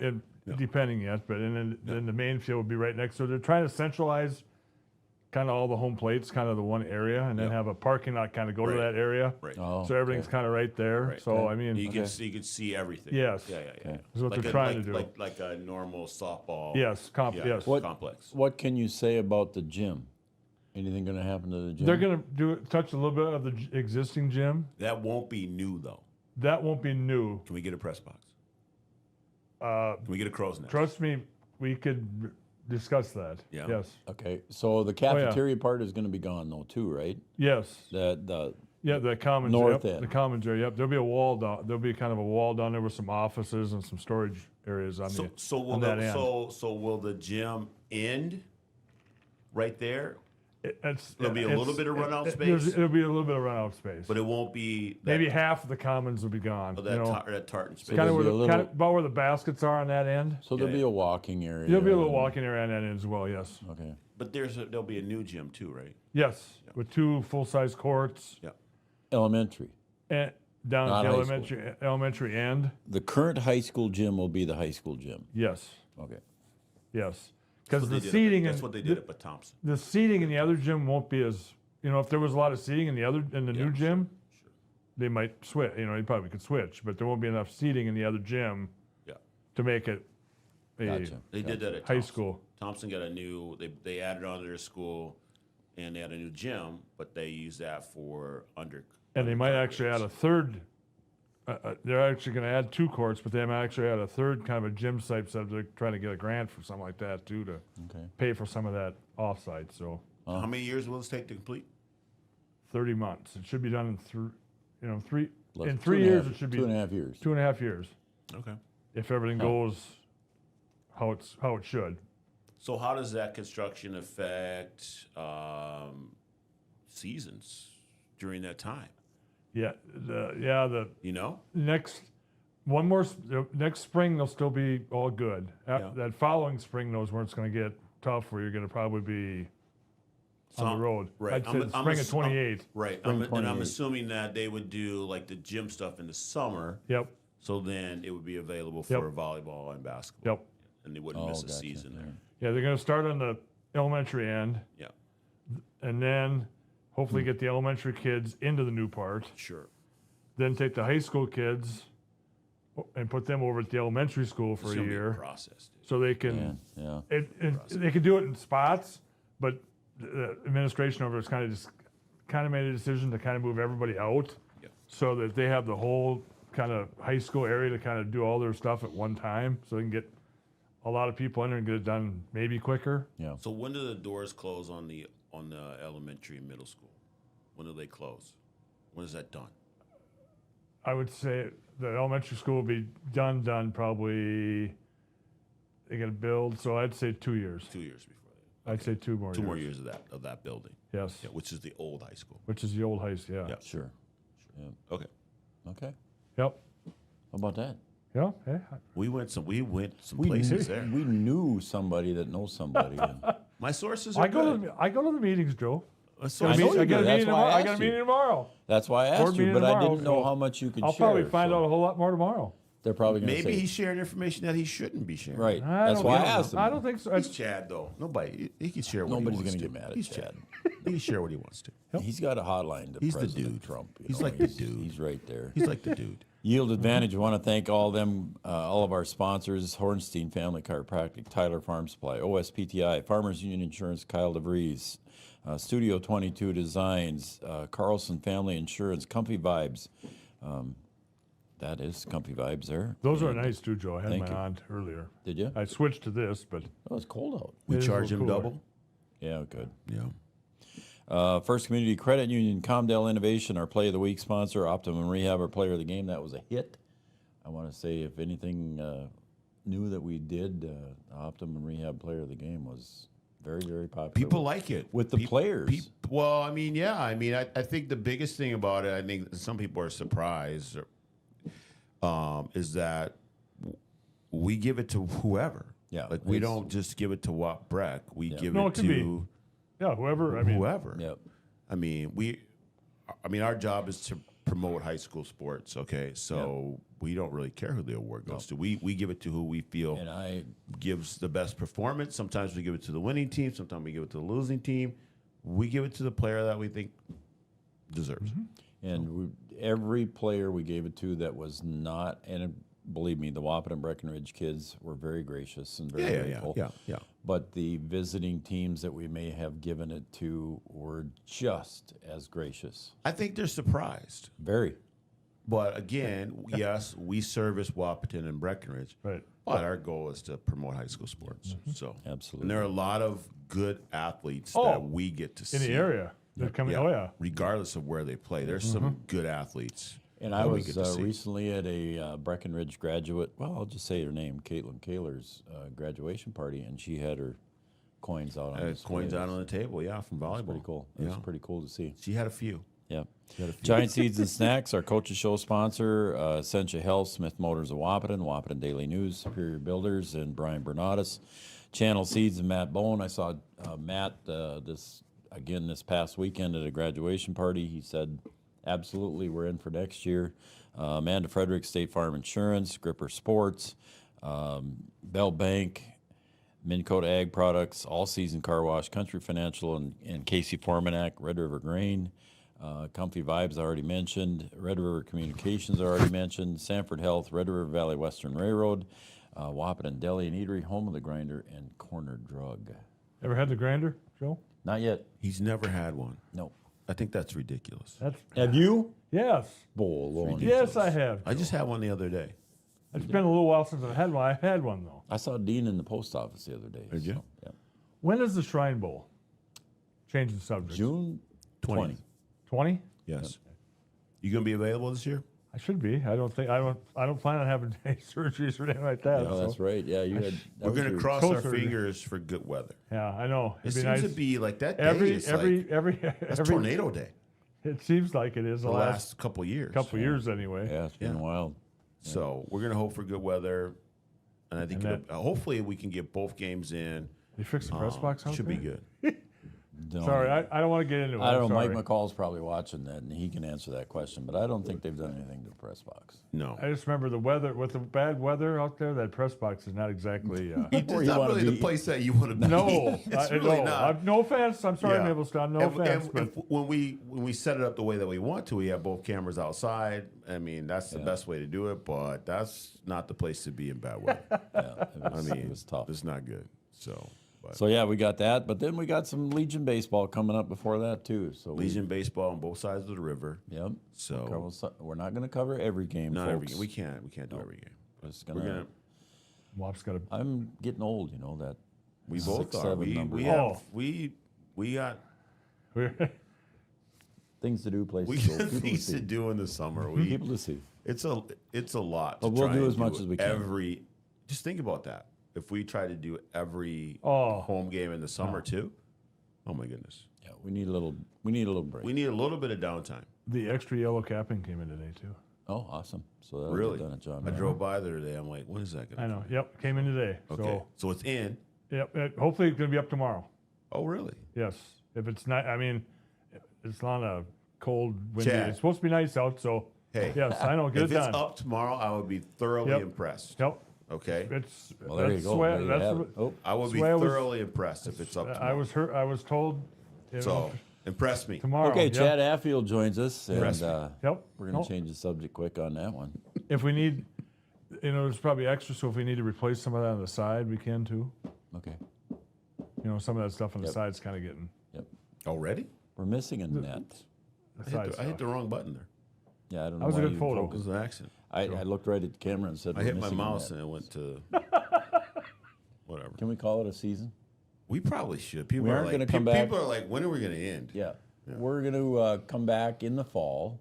depending yet, but then the main field would be right next. So they're trying to centralize kind of all the home plates, kind of the one area, and then Yep. have a parking lot kind of go to Right. that area. Right. Oh, So everything's okay. kind of right there. Right. So I mean, You can see everything. Yes. Yeah. That's what Like they're trying to do. Like a normal softball. yes, yes. Complex. What can you say about the gym? Anything going to happen to the gym? They're going to touch a little bit of the existing gym. That won't be new though. That won't be new. Can we get a press box? Can we get a crow's nest? Trust me, we could discuss that. Yeah. Yes. Okay, so the cafeteria part is going to be gone though too, right? Yes. The Yeah, the commons. North yep, end. The commons area. Yep, there'll be a wall down. There'll be kind of a wall down there with some offices and some storage areas on will on that end. so will the gym end right there? There'll be a it's- little bit of runout there's- space, It'll be a little bit of runout space, but it won't be that, maybe half of the commons will be gone. of that tartan space. Kind of There'll be a little- about where the baskets are on that end. So there'll be a walking area. There'll be a little walking area on that end as well. Yes. Okay. But there'll be a new gym too, right? Yes, with 2 full-size courts. Yeah. Elementary. And down Not at high the elementary end. The current high school gym will be the high school gym. Yes. Okay. Yes. Because That's what the they did up seating that's what they did up at Thompson. The seating in the other gym won't be as, if there was a lot of seating in the new gym, they might switch. They probably could switch, but there won't be enough seating in the other gym. Yeah. To make it a Gotcha. They did that at high Thompson. school. Thompson got a new. They added on to their school, and they had a new gym, but they use that for under. And they might actually add a third. They're actually going to add 2 courts, but they might actually add a third kind of a gym site. So they're trying to get a grant for something like that too to pay for some of that offsite. So How many years will this take to complete? 30 months. It should be done in three. Less- In two 3 and a years, half- it should be 2.5 years. 2.5 years. Okay. If everything goes how it should. So how does that construction affect seasons during that time? Yeah, next next spring they'll still be all good. That following spring knows where it's going to get tough, where you're going to probably be on the road. Right. I'd say spring of 28. Right. Spring And I'm 28. assuming that they would do like the gym stuff in the summer. Yep. So then it would be available for volleyball and basketball. Yep. And they wouldn't miss a season there. Yeah, they're going to start on the elementary end. Yeah. And then hopefully get the elementary kids into the new part. Sure. Then take the high school kids and put them over at the elementary school for It's a gonna be a year. process, So they can, Yeah. they could do it in spots, but the administration over has kind of made a decision to kind of move everybody out, so that they have the whole kind of high school area to kind of do all their stuff at one time, so they can get a lot of people in there and get it done maybe quicker. Yeah. So when do the doors close on the elementary and middle school? When do they close? When is that done? I would say the elementary school will be done probably. They got to build, so I'd say 2 years. 2 years before I'd say 2 more years. 2 more years of that building. Yes. Yeah, which is the old high school. Which is the old high school. Yeah. Sure. Yeah. Okay. Okay. Yep. How about that? Yeah. Hey. We went some places there. We knew somebody that knows somebody. My sources I are go good. to the meetings, Joe. I know you do. That's why I I got a asked meeting you. tomorrow. That's why I Board asked you, meeting but I tomorrow, didn't know so how much you could I'll share. probably find so out a whole lot more tomorrow. They're probably going to Maybe say. he's sharing information that he shouldn't be sharing. Right. I That's don't why I know. asked him. I don't think so. He's Chad, though. Nobody. He can share what Nobody's he wants gonna to. get mad at He's Chad. He can share what he wants to. He's got a hotline to He's the President dude. Trump. you He's know, like the dude. He's right there. He's like the dude. Yield Advantage. I want to thank all of our sponsors: Hornstein Family Chiropractic, Tyler Farm Supply, OSPTI, Farmers Union Insurance, Kyle DeVries, Studio 22 Designs, Carlson Family Insurance, Comfy Vibes. That is Comfy Vibes there. Those are And nice too, Joe. I had thank my you. aunt earlier. Did you? I switched to this, but Oh, it's cold out. We It is a charge little him cooler. double. Yeah, good. Yeah. First Community Credit Union, Comdale Innovation, our Play of the Week sponsor, Optimum Rehab, our Player of the Game. That was a hit. I want to say, if anything new that we did, Optimum Rehab Player of the Game was very, very popular. People like it with the players. Well, I mean, yeah. I mean, I think the biggest thing about it, I think some people are surprised, is that we give it to whoever. Yeah, like we it's- don't just give it to Watt Breck. We give No, it it can be to whoever. I mean, whoever. Yep. I mean, our job is to promote high school sports. Okay, so we don't really care who the award goes to. We give it to who we feel gives the best performance. Sometimes we give it to the winning team. Sometimes we give it to the losing team. We give it to the player that we think deserves. And every player we gave it to that was not, and believe me, the Wapping and Breckenridge kids were very gracious and very grateful. Yeah. But the visiting teams that we may have given it to were just as gracious. I think they're surprised. Very. But again, yes, we service Wapaton and Breckenridge. Right. But our goal is to promote high school sports. So Absolutely. And there are a lot of good athletes Oh, that we get to see. in the area. They're coming. Oh yeah. Regardless of where they play, there's some good athletes. And I was recently at a Breckenridge graduate, well, I'll just say her name, Caitlin Kaler's graduation party, and she had her coins out on display. Coins out on the table, yeah, from volleyball. That's pretty cool. It was pretty cool to see. She had a few. Yeah. Giant Seeds and Snacks, our Coaches Show sponsor, Essentia Health, Smith Motors of Wahpeton, Wahpeton Daily News, Superior Builders, and Brian Bernatus. Channel Seeds and Matt Bone. I saw Matt this past weekend at a graduation party. He said, absolutely, we're in for next year. Amanda Frederick, State Farm Insurance, Gripper Sports, Bell Bank, Minn Kota Ag Products, All Season Car Wash, Country Financial, and Casey Formanak, Red River Grain. Comfy Vibes I already mentioned. Red River Communications I already mentioned. Sanford Health, Red River Valley Western Railroad, Wahpeton Deli and Eatery, Home of the Grinder, and Corner Drug. Ever had the grinder, Joe? Not yet. He's never had one. No. I think that's ridiculous. Have you? Yes. Yes, I have. I just had one the other day. It's been a little while since I've had one. I had one though. I saw Dean in the post office the other day. Did you? Yeah. When is the Shrine Bowl? Change the subject. June 20. 20? Yes. You gonna be available this year? I should be. I don't plan on having any surgeries or anything like that. No, that's right. Yeah, you had. We're gonna cross our fingers for good weather. Yeah, I know. It It'd be seems nice. to be like that day. Every That's tornado day. It seems like it is The last couple years. couple years anyway. Yeah, it's been wild. So we're gonna hope for good weather, and I think hopefully we can get both games in. They fix the press box out Should there? be good. Sorry, I don't want to get into it. I don't know. I'm Mike sorry. McCall's probably watching that, and he can answer that question. But I don't think they've done anything to the press box. No. I just remember the weather. With the bad weather out there, that press box is not exactly. It's not really the place that you want to be. No, it's really no. not. No offense. I'm sorry, Yeah. Maplestone. No And- offense. and when we set it up the way that we want to, we have both cameras outside. I mean, that's the best way to do it, but that's not the place to be in bad weather. It was tough. It's not good. So. So yeah, we got that, but then we got some Legion baseball coming up before that too. So Legion baseball on both sides of the river. Yep. So we're not going to cover every game. not folks. every game. We can't do every game. Just We're gonna. Wop's got a. I'm getting old, you know that. We 6, both are. 7 number. We got things to do, places we to go, got people things to to see. do in the summer. People to see. It's a lot. But to we'll try do and as much as we can. Just think about that. If we try to do every Oh. home game in the summer too, oh my goodness. Yeah, we need a little break. We need a little bit of downtime. The extra yellow capping came in today too. Oh, awesome! So that'll Really? get done at John. I drove by there today. I'm like, when is that going I to know. Yep, came in today. Okay. So it's in. Yep. Hopefully, it's going to be up tomorrow. Oh, really? Yes. If it's not, I mean, it's not a cold, windy. Chad. It's supposed to be nice out, so. Hey. Yes, I know. Get if it done. it's up tomorrow, I would be thoroughly Yep. impressed. Yep. Okay. It's. Well, there you that's go. the way- There you that's have the- it. Oh. I would that's be the way thoroughly impressed if it's up tomorrow. I was told. You So know, impress me. tomorrow. Okay, yep. Chad Affield joins us, and Impress me. Yep. we're going to Nope. change the subject quick on that one. If we need, there's probably extra. So if we need to replace some of that on the side, we can too. Okay. Some of that stuff on the Yep. side's kind of getting. Already? We're missing a net. The side I hit the wrong button there. Yeah, I don't know. That was a why good you photo. It focused. was an accident. I looked right at the camera and said, I "We're hit my missing a mouse net." and it went to whatever. Can we call it a season? We probably should. People We are aren't like, gonna come back. people are like, when are we going to end? Yeah. We're going to come back in the fall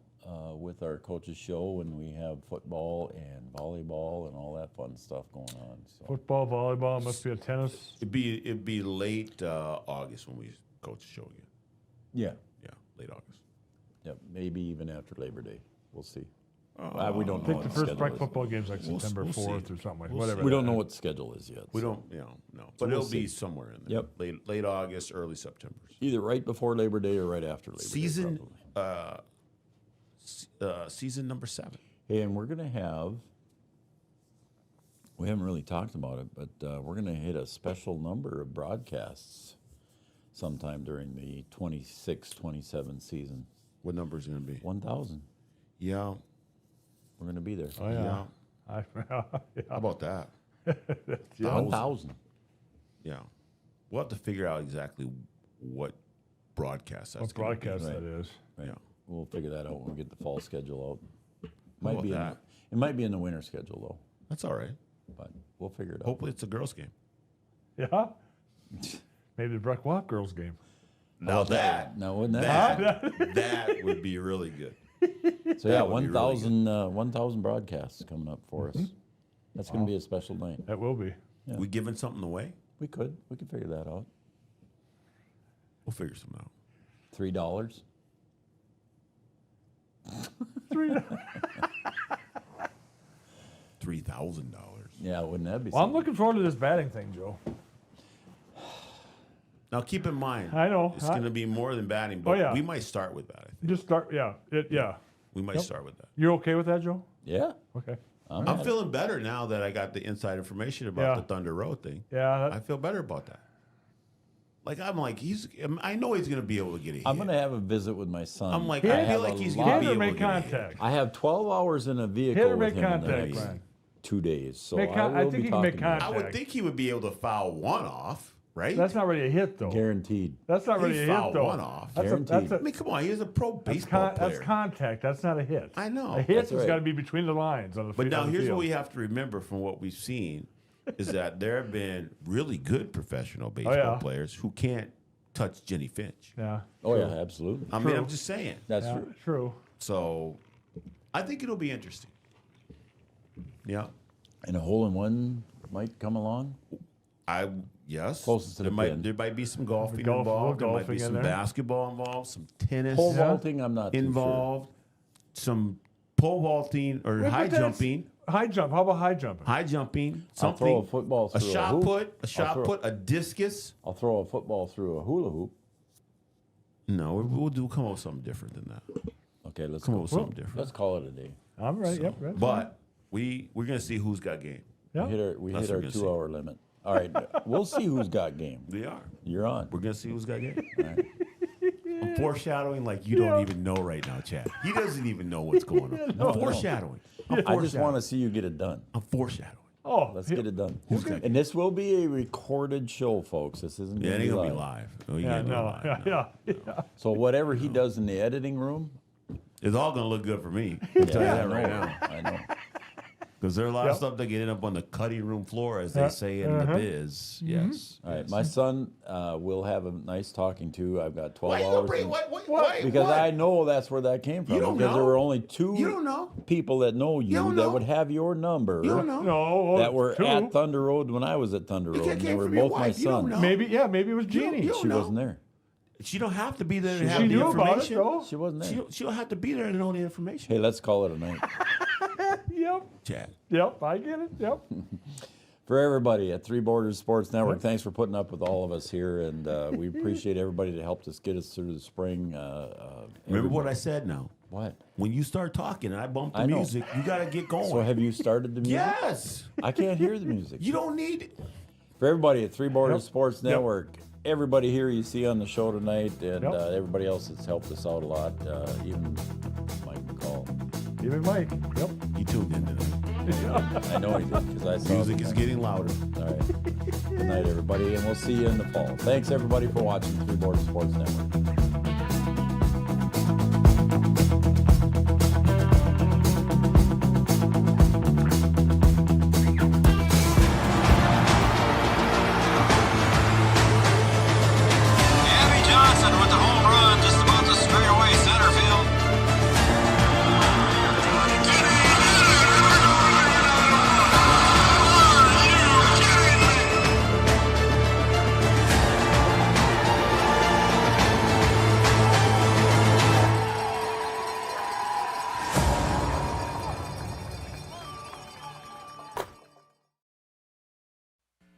with our coaches show, and we have football and volleyball and all that fun stuff going on. So Football, volleyball, must be a tennis. It'd be late August when we coach the show again. yeah, Yeah, late August. yeah, maybe even after Labor Day. We'll see. We don't I know think what the the first schedule break is. football game's like We'll September see. 4th or something like We'll whatever. We don't that know is. what the schedule is yet. We so don't, no. So But we'll it'll be see. somewhere in there. Yep. Late August, early September. Either right before Labor Day or right after Labor Season, Day. Probably. season number 7. Hey, and we're going to have, we haven't really talked about it, but we're going to hit a special number of broadcasts sometime during the 26-27 season. What number is it going to be? 1,000. Yeah. We're going to be there. Oh, yeah. How about that? 1,000. Yeah. We'll have to figure out exactly what broadcast that's What gonna be. broadcast that is. Right. Yeah. We'll figure that out when we get the fall schedule out. How about Be that? it might be in the winter schedule, though, That's all right. but we'll figure it out. Hopefully it's a girls' game. Yeah. Maybe the Breck Wap girls game. Now that, now wouldn't that that would be really good. So yeah, That would be really 1,000 broadcasts coming up for us. That's going to be a special night. That will be. Yeah. We giving something away? We could figure that out. We'll figure something out. $3. $3,000. Yeah, wouldn't that be? Well, I'm something? looking forward to this batting thing, Joe. Now keep in mind, I know. it's going to be more than batting, but yeah. we might start with that. I think. Just start, yeah. We might start with that. You're okay with that, Joe? Yeah. Okay. I'm feeling better now that I got the inside information about the Thunder Road thing. Yeah. I feel better about that. I'm like, I know he's going to be able to get a hit. I'm going to have a visit with my son. I'm like, I feel like he's going to be able to get a hit. I have 12 hours in a vehicle Hit or with make him in the contact, next Brian. 2 days. So Make I will think be he can make talking to him. I contact. would think he would be able to foul one off, right? That's not really a hit, though. Guaranteed. That's not really He'd a foul hit, though. one off. Guaranteed. I mean, come on, he's a pro baseball player. That's contact. That's not a hit. I know. A hit That's has right. got to be between the lines on the But now on the here's field. what we have to remember from what we've seen is that there have been really good professional baseball yeah. players who can't touch Jenny Finch. Yeah. Oh, yeah, absolutely. I mean, I'm just saying. That's Yeah, true. true. So I think it'll be interesting. Yeah. And a hole-in-one might come along. Yes. Closest to the pin. There might be some golfing Golf- involved. There might golfing be in some there. basketball involved, some tennis Pole vaulting, I'm not too involved, some pole vaulting or Wait, high but that's- jumping. High jump. How about high jumping? High jumping, I'll something. throw a football a through a shot hoop. put, a I'll shot throw- put, a discus. I'll throw a football through a hula hoop. No, we'll come up with something different than that. Okay, let's Come go. up with something different. Let's call it a day. I'm ready. Yep. Ready. But we're gonna see who's got game. Yeah. We That's hit our what we're gonna see. 2-hour limit. All right, we'll see who's got game. We are. You're on. We're gonna see who's got game. All right. I'm foreshadowing like you don't even know right now, Chad. He doesn't even know what's going on. No, I'm foreshadowing. I'm I just foreshadowing. want to see you get it done. I'm foreshadowing. Oh, Let's get it done. Who's got And this will be a recorded show, folks. This isn't Yeah, going it to ain't be gonna live. be live. No, you Yeah. can't do it No. live, Yeah. no. Yeah. So whatever he does in the editing room, It's all gonna look good for me. I'll tell you I that know, right now. I know. Because there are a lot of Yep. stuff that get up on the cutting room floor, as they say in the biz. Yes. All right, my son will have a nice talking to. I've got 12 Why you hours. gonna bring and- what? Because what? I know that's where that came from. You don't because there know. were only You two don't know. people that know you don't that know. would have your number You don't know. No. that were two. at Thunder Road when I was at Thunder Road. And they came were from your both my wife. You don't sons. know. Maybe. Yeah. Maybe it was You don't- Jeannie. you don't She know. wasn't there. She don't have to be there to She have the knew about it, information. though. She wasn't there. She don't have to be there to know the information. Hey, let's call it a night. Yep. Chad. Yep. I get it. Yep. For everybody at Three Borders Sports Network, thanks for putting up with all of us here, and we appreciate everybody that helped us get us through the spring. Remember what I said now? What? When you start talking and I bump the I know. music, you got to get going. So have you started the music? Yes. I can't hear the music. You don't need it. For everybody at Three Borders Yep. Sports Yep. Network, everybody here you see on the show tonight, and Yep. everybody else that's helped us out a lot, even Mike McCall. Even Mike. Yep. You tuned in tonight. I know he did because I saw Music the is text. getting louder. All right. Good night, everybody, and we'll see you in the fall. Thanks, everybody, for watching Three Borders Sports Network. Abby Johnson with the home run just about to straightaway center field.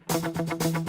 Thank you.